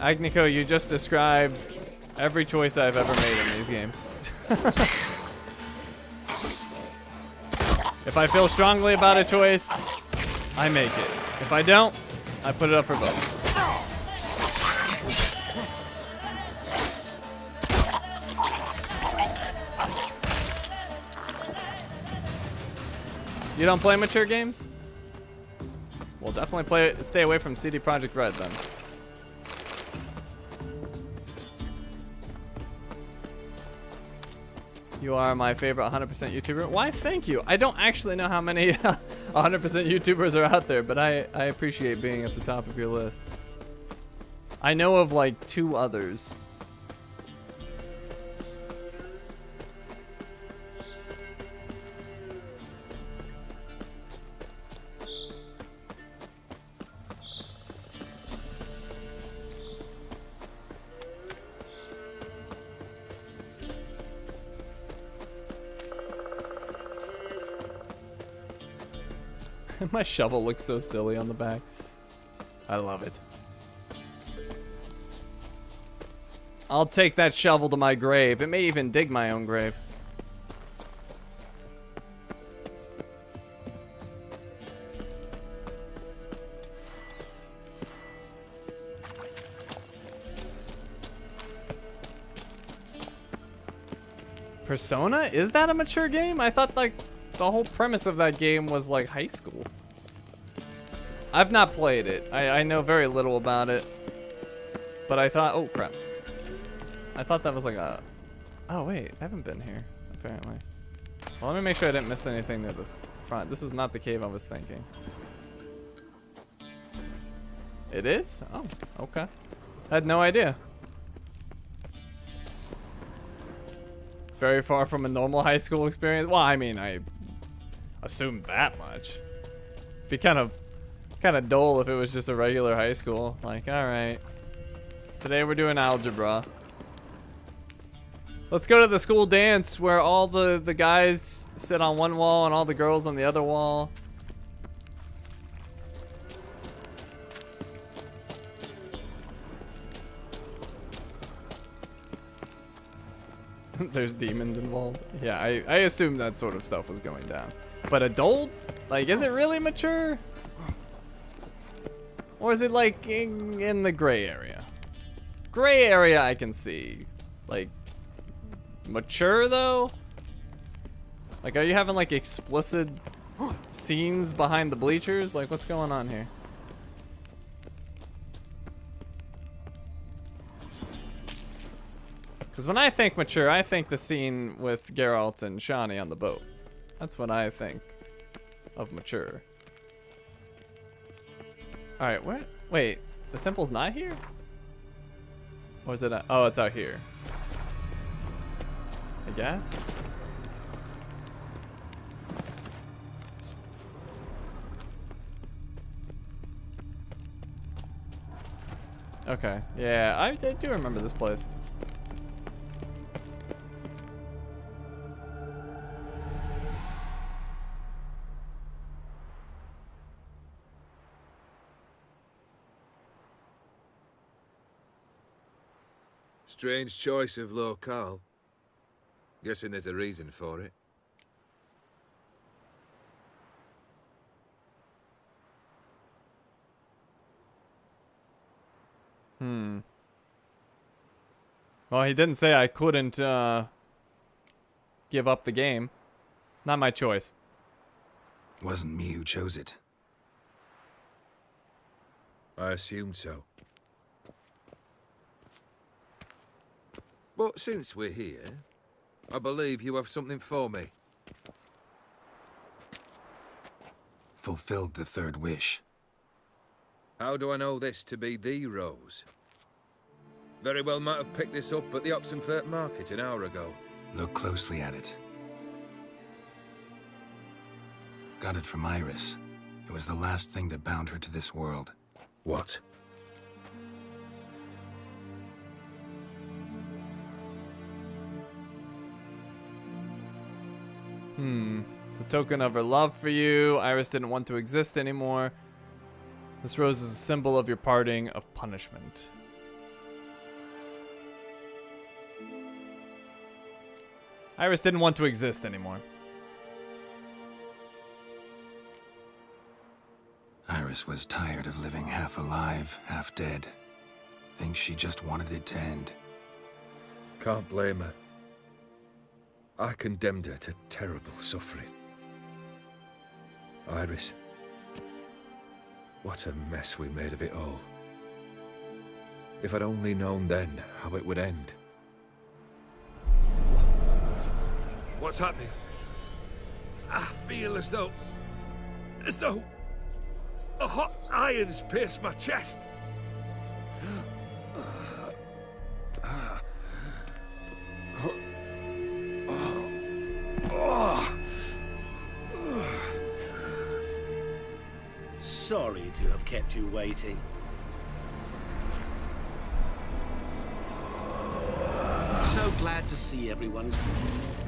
Agnico, you just described every choice I've ever made in these games. If I feel strongly about a choice, I make it. If I don't, I put it up for vote. You don't play mature games? Well, definitely stay away from CD Projekt Red then. You are my favorite 100% YouTuber. Why, thank you. I don't actually know how many 100% YouTubers are out there, but I appreciate being at the top of your list. I know of like 2 others My shovel looks so silly on the back. I love it. I'll take that shovel to my grave. It may even dig my own grave. Persona? Is that a mature game? I thought like the whole premise of that game was like high school. I've not played it. I know very little about it. But I thought, oh crap. I thought that was like a, oh wait, I haven't been here, apparently. Well, let me make sure I didn't miss anything near the front. This is not the cave I was thinking. It is? Oh, okay. I had no idea. It's very far from a normal high school experience. Well, I mean, I assumed that much. Be kind of dull if it was just a regular high school. Like, all right, today we're doing algebra. Let's go to the school dance where all the guys sit on one wall and all the girls on the other wall. There's demons involved. Yeah, I assumed that sort of stuff was going down. But adult? Like, is it really mature? Or is it like in the gray area? Gray area I can see. Like, mature though? Like, are you having like explicit scenes behind the bleachers? Like, what's going on here? Because when I think mature, I think the scene with Geralt and Shani on the boat. That's what I think of mature. Alright, where? Wait, the temple's not here? Or is it? Oh, it's out here. I guess. Okay, yeah, I do remember this place. Strange choice of locale. Guessing there's a reason for it. Well, he didn't say I couldn't give up the game. Not my choice. Wasn't me who chose it. I assumed so. But since we're here, I believe you have something for me. Fulfilled the third wish. How do I know this to be the rose? Very well might have picked this up at the Oxenfurt market an hour ago. Look closely at it. Got it from Iris. It was the last thing that bound her to this world. What? It's a token of her love for you. Iris didn't want to exist anymore. This rose is a symbol of your parting of punishment. Iris didn't want to exist anymore. Iris was tired of living half alive, half dead. Thinks she just wanted it to end. Can't blame her. I condemned her to terrible suffering. Iris, what a mess we made of it all. If I'd only known then how it would end. What's happening? I feel as though a hot iron's pierced my chest. Sorry to have kept you waiting. So glad to see everyone's pleased.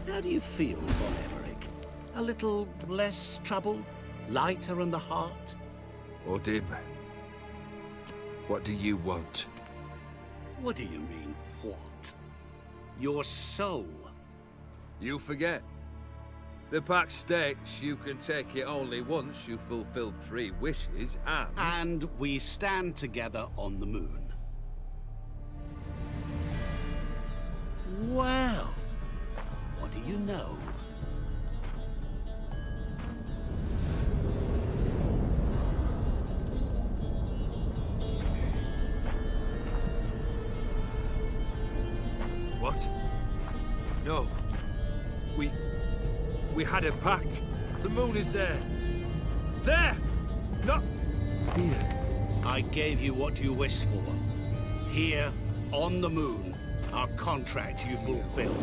How do you feel, Von Emmerich? A little less troubled? Lighter in the heart? Odib, what do you want? What do you mean, what? Your soul. You forget. The pact states you can take it only once you've fulfilled 3 wishes, and... And we stand together on the moon. Well, what do you know? What? No. We had a pact. The moon is there. There! Not here. I gave you what you wished for. Here, on the moon, our contract you fulfilled.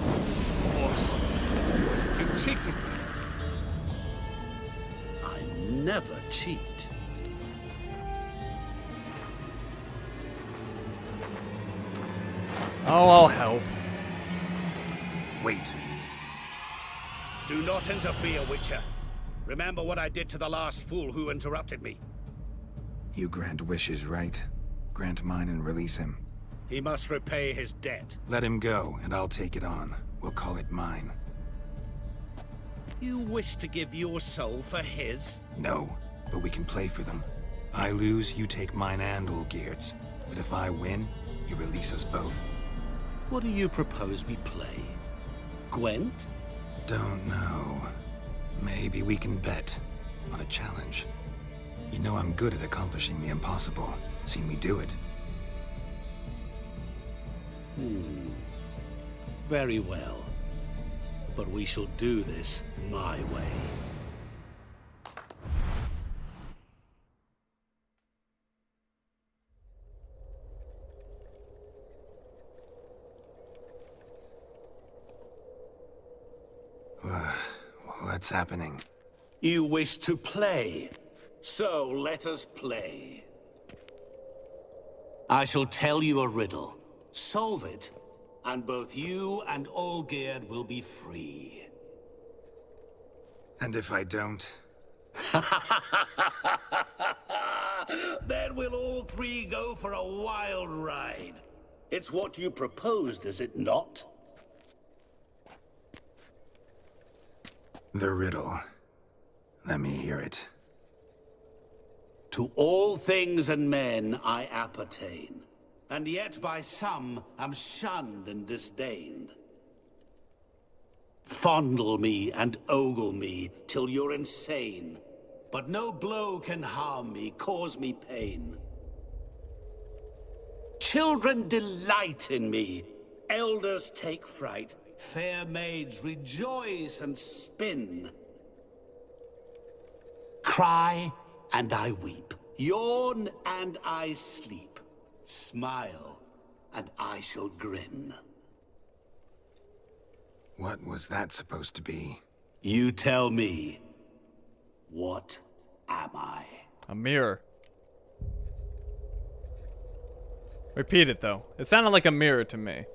Awesome. You cheated me. I never cheat. Oh, I'll help. Wait. Do not interfere, Witcher. Remember what I did to the last fool who interrupted me. You grant wishes, right? Grant mine and release him. He must repay his debt. Let him go, and I'll take it on. We'll call it mine. You wish to give your soul for his? No, but we can play for them. I lose, you take mine and Olgierd's. But if I win, you release us both. What do you propose we play? Gwent? Don't know. Maybe we can bet on a challenge. You know I'm good at accomplishing the impossible. Seen me do it. Very well. But we shall do this my way. What's happening? You wish to play, so let us play. I shall tell you a riddle. Solve it, and both you and Olgierd will be free. And if I don't? Then we'll all 3 go for a wild ride. It's what you proposed, is it not? The riddle. Let me hear it. To all things and men I appertain, and yet by some am shunned and disdained. Fondle me and ogle me till you're insane, but no blow can harm me, cause me pain. Children delight in me, elders take fright, fair maids rejoice and spin. Cry and I weep, yawn and I sleep, smile and I shall grin. What was that supposed to be? You tell me. What am I? A mirror. Repeat it, though. It sounded like a mirror to me.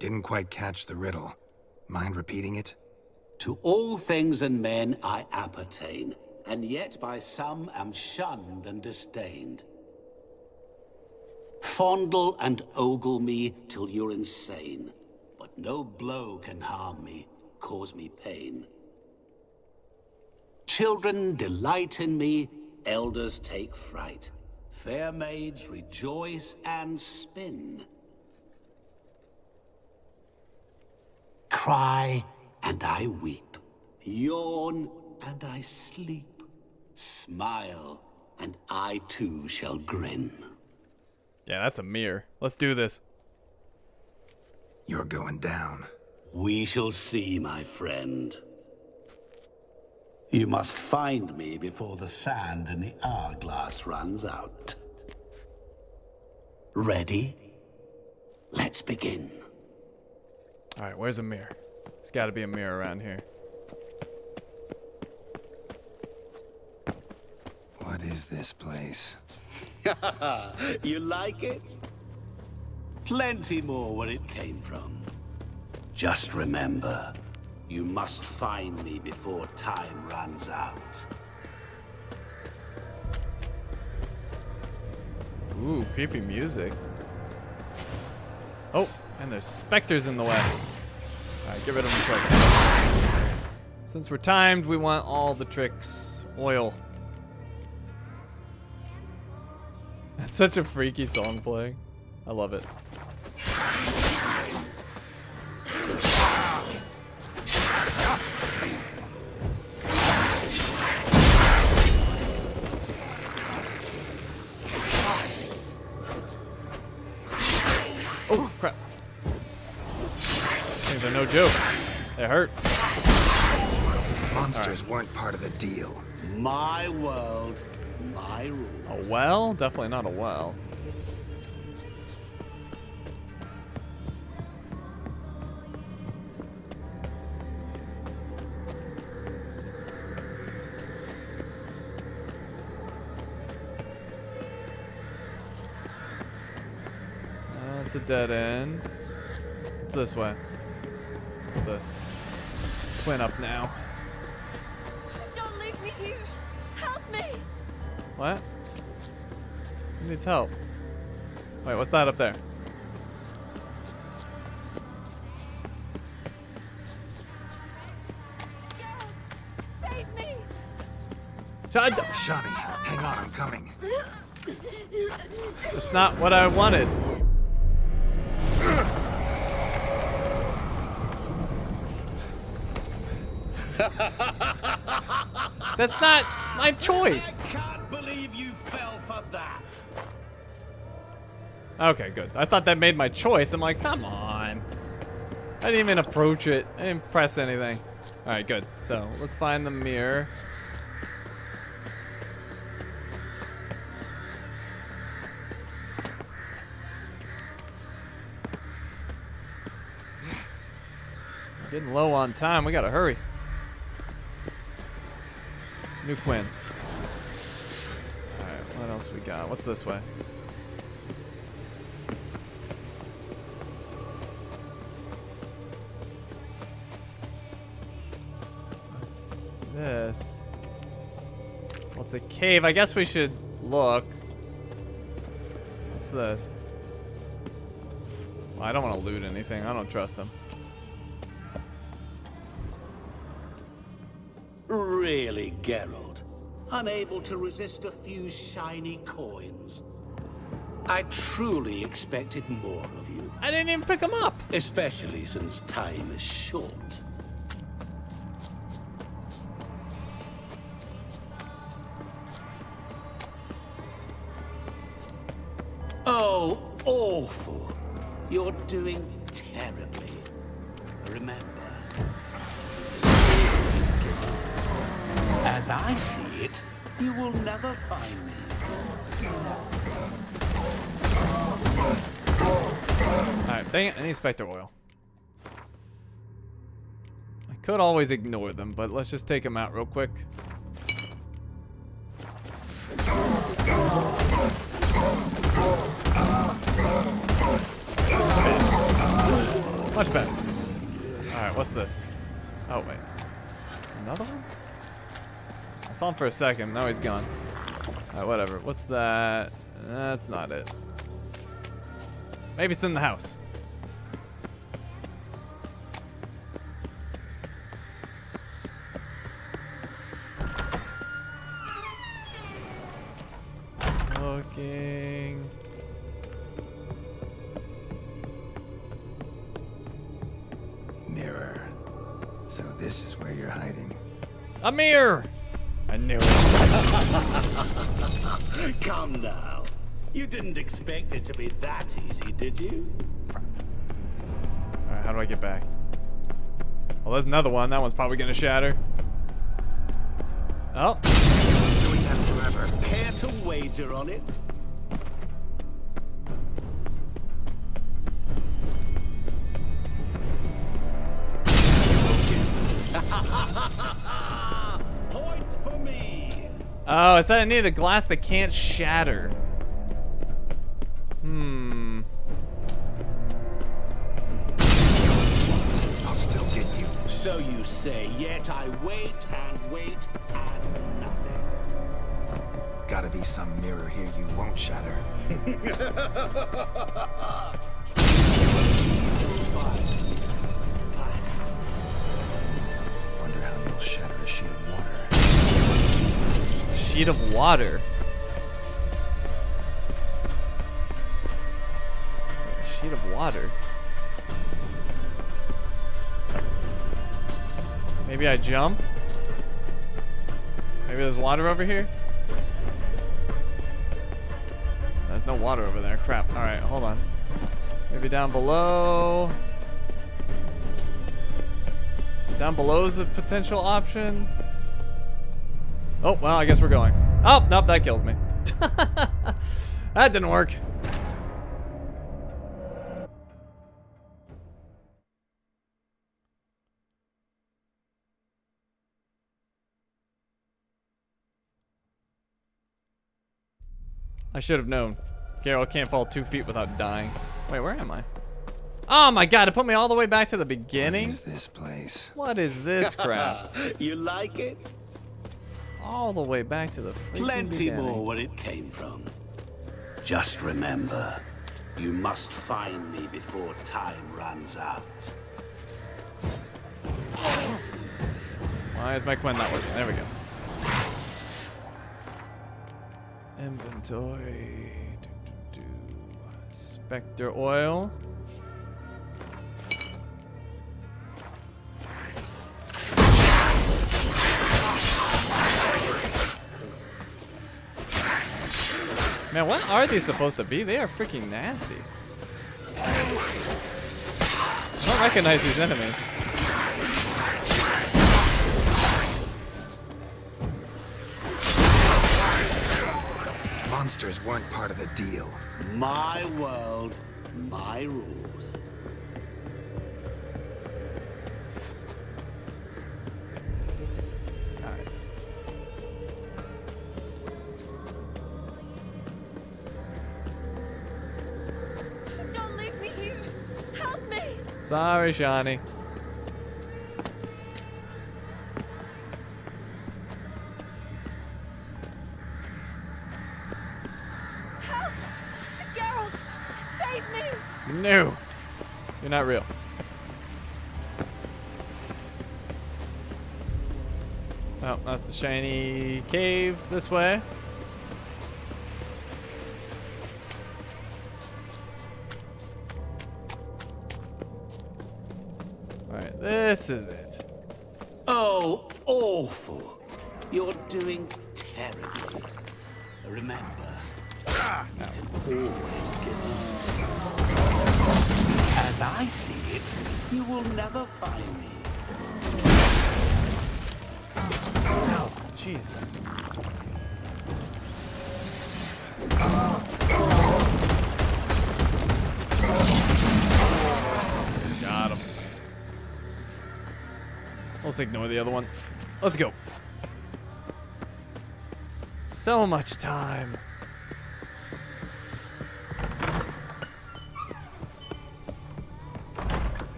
Didn't quite catch the riddle. Mind repeating it? To all things and men I appertain, and yet by some am shunned and disdained. Fondle and ogle me till you're insane, but no blow can harm me, cause me pain. Children delight in me, elders take fright. Fair maids rejoice and spin. Cry and I weep, yawn and I sleep, smile and I too shall grin. Yeah, that's a mirror. Let's do this. You're going down. We shall see, my friend. You must find me before the sand in the hourglass runs out. Ready? Let's begin. Alright, where's a mirror? There's gotta be a mirror around here. What is this place? You like it? Plenty more where it came from. Just remember, You must find me before time runs out. Ooh, creepy music. Oh, and there's specters in the way. Alright, get rid of them quick. Since we're timed, we want all the tricks. Oil. That's such a freaky song playing. I love it. Oh, crap. Things are no joke. They hurt. Monsters weren't part of the deal. My world, my rules. A well? Definitely not a well. It's a dead end. It's this way. The twin up now. Don't leave me here. Help me. What? Who needs help? Wait, what's that up there? Save me. Shani, hang on, I'm coming. That's not what I wanted. That's not my choice. I can't believe you fell for that. Okay, good. I thought that made my choice. I'm like, come on. I didn't even approach it. I didn't press anything. All right, good. So let's find the mirror. Getting low on time. We gotta hurry. New Quinn. Alright, what else we got? What's this way? What's this? Well, it's a cave. I guess we should look. What's this? Well, I don't want to loot anything. I don't trust him. Really, Geralt? Unable to resist a few shiny coins? I truly expected more of you. I didn't even pick them up. Especially since time is short. Oh, awful. You're doing terribly. Remember, as I see it, you will never find me. Alright, dang it, I need Spectre Oil. I could always ignore them, but let's just take them out real quick. Much better. Alright, what's this? Oh, wait. Another one? I saw him for a second, now he's gone. Alright, whatever. What's that? That's not it. Maybe it's in the house. Looking. Mirror. So this is where you're hiding. A mirror! I knew it. Come now. You didn't expect it to be that easy, did you? Alright, how do I get back? Well, there's another one. That one's probably gonna shatter. Oh. Doing that forever. Care to wager on it? Point for me. Oh, it said I needed a glass that can't shatter. Hmm. I'll still get you. So you say, yet I wait and wait and nothing. Gotta be some mirror here you won't shatter. Wonder how you'll shatter a sheet of water. A sheet of water? A sheet of water? Maybe I jump? Maybe there's water over here? There's no water over there. Crap. Alright, hold on. Maybe down below. Down below is a potential option. Oh, well, I guess we're going. Oh, nope, that kills me. That didn't work. I should have known. Geralt can't fall 2 feet without dying. Wait, where am I? Oh my god, it put me all the way back to the beginning? What is this place? What is this crap? You like it? All the way back to the freaking Plenty beginning. more where it came from. Just remember, you must find me before time runs out. Why is my Gwent not working? There we go. Inventory. Spectre oil. Man, what are these supposed to be? They are freaking nasty. I don't recognize these enemies. Monsters weren't part of the deal. My world, my rules. Don't leave me here. Help me. Sorry, Shani. Help! Geralt, save me. No. You're not real. Oh, that's the shiny cave this way. Alright, this is it. Oh, awful. You're doing terribly. Remember, you can always give up. As I see it, you will never find me. Oh, jeez. Got him. Let's ignore the other one. Let's go. So much time.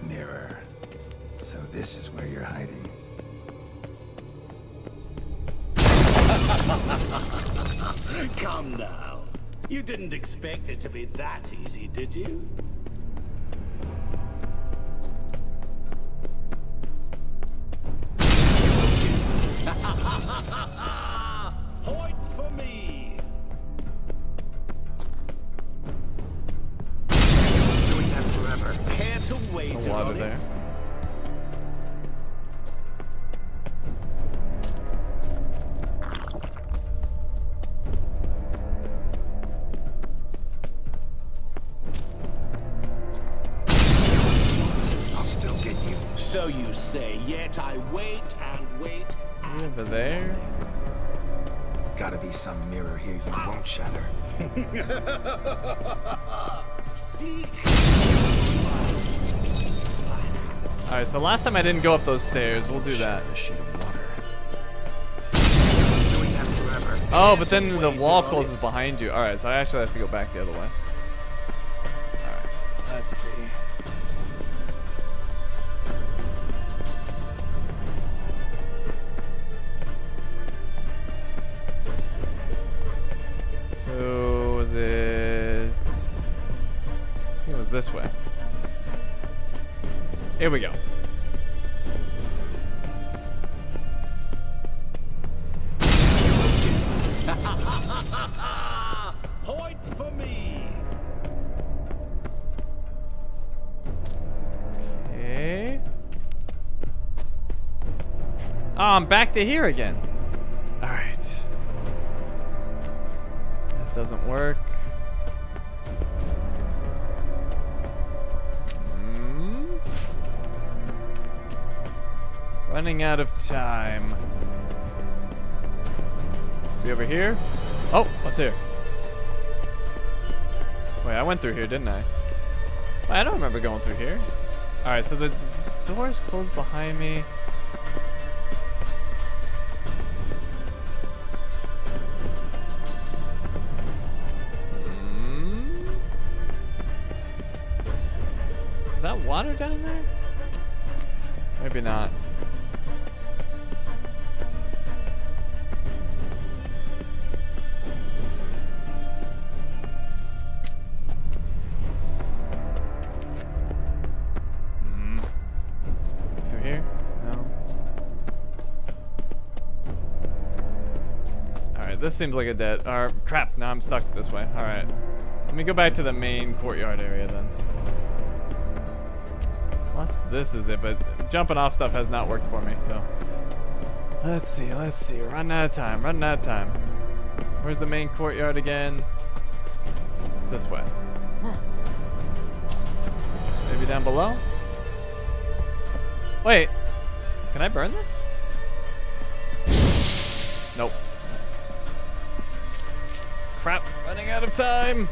Mirror. So this is where you're hiding. Come now. You didn't expect it to be that easy, did you? Point for me. Doing that forever. Care to wager The water on there. it? So you say, yet I wait and wait. Over there. Gotta be some mirror here you won't shatter. Alright, so last time I didn't go up those stairs. We'll do that. Oh, but then the wall closes behind you. Alright, so I actually have to go back the other way. Alright, let's see. was this way. Here we go. Point for me. Okay. Oh, I'm back to here again. All right. That doesn't work. Running out of time. Be over here? Oh, what's here? Wait, I went through here, didn't I? Wait, I don't remember going through here. Alright, so the door's closed behind me. Is that water down there? Maybe not. Through here? No. Alright, this seems like a dead. Crap, now I'm stuck this way. Alright. Let me go back to the main courtyard area then. Plus, this is it, but jumping off stuff has not worked for me, so. Let's see. Running out of time. Where's the main courtyard again? It's this way. Maybe down below? Wait. Can I burn this? Nope. Crap. Running out of time.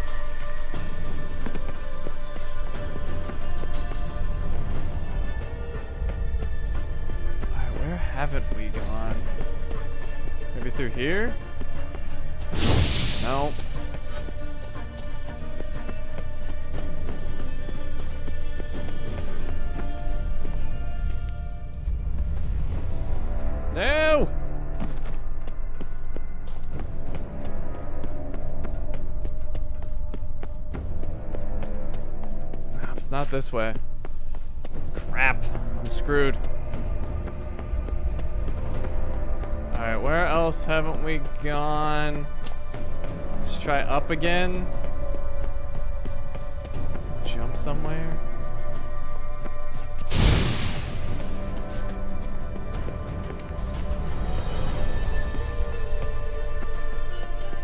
Where haven't we gone? Maybe through here? No. No! No, it's not this way. Crap. I'm screwed. Alright, where else haven't we gone? Let's try up again. Jump somewhere.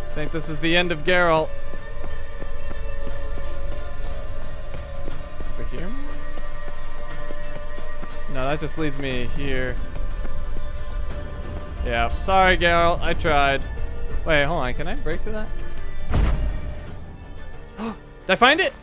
I think this is the end of Geralt. Over here? No, that just leads me here. Yeah, sorry, Geralt. I tried. Wait, hold on. Can I break through that? Did I find it?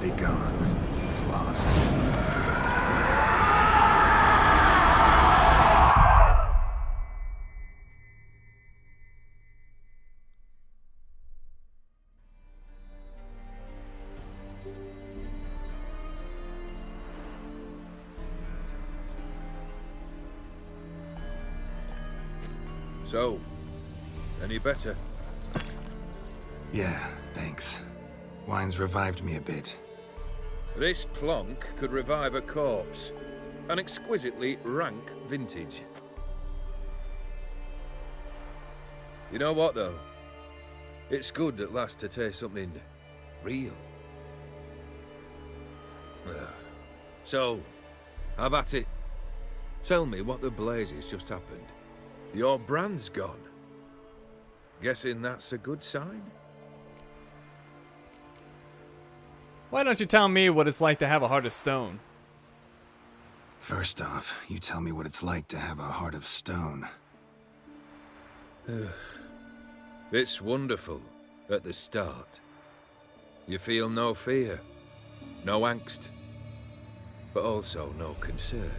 Be gone. You've lost. So, any better? Yeah, thanks. Wine's revived me a bit. This plonk could revive a corpse. An exquisitely rank vintage. You know what, though? It's good at last to taste something real. So, have at it. Tell me what the blazes just happened. Your brand's gone. Guessing that's a good sign? Why don't you tell me what it's like to have a heart of stone? First off, you tell me what it's like to have a heart of stone. It's wonderful, At the start, you feel no fear, no angst, but also no concern,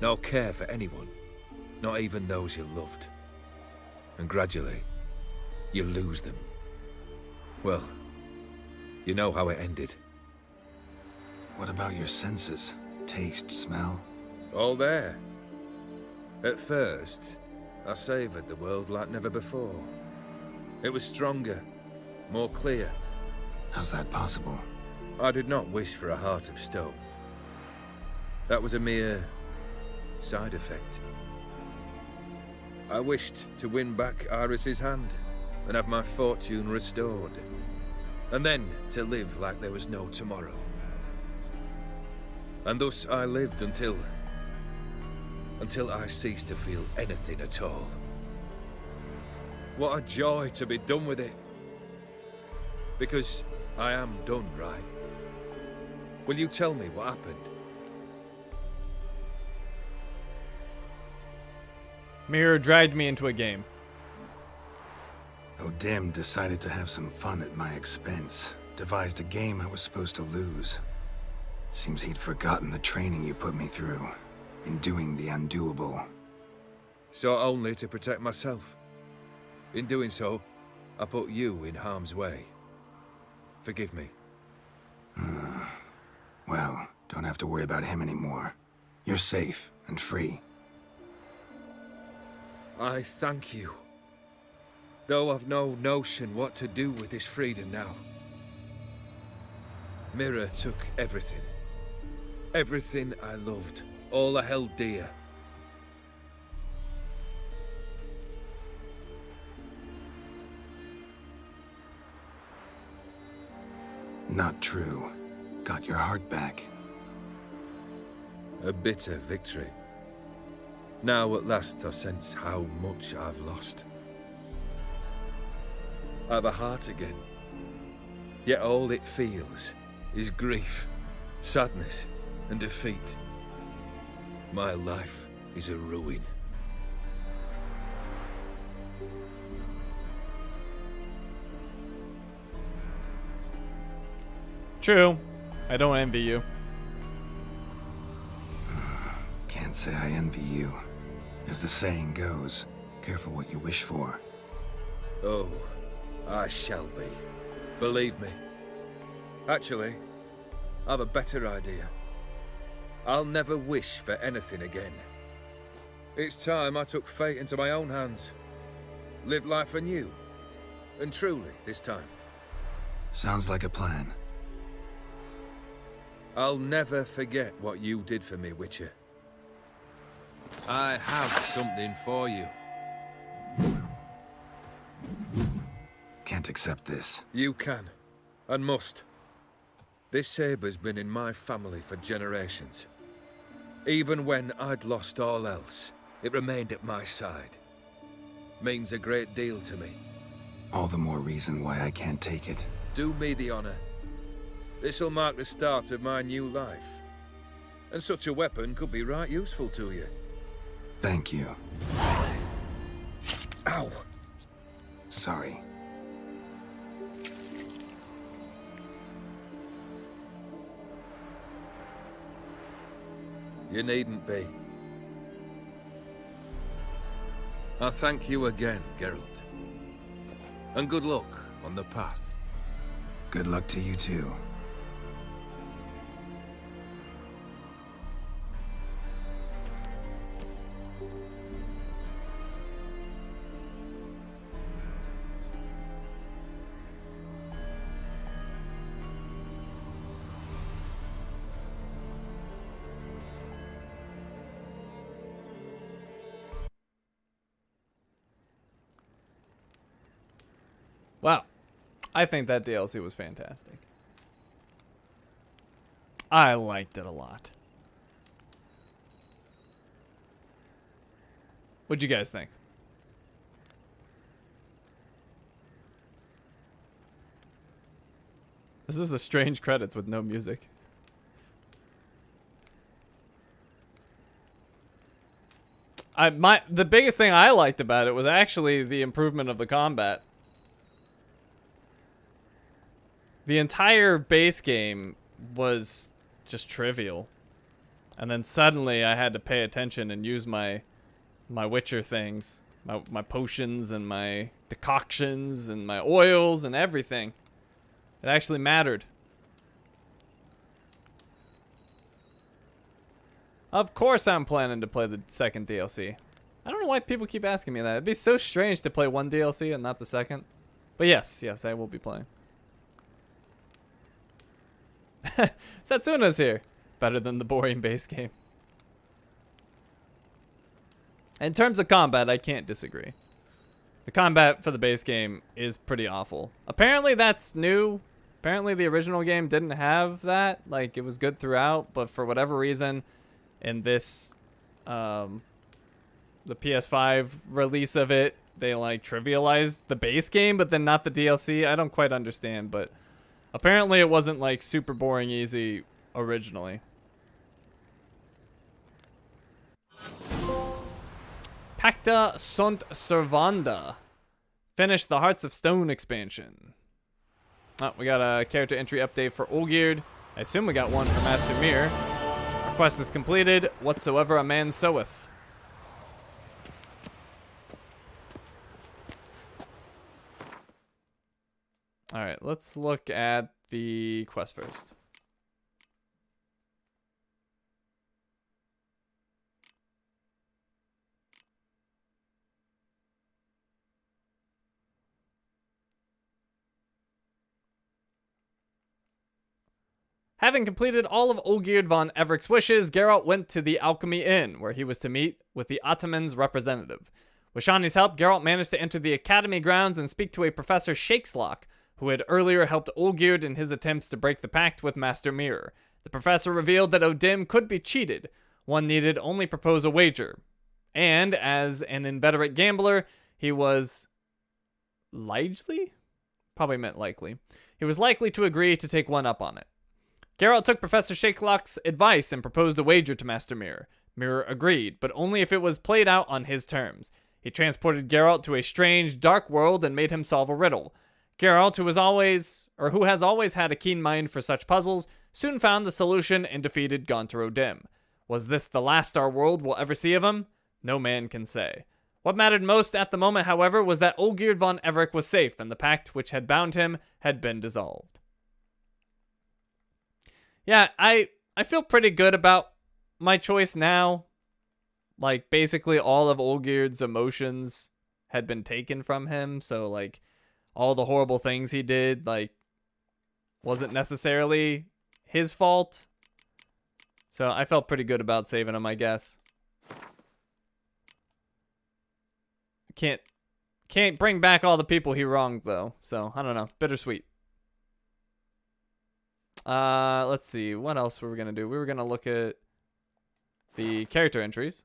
no care for anyone, not even those you loved. And gradually, you lose them. Well, you know how it ended. What about your senses? Taste, smell? All there. At first, I savoured the world like never before. It was stronger, more clear. How's that possible? I did not wish for a heart of stone. That was a mere side effect. I wished to win back Iris's hand and have my fortune restored. And then to live like there was no tomorrow. And thus I lived until I ceased to feel anything at all. What a joy to be done with it. Because I am done, right? Will you tell me what happened? Mirror dragged me into a game. O'Dim decided to have some fun at my expense. Devised a game I was supposed to lose. Seems he'd forgotten the training you put me through in doing the undoable. Sought only to protect myself. In doing so, I put you in harm's way. Forgive me. Well, don't have to worry about him anymore. You're safe and free. I thank you. Though I've no notion what to do with this freedom now. Mirror took everything. Everything I loved. All I held dear. Not true. Got your heart back. A bitter victory. Now at last I sense how much I've lost. I've a heart again. Yet all it feels is grief, sadness, and defeat. My life is a ruin. True. I don't envy you. Can't say I envy you. As the saying goes, careful what you wish for. Oh, I shall be. Believe me. Actually, I've a better idea. I'll never wish for anything again. It's time I took fate into my own hands. Lived life anew. And truly, this time. Sounds like a plan. I'll never forget what you did for me, Witcher. I have something for you. Can't accept this. You can, and must. This sabre's been in my family for generations. Even when I'd lost all else, it remained at my side. Means a great deal to me. All the more reason why I can't take it. Do me the honor. This'll mark the start of my new life. And such a weapon could be right useful to you. Thank you. Ow! Sorry. You needn't be. I thank you again, Geralt. And good luck on the path. Good luck to you too. Wow. I think that DLC was fantastic. I liked it a lot. What'd you guys think? This is a strange credits with no music. The biggest thing I liked about it was actually the improvement of the combat. The entire base game was just trivial. And then suddenly I had to pay attention and use my Witcher things. My potions and my decoctions and my oils and everything. It actually mattered. Of course I'm planning to play the second DLC. I don't know why people keep asking me that. It'd be so strange to play one DLC and not the second. But yes, I will be playing. Satsuna's here. Better than the boring base game. In terms of combat, I can't disagree. The combat for the base game is pretty awful. Apparently that's new. Apparently the original game didn't have that. Like, it was good throughout, but for whatever reason, in this, the PS5 release of it, they like trivialized the base game, but then not the DLC. I don't quite understand, but apparently it wasn't like super boring easy originally. Pacta sunt servanda. Finish the Hearts of Stone expansion. Oh, we got a character entry update for Olgierd. I assume we got one for Master Mir. Our quest is completed. Whatsoever a man soweth. Alright, let's look at the quest first. Having completed all of Olgierd von Everic's wishes, Geralt went to the Alchemy Inn, where he was to meet with the Ataman's representative. With Shani's help, Geralt managed to enter the Academy grounds and speak to a Professor Shakeslock, who had earlier helped Olgierd in his attempts to break the pact with Master Mir. The professor revealed that O'Dim could be cheated. One needed only propose a wager. And, as an inveterate gambler, he was likely? Probably meant likely. He was likely to agree to take one up on it. Geralt took Professor Shakelock's advice and proposed a wager to Master Mir. Mir agreed, but only if it was played out on his terms. He transported Geralt to a strange, dark world and made him solve a riddle. Geralt, who has always had a keen mind for such puzzles, soon found the solution and defeated Gaunter O'Dim. Was this the last our world will ever see of him? No man can say. What mattered most at the moment, however, was that Olgierd von Everec was safe and the pact which had bound him had been dissolved. Yeah, I feel pretty good about my choice now. Like, basically all of Olgierd's emotions had been taken from him, so, like, all the horrible things he did, like, wasn't necessarily his fault. So I felt pretty good about saving him, I guess. Can't bring back all the people he wronged, though, so I don't know. Bittersweet. Let's see. What else were we going to do? We were going to look at the character entries.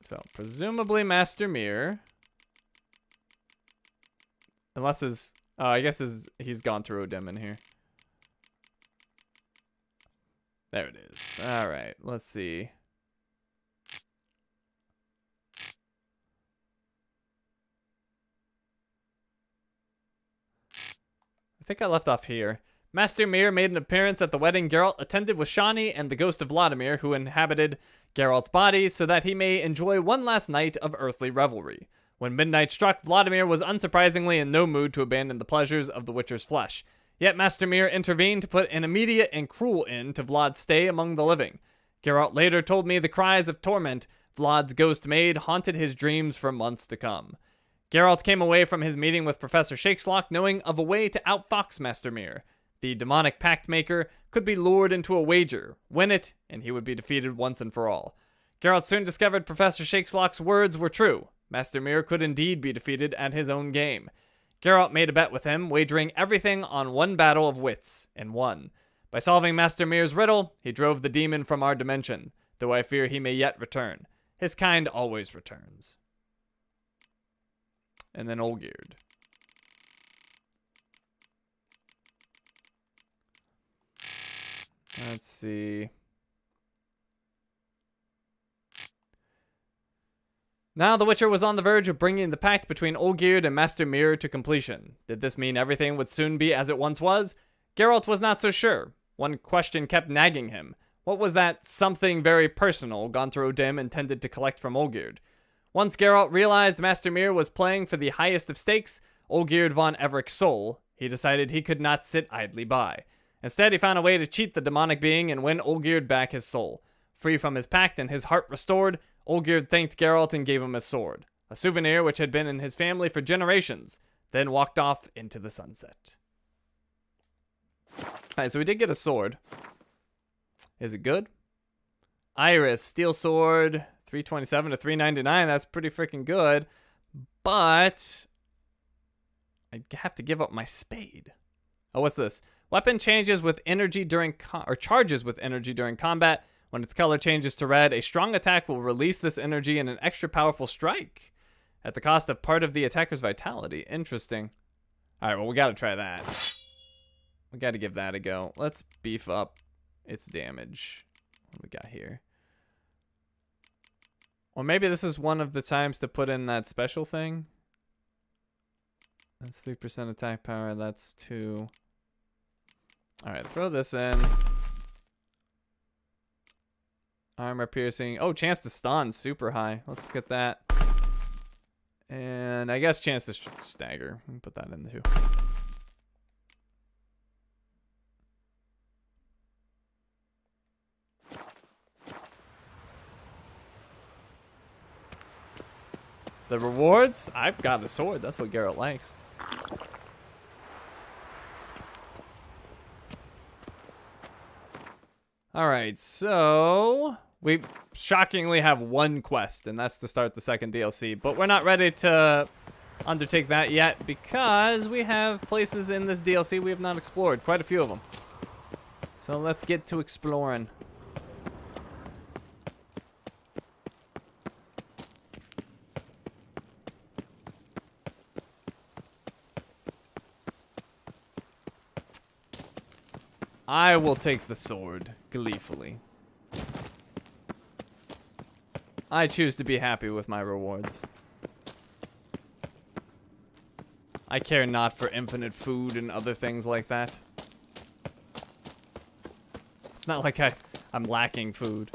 So, presumably Master Mir. Unless his... Oh, I guess he's gone through O'Dim in here. There it is. Alright, let's see. I think I left off here. Master Mir made an appearance at the wedding Geralt attended with Shani and the ghost of Vladimir, who inhabited Geralt's body, so that he may enjoy one last night of earthly revelry. When midnight struck, Vladimir was unsurprisingly in no mood to abandon the pleasures of the Witcher's flesh. Yet Master Mir intervened to put an immediate and cruel end to Vlad's stay among the living. Geralt later told me the cries of torment Vlad's ghost made haunted his dreams for months to come. Geralt came away from his meeting with Professor Shakeslock knowing of a way to outfox Master Mir. The demonic pact maker could be lured into a wager, win it, and he would be defeated once and for all. Geralt soon discovered Professor Shakeslock's words were true. Master Mir could indeed be defeated at his own game. Geralt made a bet with him, wagering everything on one battle of wits, and won. By solving Master Mir's riddle, he drove the demon from our dimension, though I fear he may yet return. His kind always returns. And then Olgierd. Let's see. Now the Witcher was on the verge of bringing the pact between Olgierd and Master Mirror to completion. Did this mean everything would soon be as it once was? Geralt was not so sure. One question kept nagging him. What was that something very personal Gontar O'Dim intended to collect from Olgierd? Once Geralt realized Master Mirror was playing for the highest of stakes, Olgierd von Everic's soul, he decided he could not sit idly by. Instead, he found a way to cheat the demonic being and win Olgierd back his soul. Free from his pact and his heart restored, Olgierd thanked Geralt and gave him a sword, a souvenir which had been in his family for generations, then walked off into the sunset. Alright, so we did get a sword. Is it good? Iris, steel sword, 327 to 399, that's pretty freaking good, but I have to give up my spade. Oh, what's this? Weapon changes with energy during charges with energy during combat. When its color changes to red, a strong attack will release this energy in an extra powerful strike at the cost of part of the attacker's vitality. Interesting. All right, well, we got to try that. We got to give that a go. Let's beef up its damage. What do we got here? Or maybe this is one of the times to put in that special thing. That's 3% attack power. That's 2. All right, throw this in. Armor piercing. Oh, chance to stun. Super high. Let's get that. And I guess chance to stagger. We can put that in too. The rewards? I've got a sword. That's what Geralt likes. Alright, so we shockingly have one quest, and that's to start the second DLC. But we're not ready to undertake that yet because we have places in this DLC we have not explored. Quite a few of them. So let's get to exploring. I will take the sword gleefully. I choose to be happy with my rewards. I care not for infinite food and other things like that. It's not like I'm lacking food.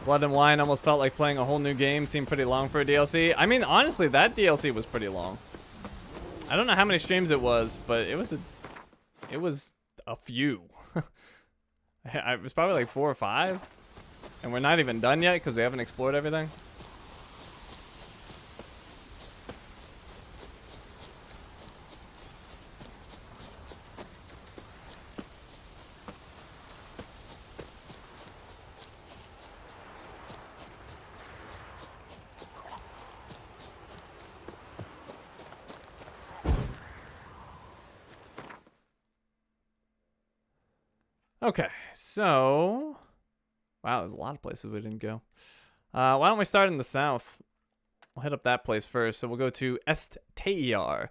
Blood and Wine almost felt like playing a whole new game. Seemed pretty long for a DLC. I mean, honestly, that DLC was pretty long. I don't know how many streams it was, but it was a few. It was probably like 4 or 5. And we're not even done yet because we haven't explored everything. Okay, so wow, there's a lot of places we didn't go. Why don't we start in the south? We'll hit up that place first. So we'll go to Est-Teiar.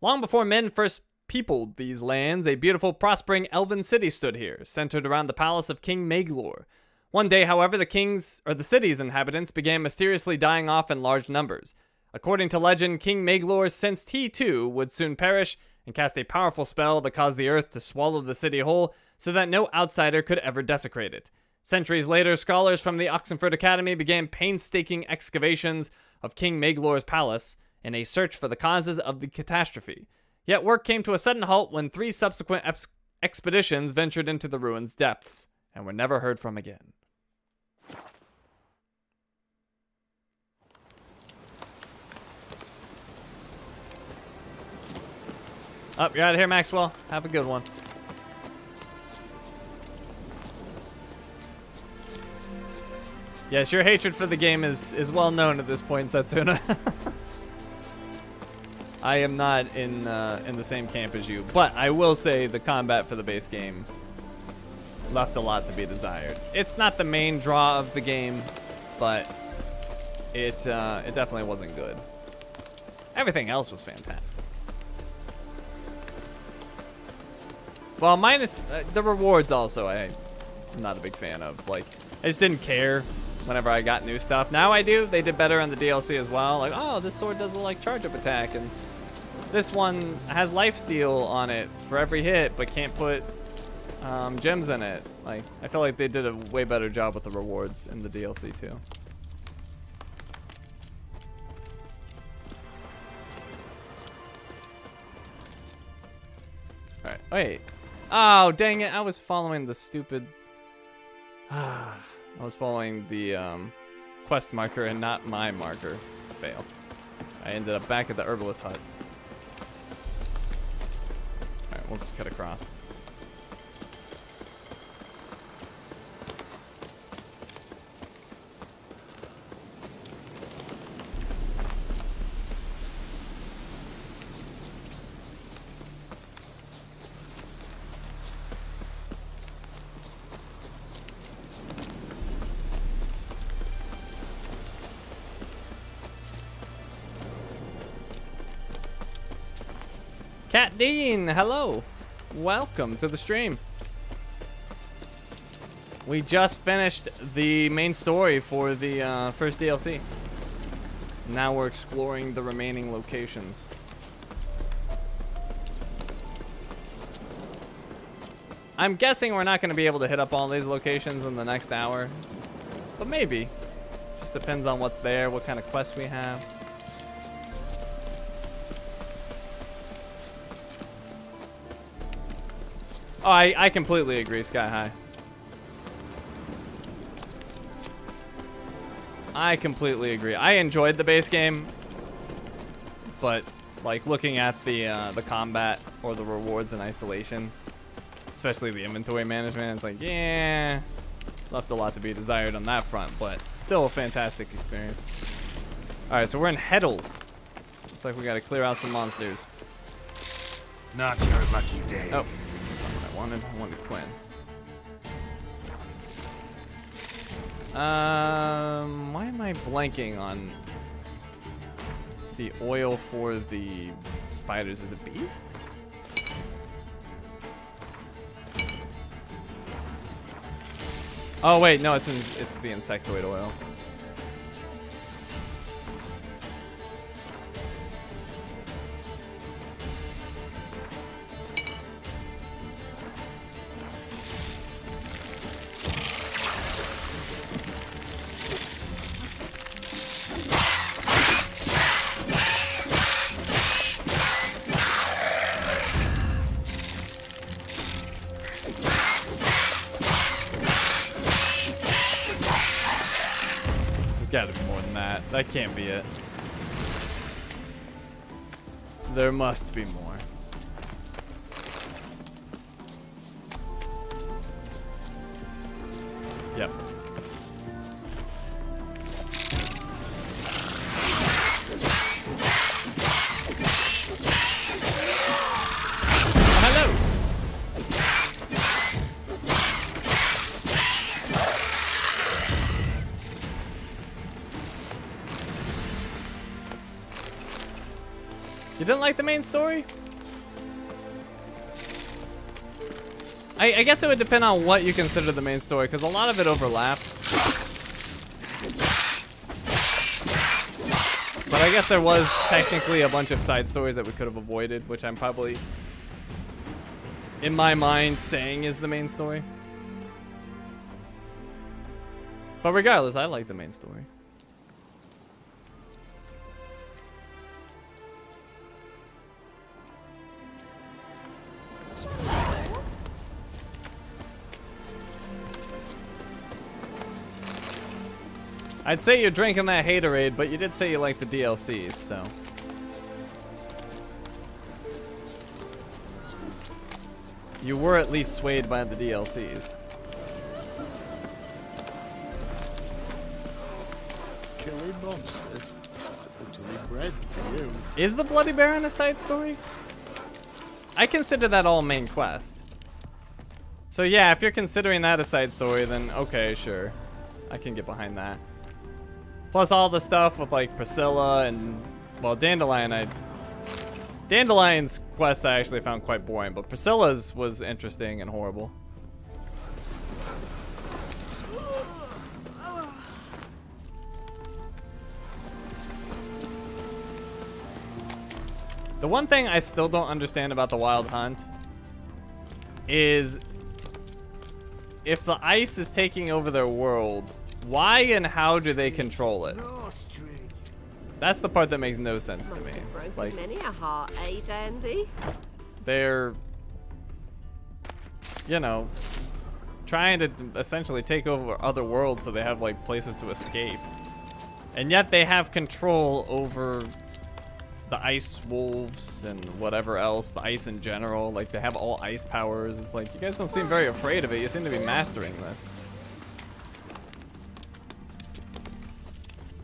Long before men first peopled these lands, a beautiful, prospering elven city stood here, centered around the palace of King Maglor. One day, however, the city's inhabitants began mysteriously dying off in large numbers. According to legend, King Maglor sensed he too would soon perish and cast a powerful spell that caused the earth to swallow the city whole, so that no outsider could ever desecrate it. Centuries later, scholars from the Oxenford Academy began painstaking excavations of King Maglor's palace in a search for the causes of the catastrophe. Yet work came to a sudden halt when 3 subsequent expeditions ventured into the ruins' depths and were never heard from again. Oh, you're out of here, Maxwell. Have a good one. Yes, your hatred for the game is well known at this point, Setsuna. I am not in the same camp as you, but I will say the combat for the base game left a lot to be desired. It's not the main draw of the game, but it definitely wasn't good. Everything else was fantastic. Well, minus the rewards also I'm not a big fan of. Like, I just didn't care whenever I got new stuff. Now I do. They did better on the DLC as well. Like, oh, this sword does a like charge up attack, and this one has lifesteal on it for every hit, but can't put gems in it. Like, I feel like they did a way better job with the rewards in the DLC too. All right, wait. Oh, dang it! I was following the stupid. I was following the quest marker and not my marker. Fail. I ended up back at the herbalist hut. All right, we'll just cut across. Cat Dean, hello. Welcome to the stream. We just finished the main story for the first DLC. Now we're exploring the remaining locations. I'm guessing we're not going to be able to hit up all these locations in the next hour, but maybe. Just depends on what's there, what kind of quests we have. Oh, I completely agree, Sky High. I completely agree. I enjoyed the base game, but like looking at the combat or the rewards in isolation, especially the inventory management, it's like, yeah, left a lot to be desired on that front, but still a fantastic experience. All right, so we're in Heddle. Looks like we got to clear out some monsters. Not your lucky day. Oh. That's not what I wanted. I wanted Quinn. Why am I blanking on the oil for the spiders? Is it Beast? Oh wait, no, it's the insectoid oil. Gotta be more than that. That can't be it. There must be more. Yep. Hello. You didn't like the main story? I guess it would depend on what you consider the main story, because a lot of it overlapped. But I guess there was technically a bunch of side stories that we could have avoided, which I'm probably, in my mind, saying is the main story. But regardless, I like the main story. I'd say you're drinking that haterade, but you did say you like the DLCs, so. You were at least swayed by the DLCs. Killing monsters is like buttery bread to you. Is the Bloody Baron a side story? I consider that all main quest. So yeah, if you're considering that a side story, then okay, sure. I can get behind that. Plus all the stuff with like Priscilla and, well, Dandelion's quest I actually found quite boring, but Priscilla's was interesting and horrible. The one thing I still don't understand about the Wild Hunt is if the ice is taking over their world, why and how do they control it? That's the part that makes no sense to me. Like, many a heart, eh, Dandy? they're, you know, trying to essentially take over other worlds so they have like places to escape. And yet they have control over the ice wolves and whatever else, the ice in general. Like, they have all ice powers. It's like, you guys don't seem very afraid of it. You seem to be mastering this.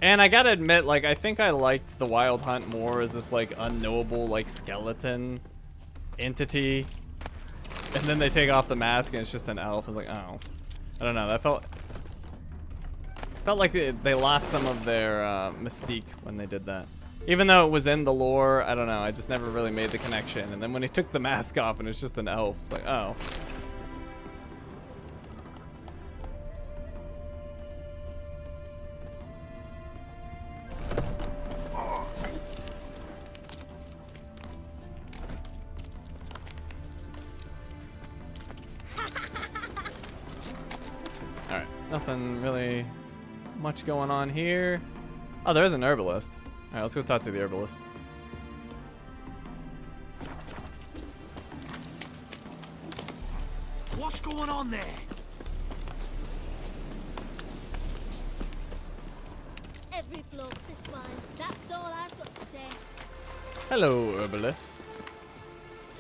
And I gotta admit, like, I think I liked the Wild Hunt more as this, like, unknowable, like, skeleton entity. And then they take off the mask and it's just an elf. It's like, oh. I don't know, that felt like they lost some of their mystique when they did that. Even though it was in the lore, I don't know, I just never really made the connection. And then when he took the mask off and it's just an elf, it's like, oh. Alright, nothing really much going on here. Oh, there is an herbalist. Alright, let's go talk to the herbalist. What's going on there? Every bloke's a swine. That's all I've got to say. Hello, herbalist.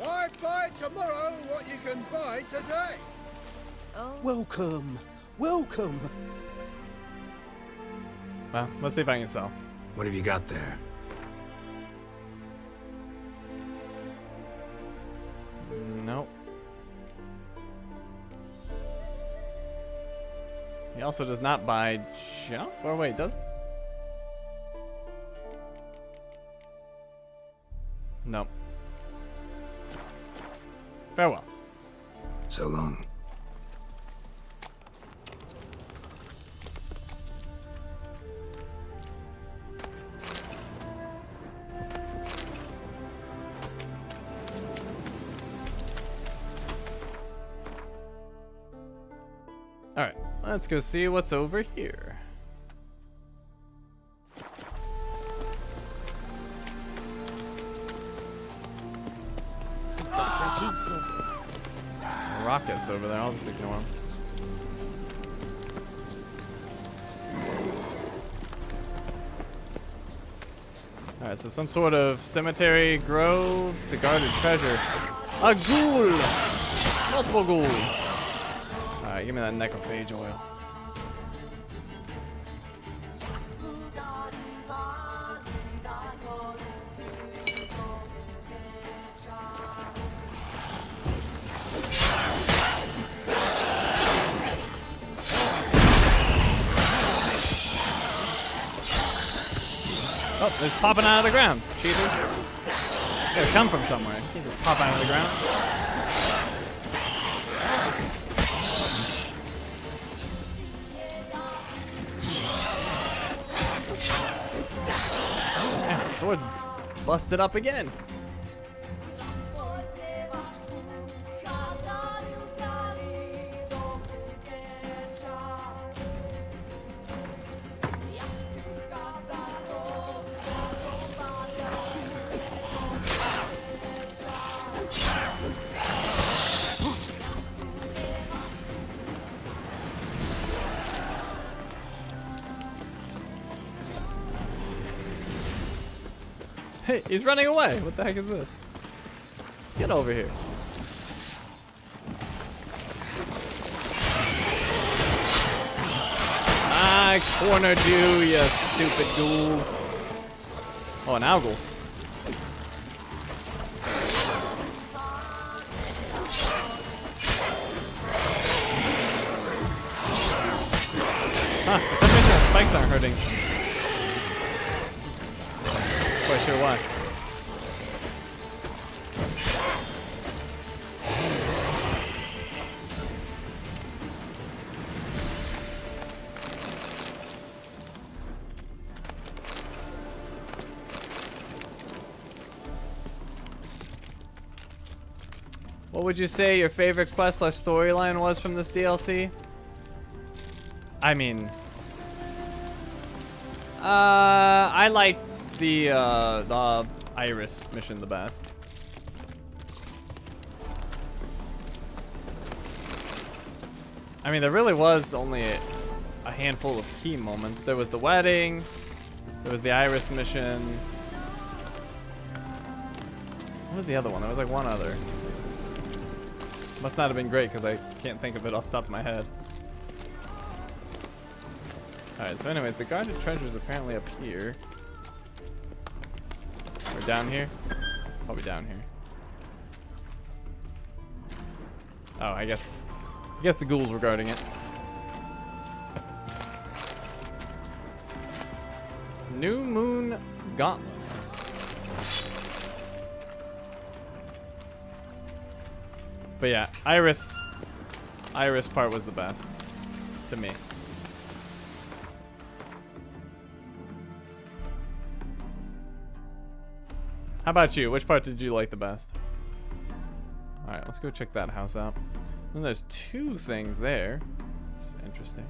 Why buy tomorrow what you can buy today? Welcome. Welcome. Well, let's see if I can sell. What have you got there? Nope. He also does not buy junk. Or wait, does? Nope. Farewell. So long. Alright, let's go see what's over here. Rockets over there, I'll just ignore them. Alright, so some sort of cemetery, grove, it's a guarded treasure. A ghoul! Multiple ghouls! Alright, give me that necrophage oil. Oh, it's popping out of the ground. Cheaters. Gotta come from somewhere. You can't just pop out of the ground. Yeah, the sword's busted up again. Hey, he's running away. What the heck is this? Get over here. I cornered you, you stupid ghouls. Oh, an owl. Huh, for some reason the spikes aren't hurting. quite sure why. What would you say your favorite quest / storyline was from this DLC? I mean, I liked the Iris mission the best. I mean, there really was only a handful of key moments. There was the wedding, there was the Iris mission. What was the other one? There was like one other. Must not have been great because I can't think of it off the top of my head. Alright, so anyways, the guarded treasure is apparently up here. Or down here? Probably down here. Oh, I guess the ghouls were guarding it. New Moon Gauntlets. But yeah, Iris part was the best to me. How about you? Which part did you like the best? All right, let's go check that house out. Then there's two things there, which is interesting.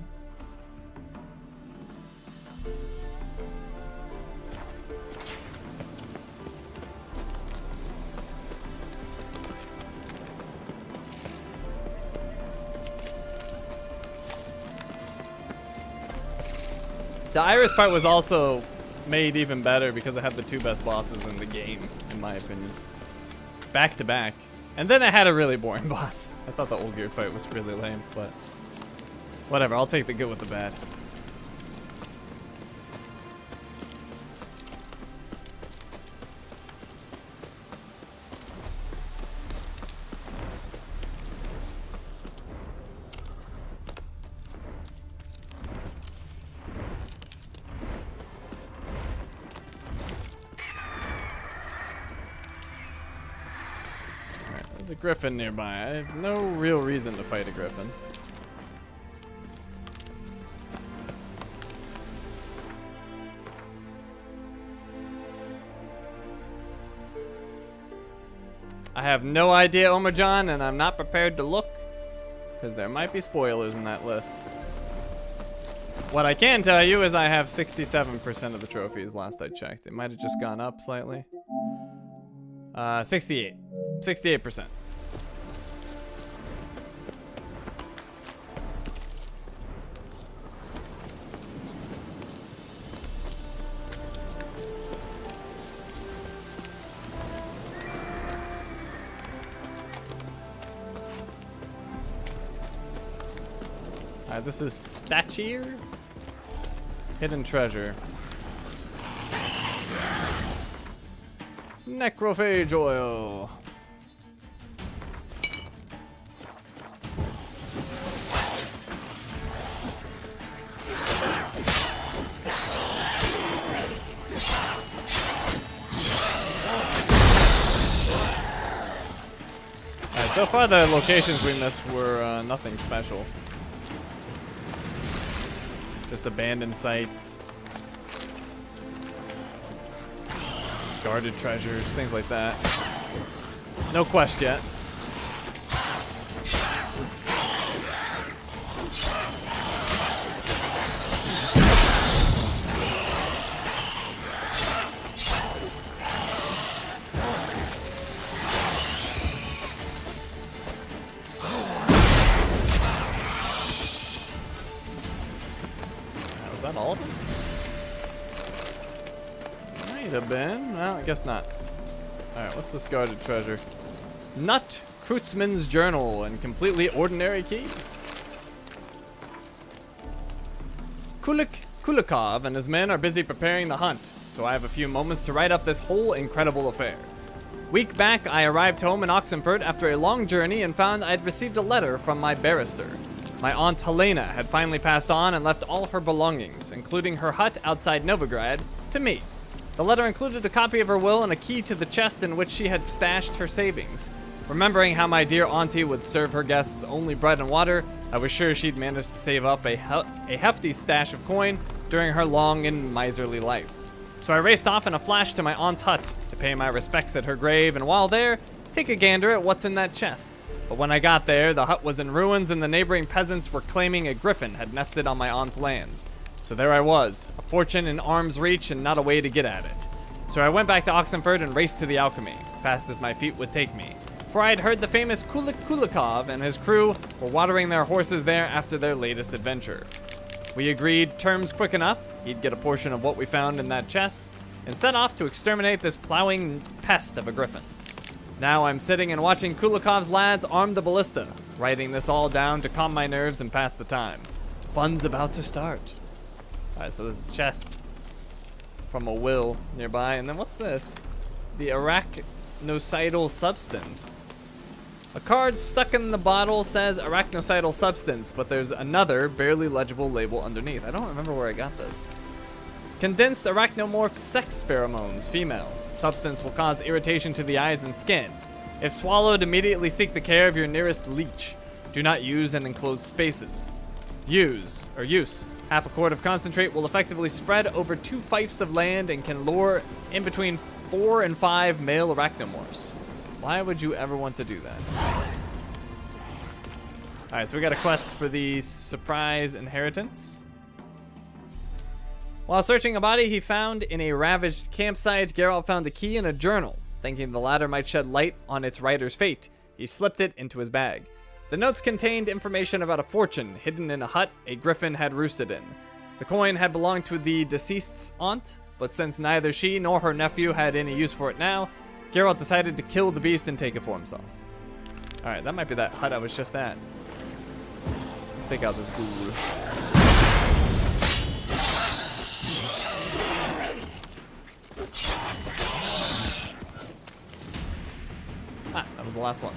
The Iris part was also made even better because it had the two best bosses in the game, in my opinion. Back to back. And then it had a really boring boss. I thought the Olgierd fight was really lame, but whatever, I'll take the good with the bad. There's a griffin nearby. I have no real reason to fight a griffin. I have no idea, Omajan, and I'm not prepared to look, because there might be spoilers in that list. What I can tell you is I have 67% of the trophies last I checked. It might have just gone up slightly. 68%. Alright, this is Stature. Hidden treasure. Necrophage oil. Alright, so far the locations we missed were nothing special. Just abandoned sites. Guarded treasures, things like that. No quest yet. Was that all of them? Might have been. Well, I guess not. Alright, what's this guarded treasure? Nut Kreutzmann's journal and completely ordinary key. Kulikov and his men are busy preparing the hunt, so I have a few moments to write up this whole incredible affair. Week back, I arrived home in Oxenfurt after a long journey and found I'd received a letter from my barrister. My aunt Helena had finally passed on and left all her belongings, including her hut outside Novigrad, to me. The letter included a copy of her will and a key to the chest in which she had stashed her savings. Remembering how my dear auntie would serve her guests only bread and water, I was sure she'd managed to save up a hefty stash of coin during her long and miserly life. So I raced off in a flash to my aunt's hut to pay my respects at her grave, and while there, take a gander at what's in that chest. But when I got there, the hut was in ruins and the neighboring peasants were claiming a griffin had nested on my aunt's lands. So there I was, a fortune in arm's reach and not a way to get at it. So I went back to Oxenford and raced to the alchemy, fast as my feet would take me. For I had heard the famous Kulik Kulikov and his crew were watering their horses there after their latest adventure. We agreed terms quick enough, he'd get a portion of what we found in that chest, and set off to exterminate this plowing pest of a griffin. Now I'm sitting and watching Kulikov's lads arm the ballista, writing this all down to calm my nerves and pass the time. Fun's about to start. Alright, so there's a chest from a will nearby, and then what's this? The arachnocidal substance. A card stuck in the bottle says arachnocidal substance, but there's another barely legible label underneath. I don't remember where I got this. Condensed arachnomorph sex pheromones, female. Substance will cause irritation to the eyes and skin. If swallowed, immediately seek the care of your nearest leech. Do not use in enclosed spaces. Use. Half a quart of concentrate will effectively spread over 2 fiefs of land and can lure in between 4 and 5 male arachnomorphs. Why would you ever want to do that? Alright, so we got a quest for the surprise inheritance. While searching a body he found in a ravaged campsite, Geralt found a key and a journal. Thinking the latter might shed light on its writer's fate, he slipped it into his bag. The notes contained information about a fortune hidden in a hut a griffin had roosted in. The coin had belonged to the deceased's aunt, but since neither she nor her nephew had any use for it now, Geralt decided to kill the beast and take it for himself. Alright, that might be that hut I was just at. Let's take out this ghoul. That was the last one.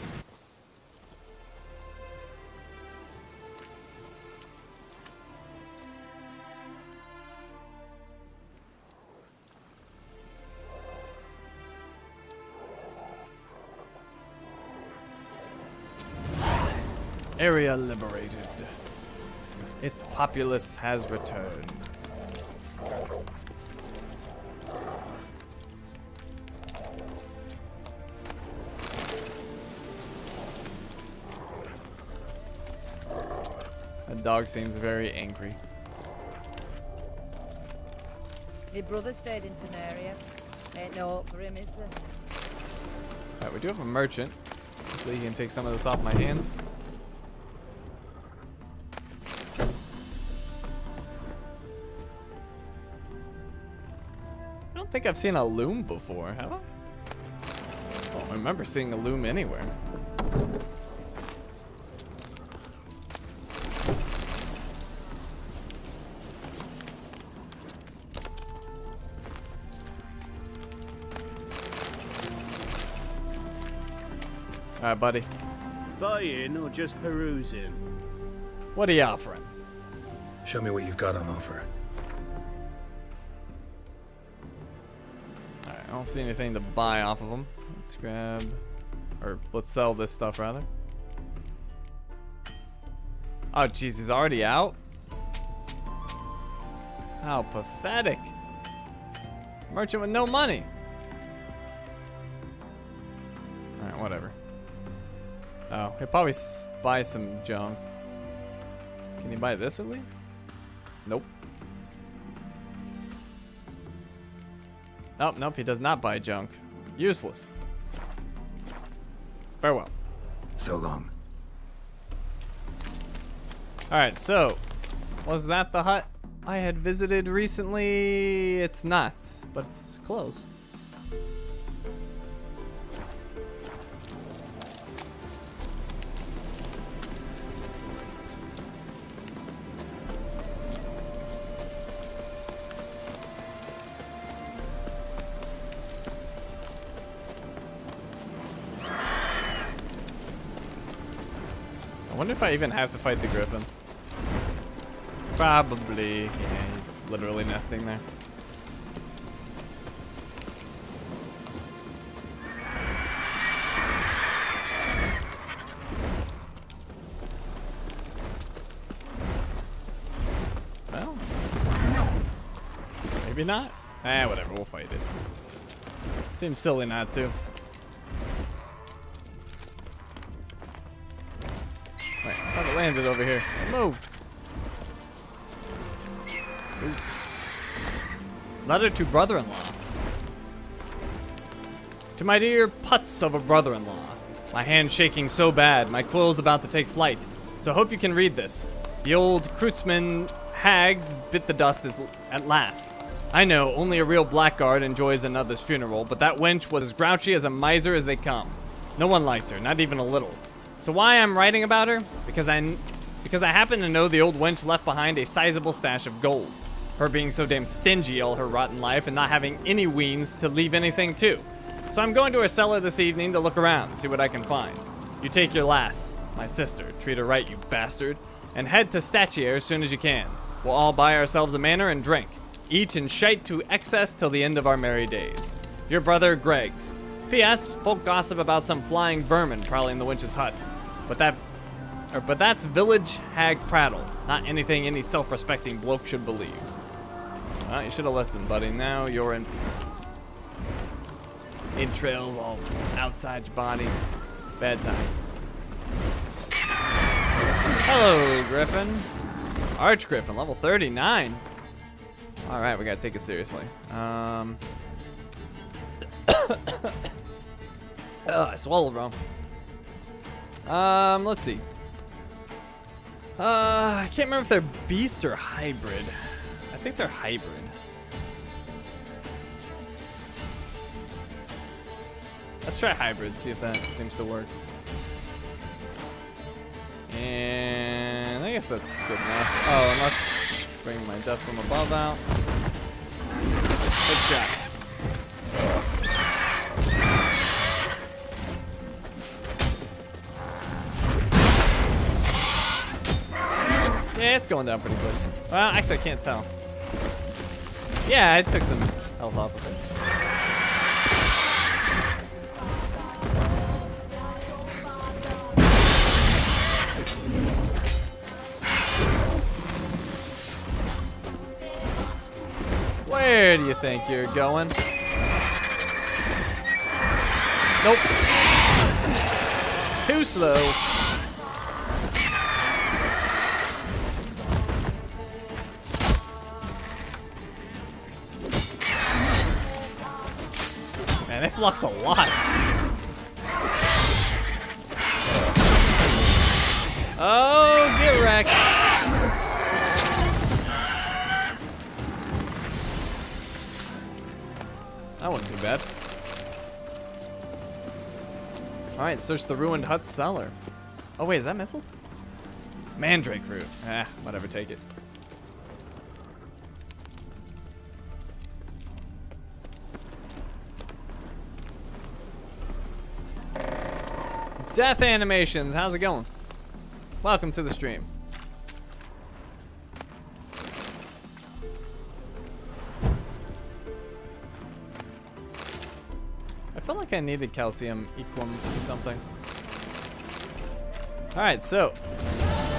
Area liberated. Its populace has returned. That dog seems very angry. Your brother stayed in Tenaria. Ain't no hope for him, is there? Alright, we do have a merchant. Hopefully he can take some of this off my hands. I don't think I've seen a loom before, have I? I don't remember seeing a loom anywhere. Alright, buddy. Buying or just perusing? What are you offering? Show me what you've got on offer. Alright, I don't see anything to buy off of them. Let's grab... or let's sell this stuff, rather. Oh, jeez, he's already out? How pathetic. Merchant with no money. Alright, whatever. Oh, he'll probably buy some junk. Can he buy this at least? Nope. Nope, nope, he does not buy junk. Useless. Farewell. So long. Alright, so, was that the hut I had visited recently? It's not, but it's close. I wonder if I even have to fight the griffin. Probably. Yeah, he's literally nesting there. Maybe not. Whatever, we'll fight it. Seems silly not to. Wait, I thought it landed over here. It moved. Ooh. Letter to brother-in-law. To my dear putz of a brother-in-law. My hand shaking so bad, my quill's about to take flight. So I hope you can read this. The old Kreutzmann hags bit the dust at last. I know, only a real blackguard enjoys another's funeral, but that wench was as grouchy as a miser as they come. No one liked her, not even a little. So why I'm writing about her? Because I happen to know the old wench left behind a sizable stash of gold. Her being so damn stingy all her rotten life and not having any weens to leave anything to. So I'm going to her cellar this evening to look around, see what I can find. You take your lass, my sister, treat her right, you bastard, and head to Statier as soon as you can. We'll all buy ourselves a manor and drink. Eat and shite to excess till the end of our merry days. Your brother, Greg's. P.S. Folk gossip about some flying vermin prowling the wench's hut. But that's village hag prattle, not anything any self-respecting bloke should believe. Well, you should have listened, buddy. Now you're in pieces. Entrails all outside your body. Bad times. Hello, Griffin. Arch Griffin, level 39. All right, we gotta take it seriously. Oh, I swallowed wrong. Let's see. I can't remember if they're beast or hybrid. I think they're hybrid. Let's try hybrid, see if that seems to work. And I guess that's good enough. Oh, and let's bring my death from above out. Good shot. Yeah, it's going down pretty quick. Well, actually, I can't tell. Yeah, I took some health off of it. Where do you think you're going? Nope. Too slow. Man, it blocks a lot. Oh, get wrecked. That wasn't too bad. Alright, search the ruined hut cellar. Oh wait, is that missile? Mandrake root. Whatever, take it. Death animations, how's it going? Welcome to the stream. I felt like I needed calcium equum or something. Alright, so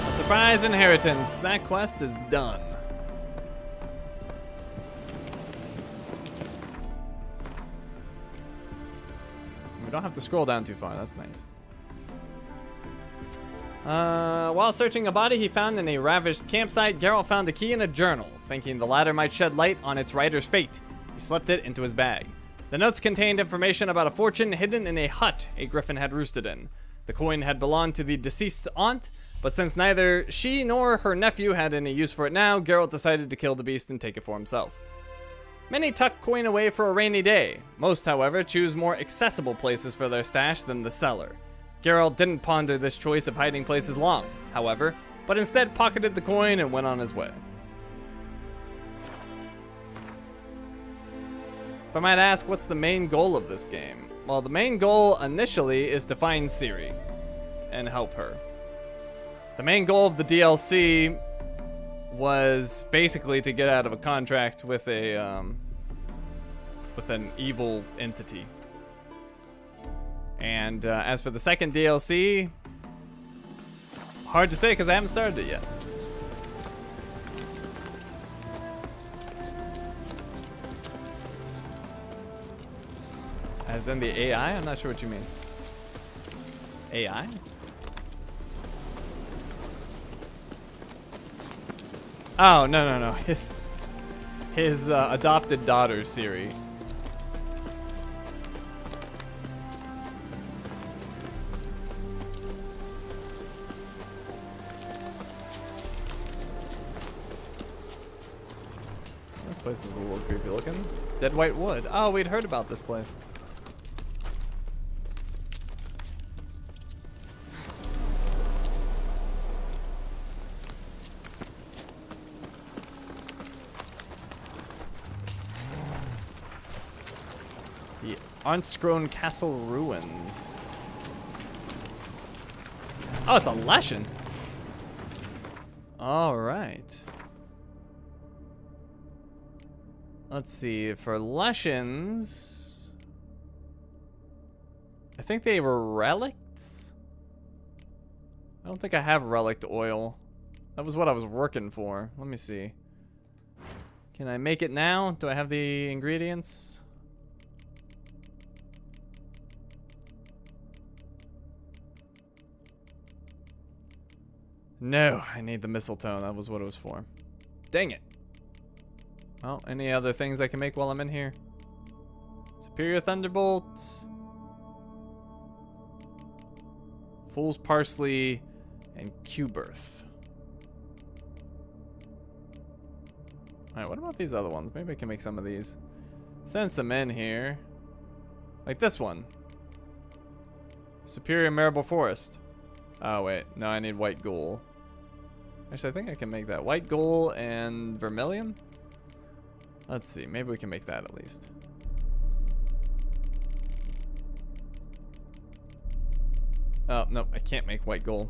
a surprise inheritance. That quest is done. We don't have to scroll down too far, that's nice. While searching a body he found in a ravished campsite, Geralt found a key in a journal. Thinking the latter might shed light on its writer's fate, he slipped it into his bag. The notes contained information about a fortune hidden in a hut a griffin had roosted in. The coin had belonged to the deceased's aunt, but since neither she nor her nephew had any use for it now, Geralt decided to kill the beast and take it for himself. Many tuck coin away for a rainy day. Most, however, choose more accessible places for their stash than the cellar. Geralt didn't ponder this choice of hiding places long, however, but instead pocketed the coin and went on his way. If I might ask, what's the main goal of this game? Well, the main goal initially is to find Ciri and help her. The main goal of the DLC was basically to get out of a contract with an evil entity. And as for the second DLC, hard to say because I haven't started it yet. As in the AI? I'm not sure what you mean. AI? Oh, no. His adopted daughter, Siri. This place is a little creepy looking. Dead white wood. Oh, we'd heard about this place. The Arnscrown Castle ruins. Oh, it's a lesson. All right. Let's see, for lessons, I think they were relics? I don't think I have relic oil. That was what I was working for. Let me see. Can I make it now? Do I have the ingredients? No, I need the mistletoe. That was what it was for. Dang it. Well, any other things I can make while I'm in here? Superior Thunderbolt. Fool's Parsley and Q-Birth. Alright, what about these other ones? Maybe I can make some of these. Send some in here. Like this one. Superior Marble Forest. Oh, wait. No, I need white ghoul. Actually, I think I can make that. White ghoul and vermilion? Let's see. Maybe we can make that at least. Oh, no. I can't make white ghoul.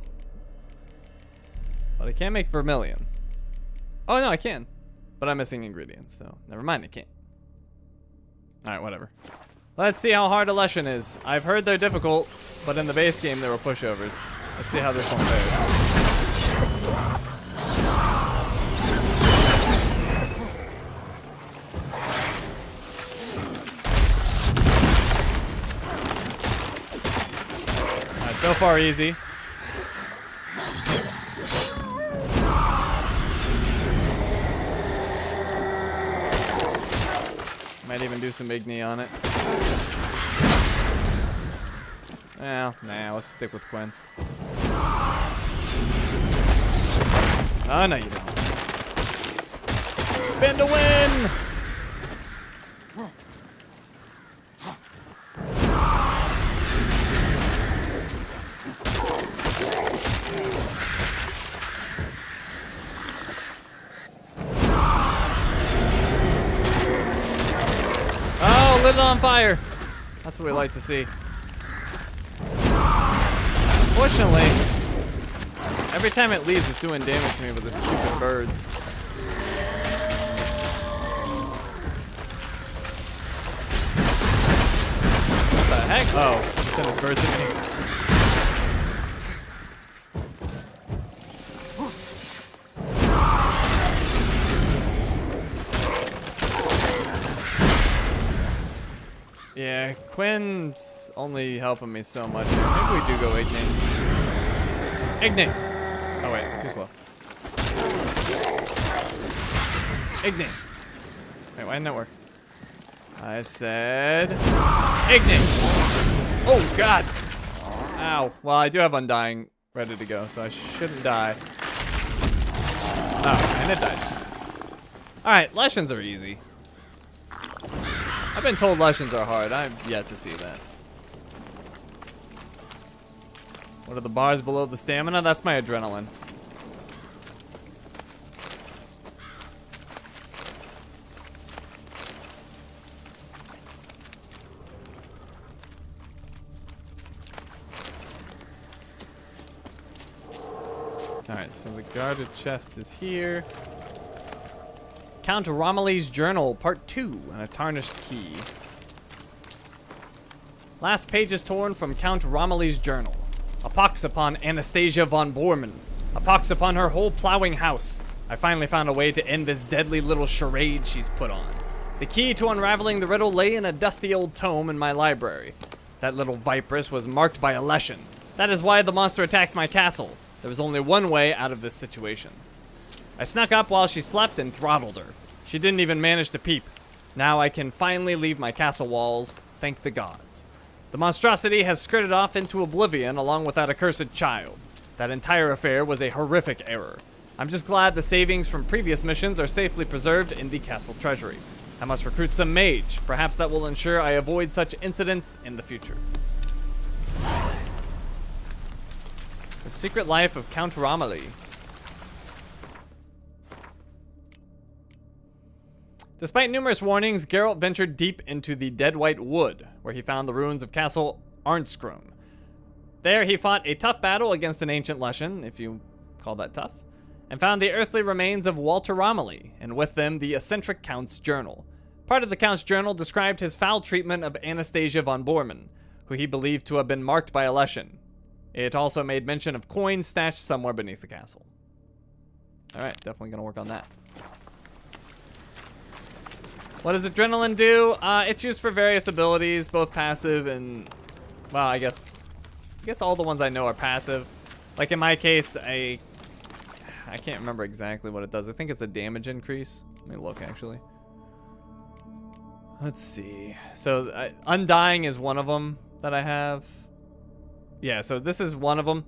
But I can make vermilion. Oh, no, I can. But I'm missing ingredients, so never mind. I can't. Alright, whatever. Let's see how hard a lesson is. I've heard they're difficult, but in the base game there were pushovers. Let's see how this one fares. Alright, so far easy. Might even do some Igni on it. Well, nah, let's stick with Gwent. Oh, no, you don't. Spin to win! Oh, lit it on fire! That's what we like to see. Unfortunately, every time it leaves, it's doing damage to me with the stupid birds. What the heck? Oh, it sent its birds at me. Yeah, Quinn's only helping me so much here. Maybe we do go Igni. Igni! Oh wait, too slow. Igni! Wait, why didn't that work? I said... Igni! Oh god! Ow. Well, I do have Undying ready to go, so I shouldn't die. Oh, and it died. Alright, lessons are easy. I've been told lessons are hard. I've yet to see that. What are the bars below the stamina? That's my adrenaline. Alright, so the guarded chest is here. Count Romilly's Journal, Part 2, and a tarnished key. Last page is torn from Count Romilly's Journal. A pox upon Anastasia von Bormann. A pox upon her whole plowing house. I finally found a way to end this deadly little charade she's put on. The key to unraveling the riddle lay in a dusty old tome in my library. That little viperess was marked by a lesson. That is why the monster attacked my castle. There was only one way out of this situation. I snuck up while she slept and throttled her. She didn't even manage to peep. Now I can finally leave my castle walls, thank the gods. The monstrosity has skirted off into oblivion along with that accursed child. That entire affair was a horrific error. I'm just glad the savings from previous missions are safely preserved in the castle treasury. I must recruit some mage. Perhaps that will ensure I avoid such incidents in the future. The Secret Life of Count Romilly. Despite numerous warnings, Geralt ventured deep into the Dead White Wood, where he found the ruins of Castle Arnscrum. There he fought a tough battle against an ancient Lushan, if you call that tough, and found the earthly remains of Walter Romilly, and with them the eccentric Count's journal. Part of the Count's journal described his foul treatment of Anastasia von Bormann, who he believed to have been marked by a Lushan. It also made mention of coins stashed somewhere beneath the castle. Alright, definitely gonna work on that. What does adrenaline do? It's used for various abilities, both passive and, well, I guess all the ones I know are passive. Like in my case, I can't remember exactly what it does. I think it's a damage increase. Let me look actually. Let's see. So Undying is one of them that I have. Yeah, so this is one of them.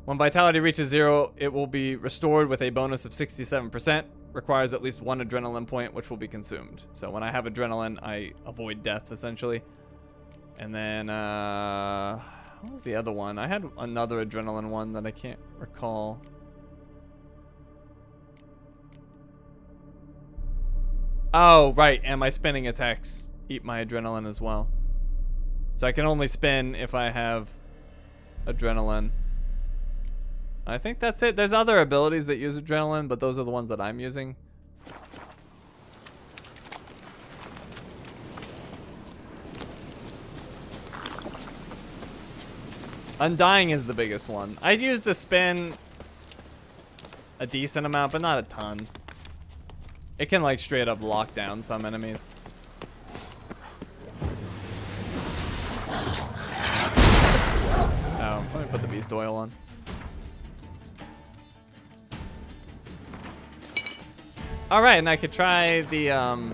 When vitality reaches 0, it will be restored with a bonus of 67%. Requires at least 1 adrenaline point, which will be consumed. So when I have adrenaline, I avoid death, essentially. And then, what was the other one? I had another adrenaline one that I can't recall. Oh, right, and my spinning attacks eat my adrenaline as well. So I can only spin if I have adrenaline. I think that's it. There's other abilities that use adrenaline, but those are the ones that I'm using. Undying is the biggest one. I use the spin a decent amount, but not a ton. It can like straight up lock down some enemies. Oh, let me put the beast oil on. All right, and I could try the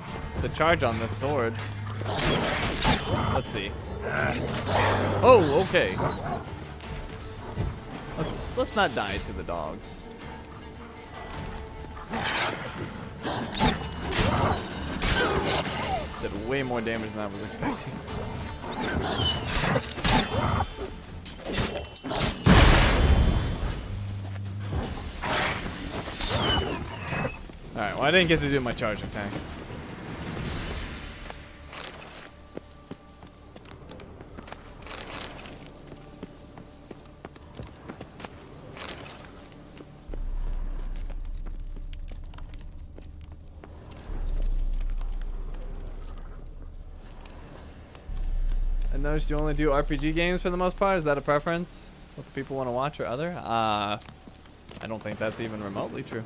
charge on this sword. Let's see. Oh, okay. Let's not die to the dogs. Did way more damage than I was expecting. Alright, well I didn't get to do my charge attack. I noticed you only do RPG games for the most part. Is that a preference? What the people want to watch or other? I don't think that's even remotely true.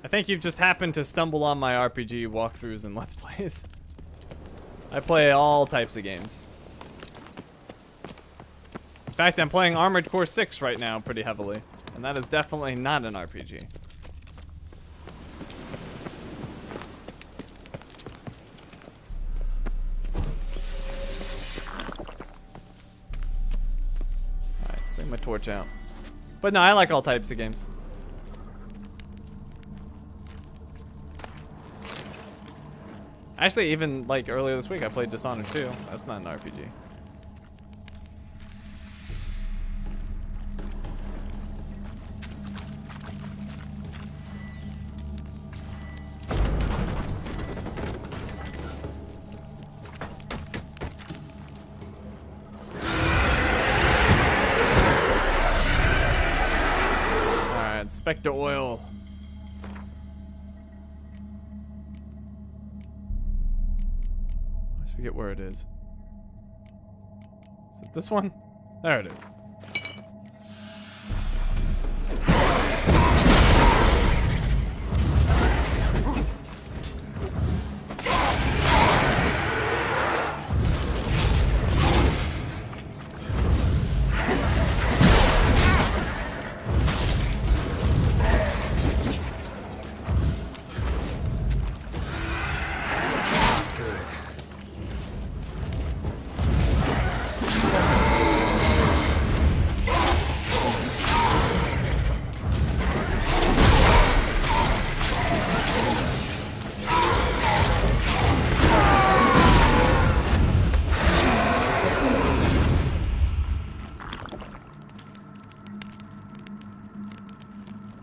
I think you've just happened to stumble on my RPG walkthroughs and Let's Plays. I play all types of games. In fact, I'm playing Armored Core 6 right now pretty heavily, and that is definitely not an RPG. Alright, bring my torch out. But no, I like all types of games. Actually, even like earlier this week, I played Dishonored 2. That's not an RPG. Alright, Spectre Oil. Forget where it is. Is it this one? There it is.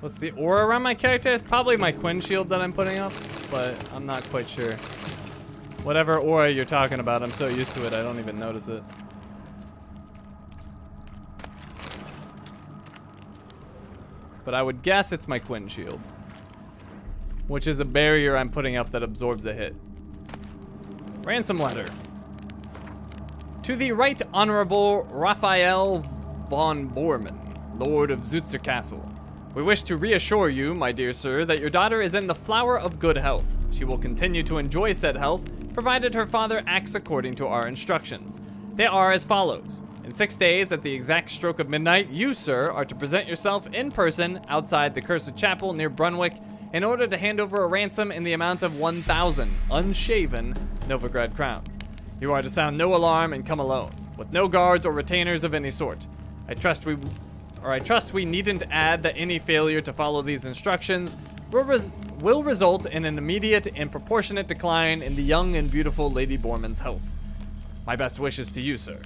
What's the aura around my character? It's probably my Quinn shield that I'm putting up, but I'm not quite sure. Whatever aura you're talking about, I'm so used to it, I don't even notice it. But I would guess it's my Quinn shield, which is a barrier I'm putting up that absorbs a hit. Ransom letter. To the Right Honorable Raphael von Bormann, Lord of Zutzer Castle. We wish to reassure you, my dear sir, that your daughter is in the flower of good health. She will continue to enjoy said health, provided her father acts according to our instructions. They are as follows. In 6 days, at the exact stroke of midnight, you, sir, are to present yourself in person outside the Cursed Chapel near Brunwick in order to hand over a ransom in the amount of 1,000 unshaven Novigrad crowns. You are to sound no alarm and come alone, with no guards or retainers of any sort. I trust we needn't add that any failure to follow these instructions will result in an immediate and proportionate decline in the young and beautiful Lady Borman's health. My best wishes to you, sir.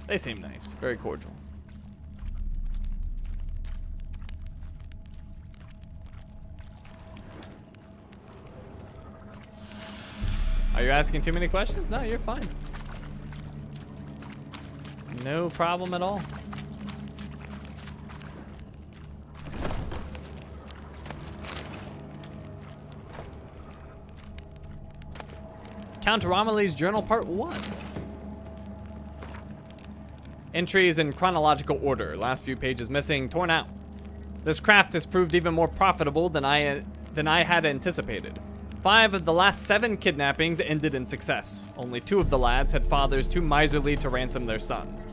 They seem nice, very cordial. Are you asking too many questions? No, you're fine. No problem at all. Count Romilly's Journal Part 1. Entries in chronological order. Last few pages missing, torn out. This craft has proved even more profitable than I had anticipated. 5 of the last 7 kidnappings ended in success. Only 2 of the lads had fathers too miserly to ransom their sons.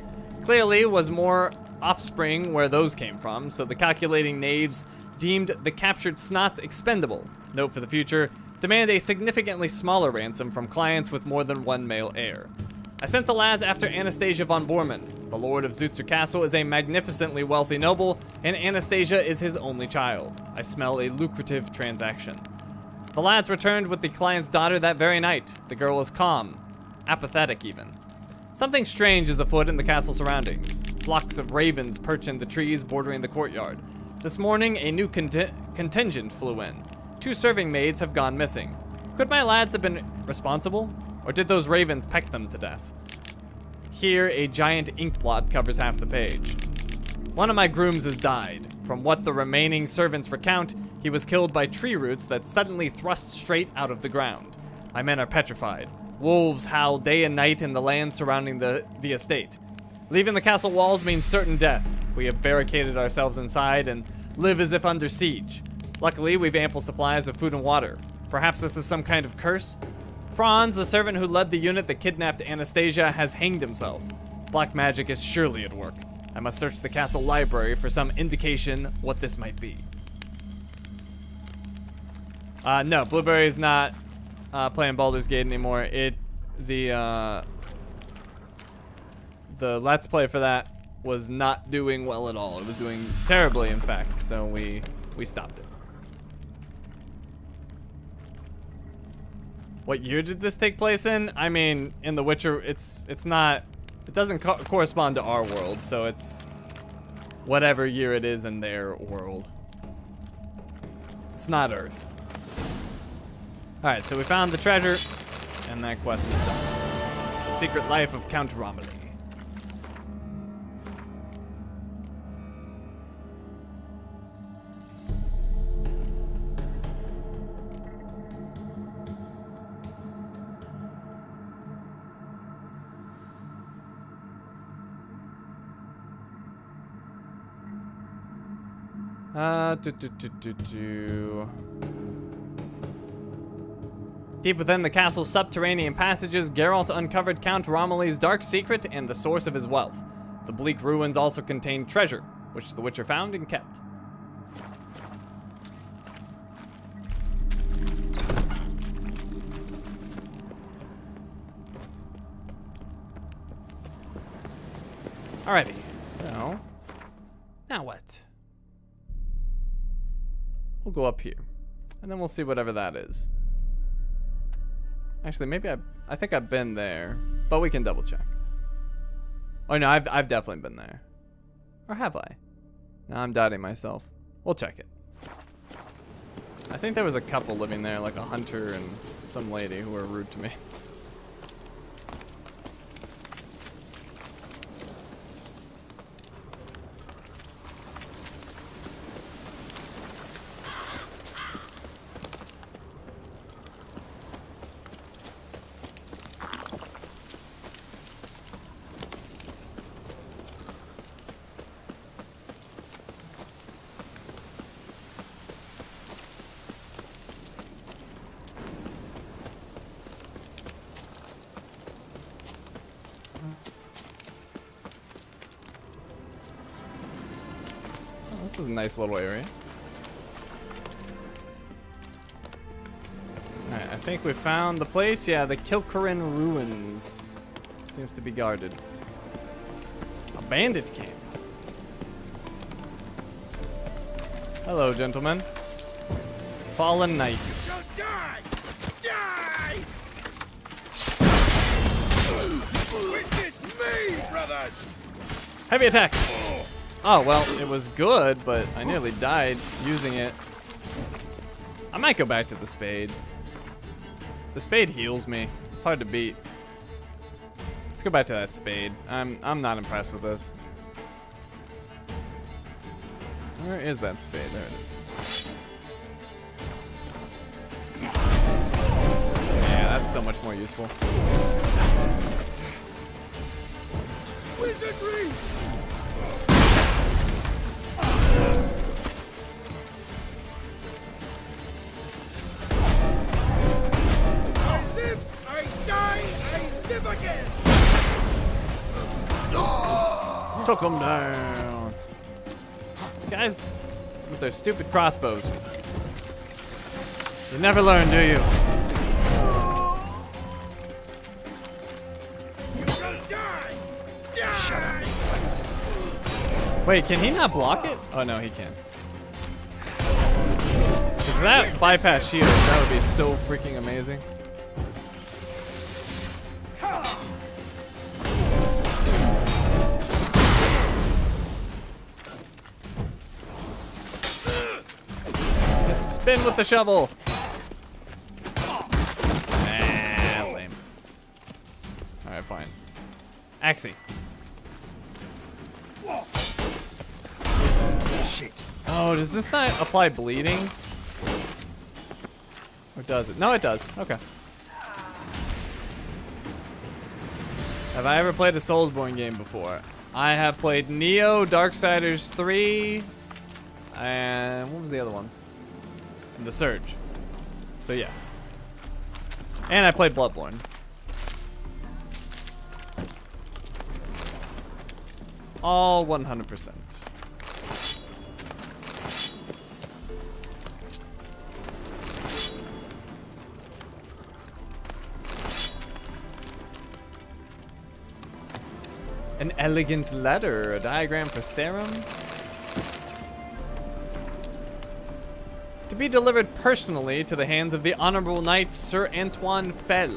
Clearly was more offspring where those came from, so the calculating knaves deemed the captured snots expendable. Note for the future, demand a significantly smaller ransom from clients with more than one male heir. I sent the lads after Anastasia von Bormann. The Lord of Zutzer Castle is a magnificently wealthy noble, and Anastasia is his only child. I smell a lucrative transaction. The lads returned with the client's daughter that very night. The girl was calm, apathetic even. Something strange is afoot in the castle surroundings. Flocks of ravens perch in the trees bordering the courtyard. This morning, a new contingent flew in. 2 serving maids have gone missing. Could my lads have been responsible? Or did those ravens peck them to death? Here, a giant ink blot covers half the page. One of my grooms has died. From what the remaining servants recount, he was killed by tree roots that suddenly thrust straight out of the ground. My men are petrified. Wolves howl day and night in the land surrounding the estate. Leaving the castle walls means certain death. We have barricaded ourselves inside and live as if under siege. Luckily, we've ample supplies of food and water. Perhaps this is some kind of curse? Franz, the servant who led the unit that kidnapped Anastasia, has hanged himself. Black magic is surely at work. I must search the castle library for some indication what this might be. No, Blueberry is not playing Baldur's Gate anymore. The Let's Play for that was not doing well at all. It was doing terribly, in fact, so we stopped it. What year did this take place in? I mean, in The Witcher, it doesn't correspond to our world, so it's whatever year it is in their world. It's not Earth. All right, so we found the treasure, and that quest is done. The Secret Life of Count Romilly. Deep within the castle's subterranean passages, Geralt uncovered Count Romilly's dark secret and the source of his wealth. The bleak ruins also contained treasure, which the Witcher found and kept. Alrighty, so now what? We'll go up here, and then we'll see whatever that is. Actually, maybe I think I've been there, but we can double check. Oh no, I've definitely been there. Or have I? Now I'm doubting myself. We'll check it. I think there was a couple living there, like a hunter and some lady who were rude to me. This is a nice little area. Alright, I think we found the place. Yeah, the Kilcorin Ruins. Seems to be guarded. A bandit camp. Hello, gentlemen. Fallen Knights. Just die! Die! Witness me, brothers! Heavy attack! Oh, well, it was good, but I nearly died using it. I might go back to the spade. The spade heals me. It's hard to beat. Let's go back to that spade. I'm not impressed with this. Where is that spade? There it is. Yeah, that's so much more useful. Wizardry! Again. Took him down. These guys with their stupid crossbows. You never learn, do you? Wait, can he not block it? Oh no, he can. Because that bypass shield, that would be so freaking amazing. Spin with the shovel. Nah, lame. Alright, fine. Axie. Shit. Oh, does this not apply bleeding? Or does it? No, it does. Okay. Have I ever played a Soulsborne game before? I have played Neo, Darksiders 3, and what was the other one? And The Surge. So yes. And I played Bloodborne. All 100%. An elegant letter, a diagram for Serum. To be delivered personally to the hands of the Honorable Knight Sir Antoine Fell.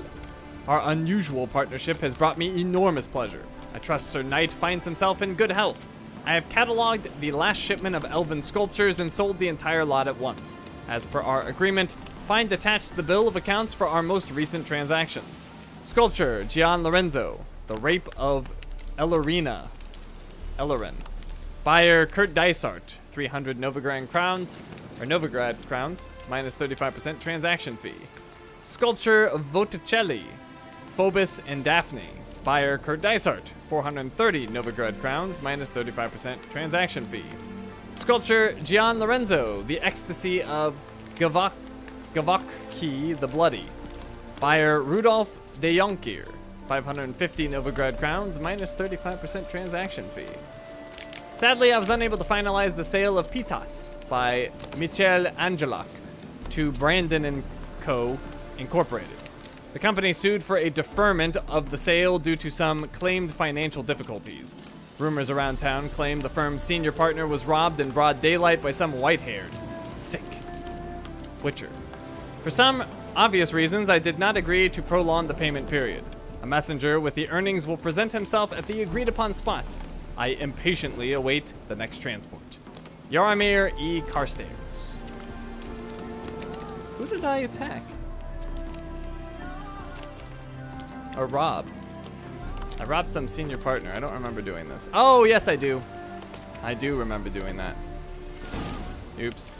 Our unusual partnership has brought me enormous pleasure. I trust Sir Knight finds himself in good health. I have cataloged the last shipment of elven sculptures and sold the entire lot at once. As per our agreement, find attached the bill of accounts for our most recent transactions. Sculpture, Gian Lorenzo. The Rape of Ellerina. Buyer, Kurt Dysart. 300 Novigrad crowns, minus 35% transaction fee. Sculpture Botticelli, Phobos and Daphne. Buyer, Kurt Dysart. 430 Novigrad crowns, minus 35% transaction fee. Sculpture Gian Lorenzo, the Ecstasy of Gavokki the Bloody. Buyer, Rudolf de Jonkir. 550 Novigrad crowns, minus 35% transaction fee. Sadly, I was unable to finalize the sale of Pitas by Michel Angelak to Brandon & Co. Incorporated. The company sued for a deferment of the sale due to some claimed financial difficulties. Rumors around town claim the firm's senior partner was robbed in broad daylight by some white-haired, sick witcher. For some obvious reasons, I did not agree to prolong the payment period. A messenger with the earnings will present himself at the agreed-upon spot. I impatiently await the next transport. Yaramir E. Carstairs. Who did I attack? Or rob? I robbed some senior partner. I don't remember doing this. Oh, yes, I do. I do remember doing that. Oops.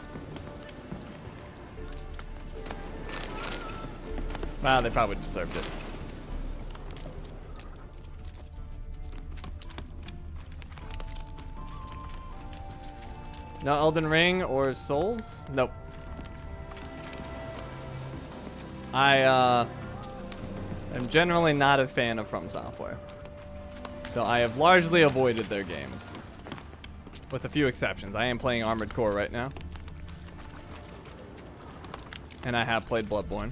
Well, they probably deserved it. No Elden Ring or Souls? Nope. I am generally not a fan of From Software. So I have largely avoided their games. With a few exceptions. I am playing Armored Core right now. And I have played Bloodborne.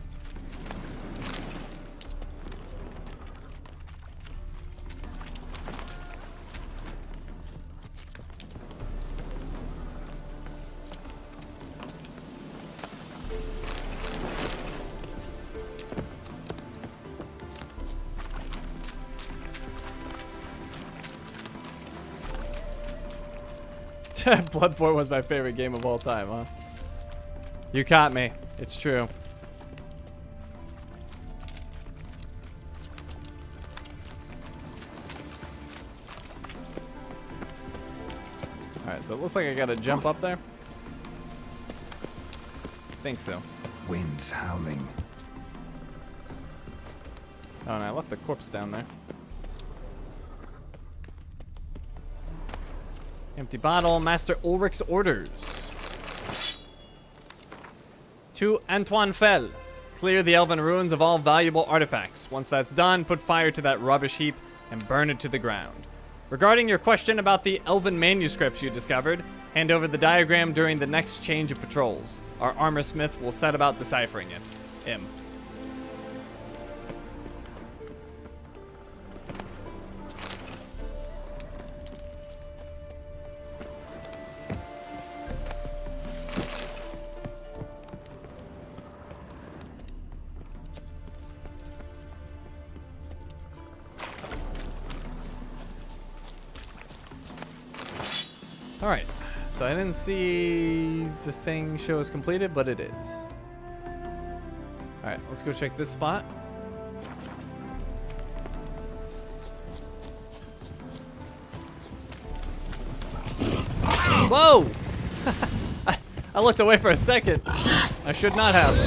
Bloodborne was my favorite game of all time, huh? You caught me. It's true. Alright, so it looks like I gotta jump up there. I think so. Wind's howling. Oh, and I left the corpse down there. Empty bottle, Master Ulrich's orders. To Antoine Fell. Clear the elven ruins of all valuable artifacts. Once that's done, put fire to that rubbish heap and burn it to the ground. Regarding your question about the elven manuscripts you discovered, hand over the diagram during the next change of patrols. Our armor smith will set about deciphering it. Him. Alright, so I didn't see the thing show as completed, but it is. Alright, let's go check this spot. Whoa! I looked away for a second. I should not have.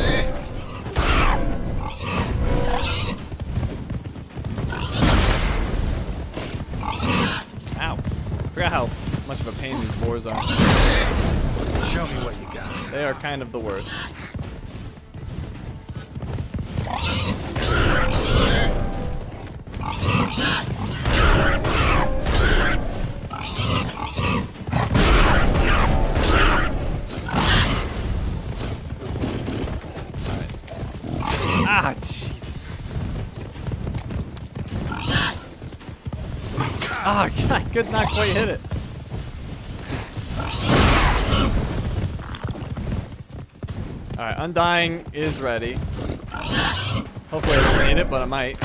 Ow. I forgot how much of a pain these boars are. Show me what you got. They are kind of the worst. Ah, jeez. Ah, oh, I could not quite hit it. Alright, Undying is ready. Hopefully I don't need it, but I might.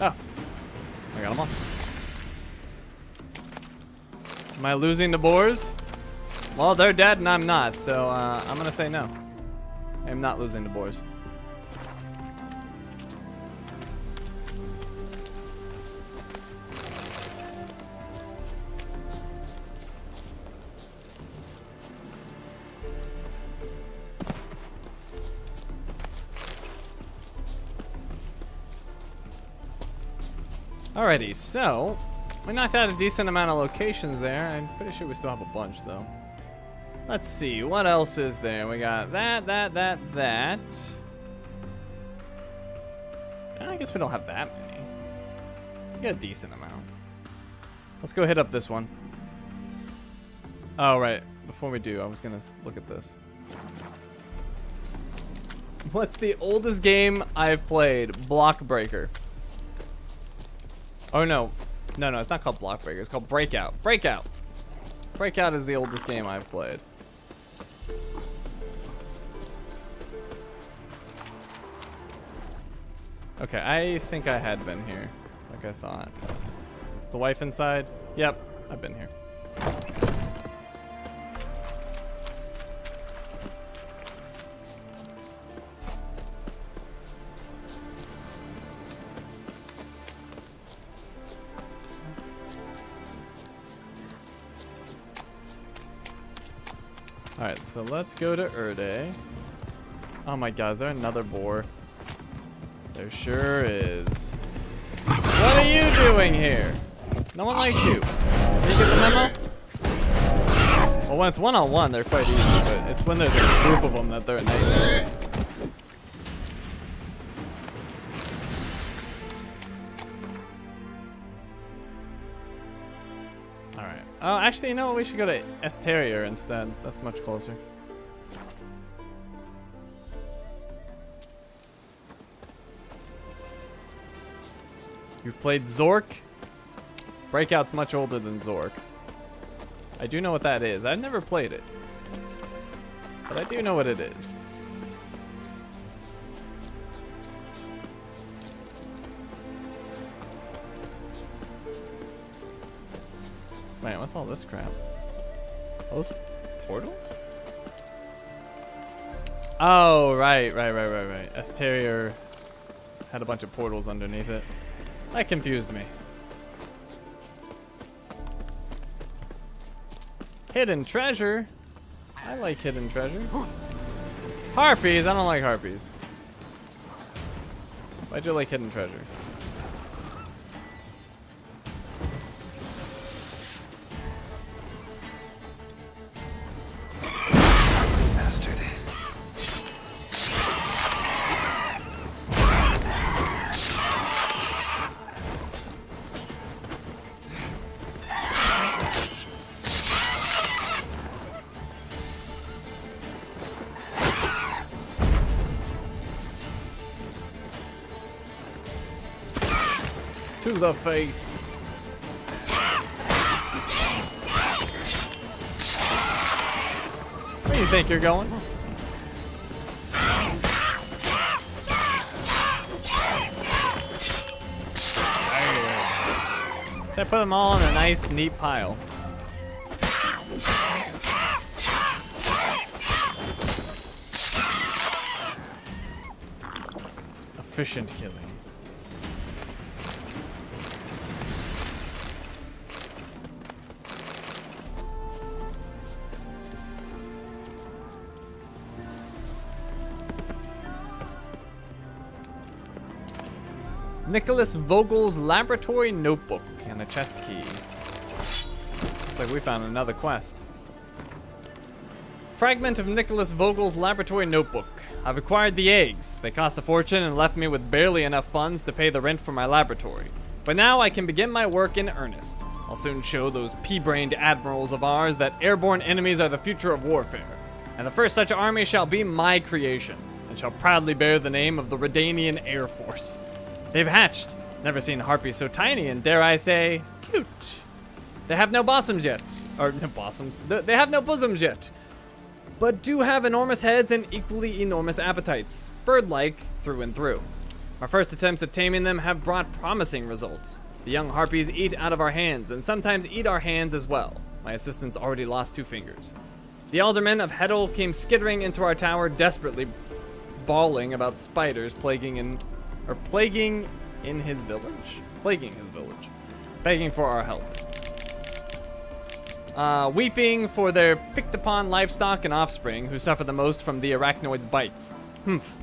Oh. I got them all. Am I losing the boars? Well, they're dead and I'm not, so I'm gonna say no. I'm not losing the boars. Alrighty, so we knocked out a decent amount of locations there. I'm pretty sure we still have a bunch though. Let's see, what else is there? We got that. I guess we don't have that many. We got a decent amount. Let's go hit up this one. Oh, right. Before we do, I was gonna look at this. What's the oldest game I've played? Block Breaker. Oh, no. No, it's not called Block Breaker. It's called Breakout. Breakout is the oldest game I've played. Okay, I think I had been here, like I thought. Is the wife inside? Yep, I've been here. Alright, so let's go to Erde. Oh my god, is there another boar? There sure is. What are you doing here? No one likes you. Did you get the memo? Well, when it's one-on-one, they're quite easy, but it's when there's a group of them that they're a nightmare. Alright. Oh, actually, you know what? We should go to Esterior instead. That's much closer. You've played Zork? Breakout's much older than Zork. I do know what that is. I've never played it. But I do know what it is. Wait, what's all this crap? Are those portals? Oh, right. Esterior had a bunch of portals underneath it. That confused me. Hidden treasure? I like hidden treasure. Harpies? I don't like harpies. Why'd you like hidden treasure? Bastard. To the face. Where do you think you're going? So I put them all in a nice, neat pile. Efficient killing. Nicholas Vogel's laboratory notebook and a chest key. Looks like we found another quest. Fragment of Nicholas Vogel's laboratory notebook. I've acquired the eggs. They cost a fortune and left me with barely enough funds to pay the rent for my laboratory. But now I can begin my work in earnest. I'll soon show those pea-brained admirals of ours that airborne enemies are the future of warfare. And the first such army shall be my creation, and shall proudly bear the name of the Redanian Air Force. They've hatched. Never seen harpies so tiny and, dare I say, cute. They have no bosoms yet. Or, no bosoms. They have no bosoms yet. But do have enormous heads and equally enormous appetites. Bird-like through and through. Our first attempts at taming them have brought promising results. The young harpies eat out of our hands and sometimes eat our hands as well. My assistant's already lost 2 fingers. The alderman of Heddle came skittering into our tower, desperately bawling about spiders plaguing in his village, begging for our help. Weeping for their picked-upon livestock and offspring who suffer the most from the arachnoid's bites. Humph.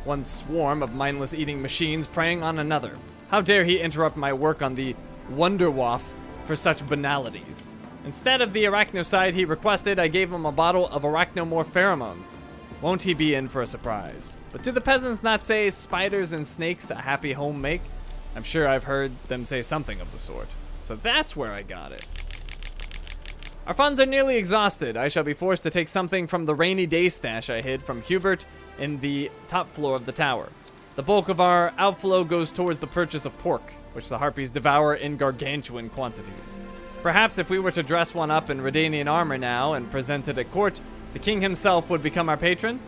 One swarm of mindless eating machines preying on another. How dare he interrupt my work on the Wonderwaff for such banalities? Instead of the arachnocide he requested, I gave him a bottle of arachnomore pheromones. Won't he be in for a surprise? But do the peasants not say spiders and snakes a happy home make? I'm sure I've heard them say something of the sort. So that's where I got it. Our funds are nearly exhausted. I shall be forced to take something from the rainy day stash I hid from Hubert in the top floor of the tower. The bulk of our outflow goes towards the purchase of pork, which the harpies devour in gargantuan quantities. Perhaps if we were to dress one up in Redanian armor now and present it at court, the king himself would become our patron?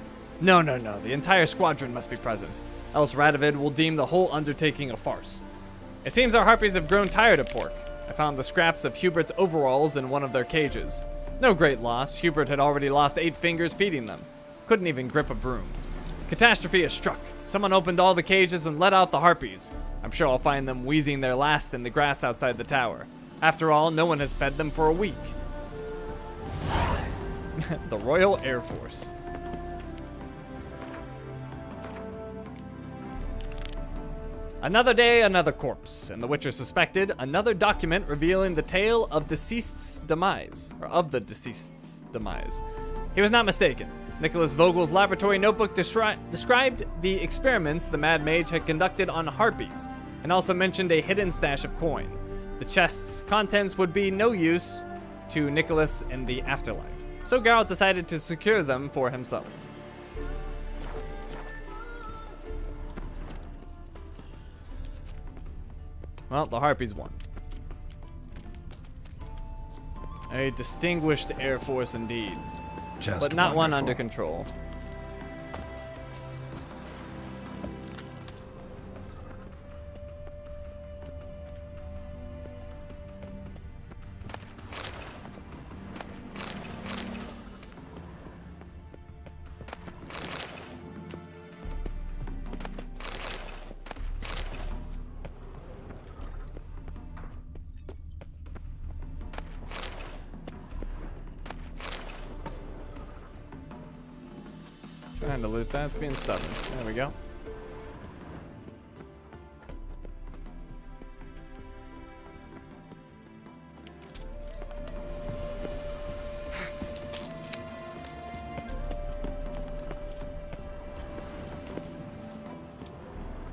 No. The entire squadron must be present. else Radovid will deem the whole undertaking a farce. It seems our harpies have grown tired of pork. I found the scraps of Hubert's overalls in one of their cages. No great loss. Hubert had already lost 8 fingers feeding them. Couldn't even grip a broom. Catastrophe has struck. Someone opened all the cages and let out the harpies. I'm sure I'll find them wheezing their last in the grass outside the tower. After all, no one has fed them for a week. The Royal Air Force. Another day, another corpse, and the Witcher suspected another document revealing the tale of deceased's demise, or of the deceased's demise. He was not mistaken. Nicholas Vogel's laboratory notebook described the experiments the Mad Mage had conducted on harpies, and also mentioned a hidden stash of coin. The chest's contents would be no use to Nicholas in the afterlife, so Geralt decided to secure them for himself. Well, the harpies won. A distinguished Air Force indeed. Just but not one wonderful. under control. Trying to loot that. It's being stubborn. There we go.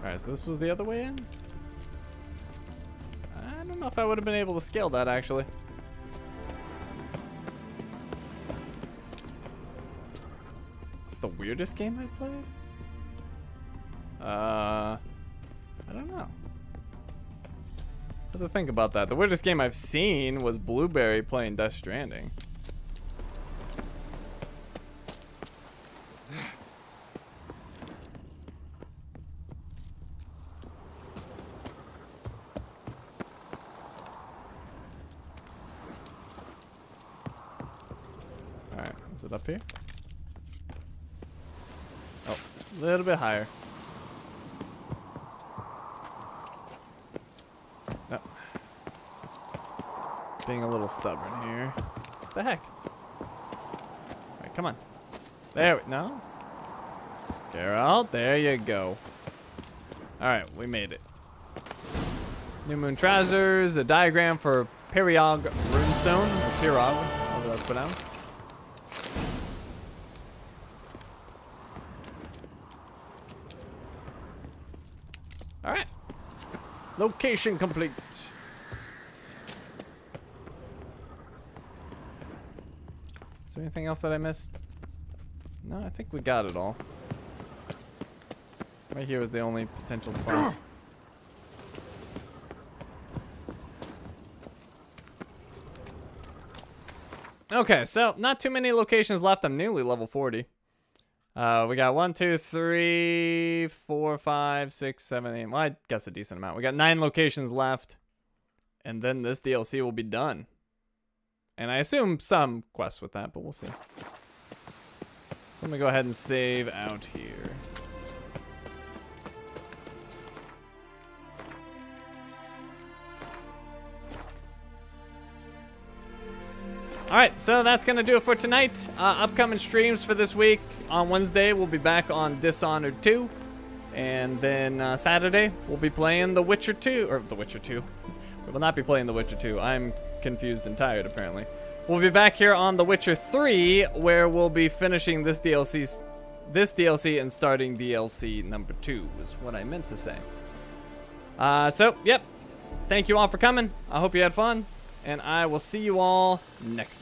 Alright, so this was the other way in? I don't know if I would have been able to scale that, actually. The weirdest game I've played? I don't know. What to think about that? The weirdest game I've seen was Blueberry playing Death Stranding. Alright, is it up here? Oh, a little bit higher. No. It's being a little stubborn here. What the heck? Alright, come on. There we no? Geralt, there you go. Alright, we made it. New Moon Trousers, a diagram for Periog Runestone, or Pirog, however that's pronounced. Alright. Location complete. Is there anything else that I missed? No, I think we got it all. Right here was the only potential spot. Okay, so not too many locations left. I'm nearly level 40. We got 1, 2, 3, 4, 5, 6, 7, 8. Well, I guess a decent amount. We got 9 locations left. And then this DLC will be done. And I assume some quests with that, but we'll see. So let me go ahead and save out here. Alright, so that's going to do it for tonight. Upcoming streams for this week. On Wednesday, we'll be back on Dishonored 2. And then Saturday, we'll be playing The Witcher 2. Or The Witcher 2. We will not be playing The Witcher 2. I'm confused and tired, apparently. We'll be back here on The Witcher 3, where we'll be finishing this DLC and starting DLC number 2, is what I meant to say. So, yep. Thank you all for coming. I hope you had fun. And I will see you all next time.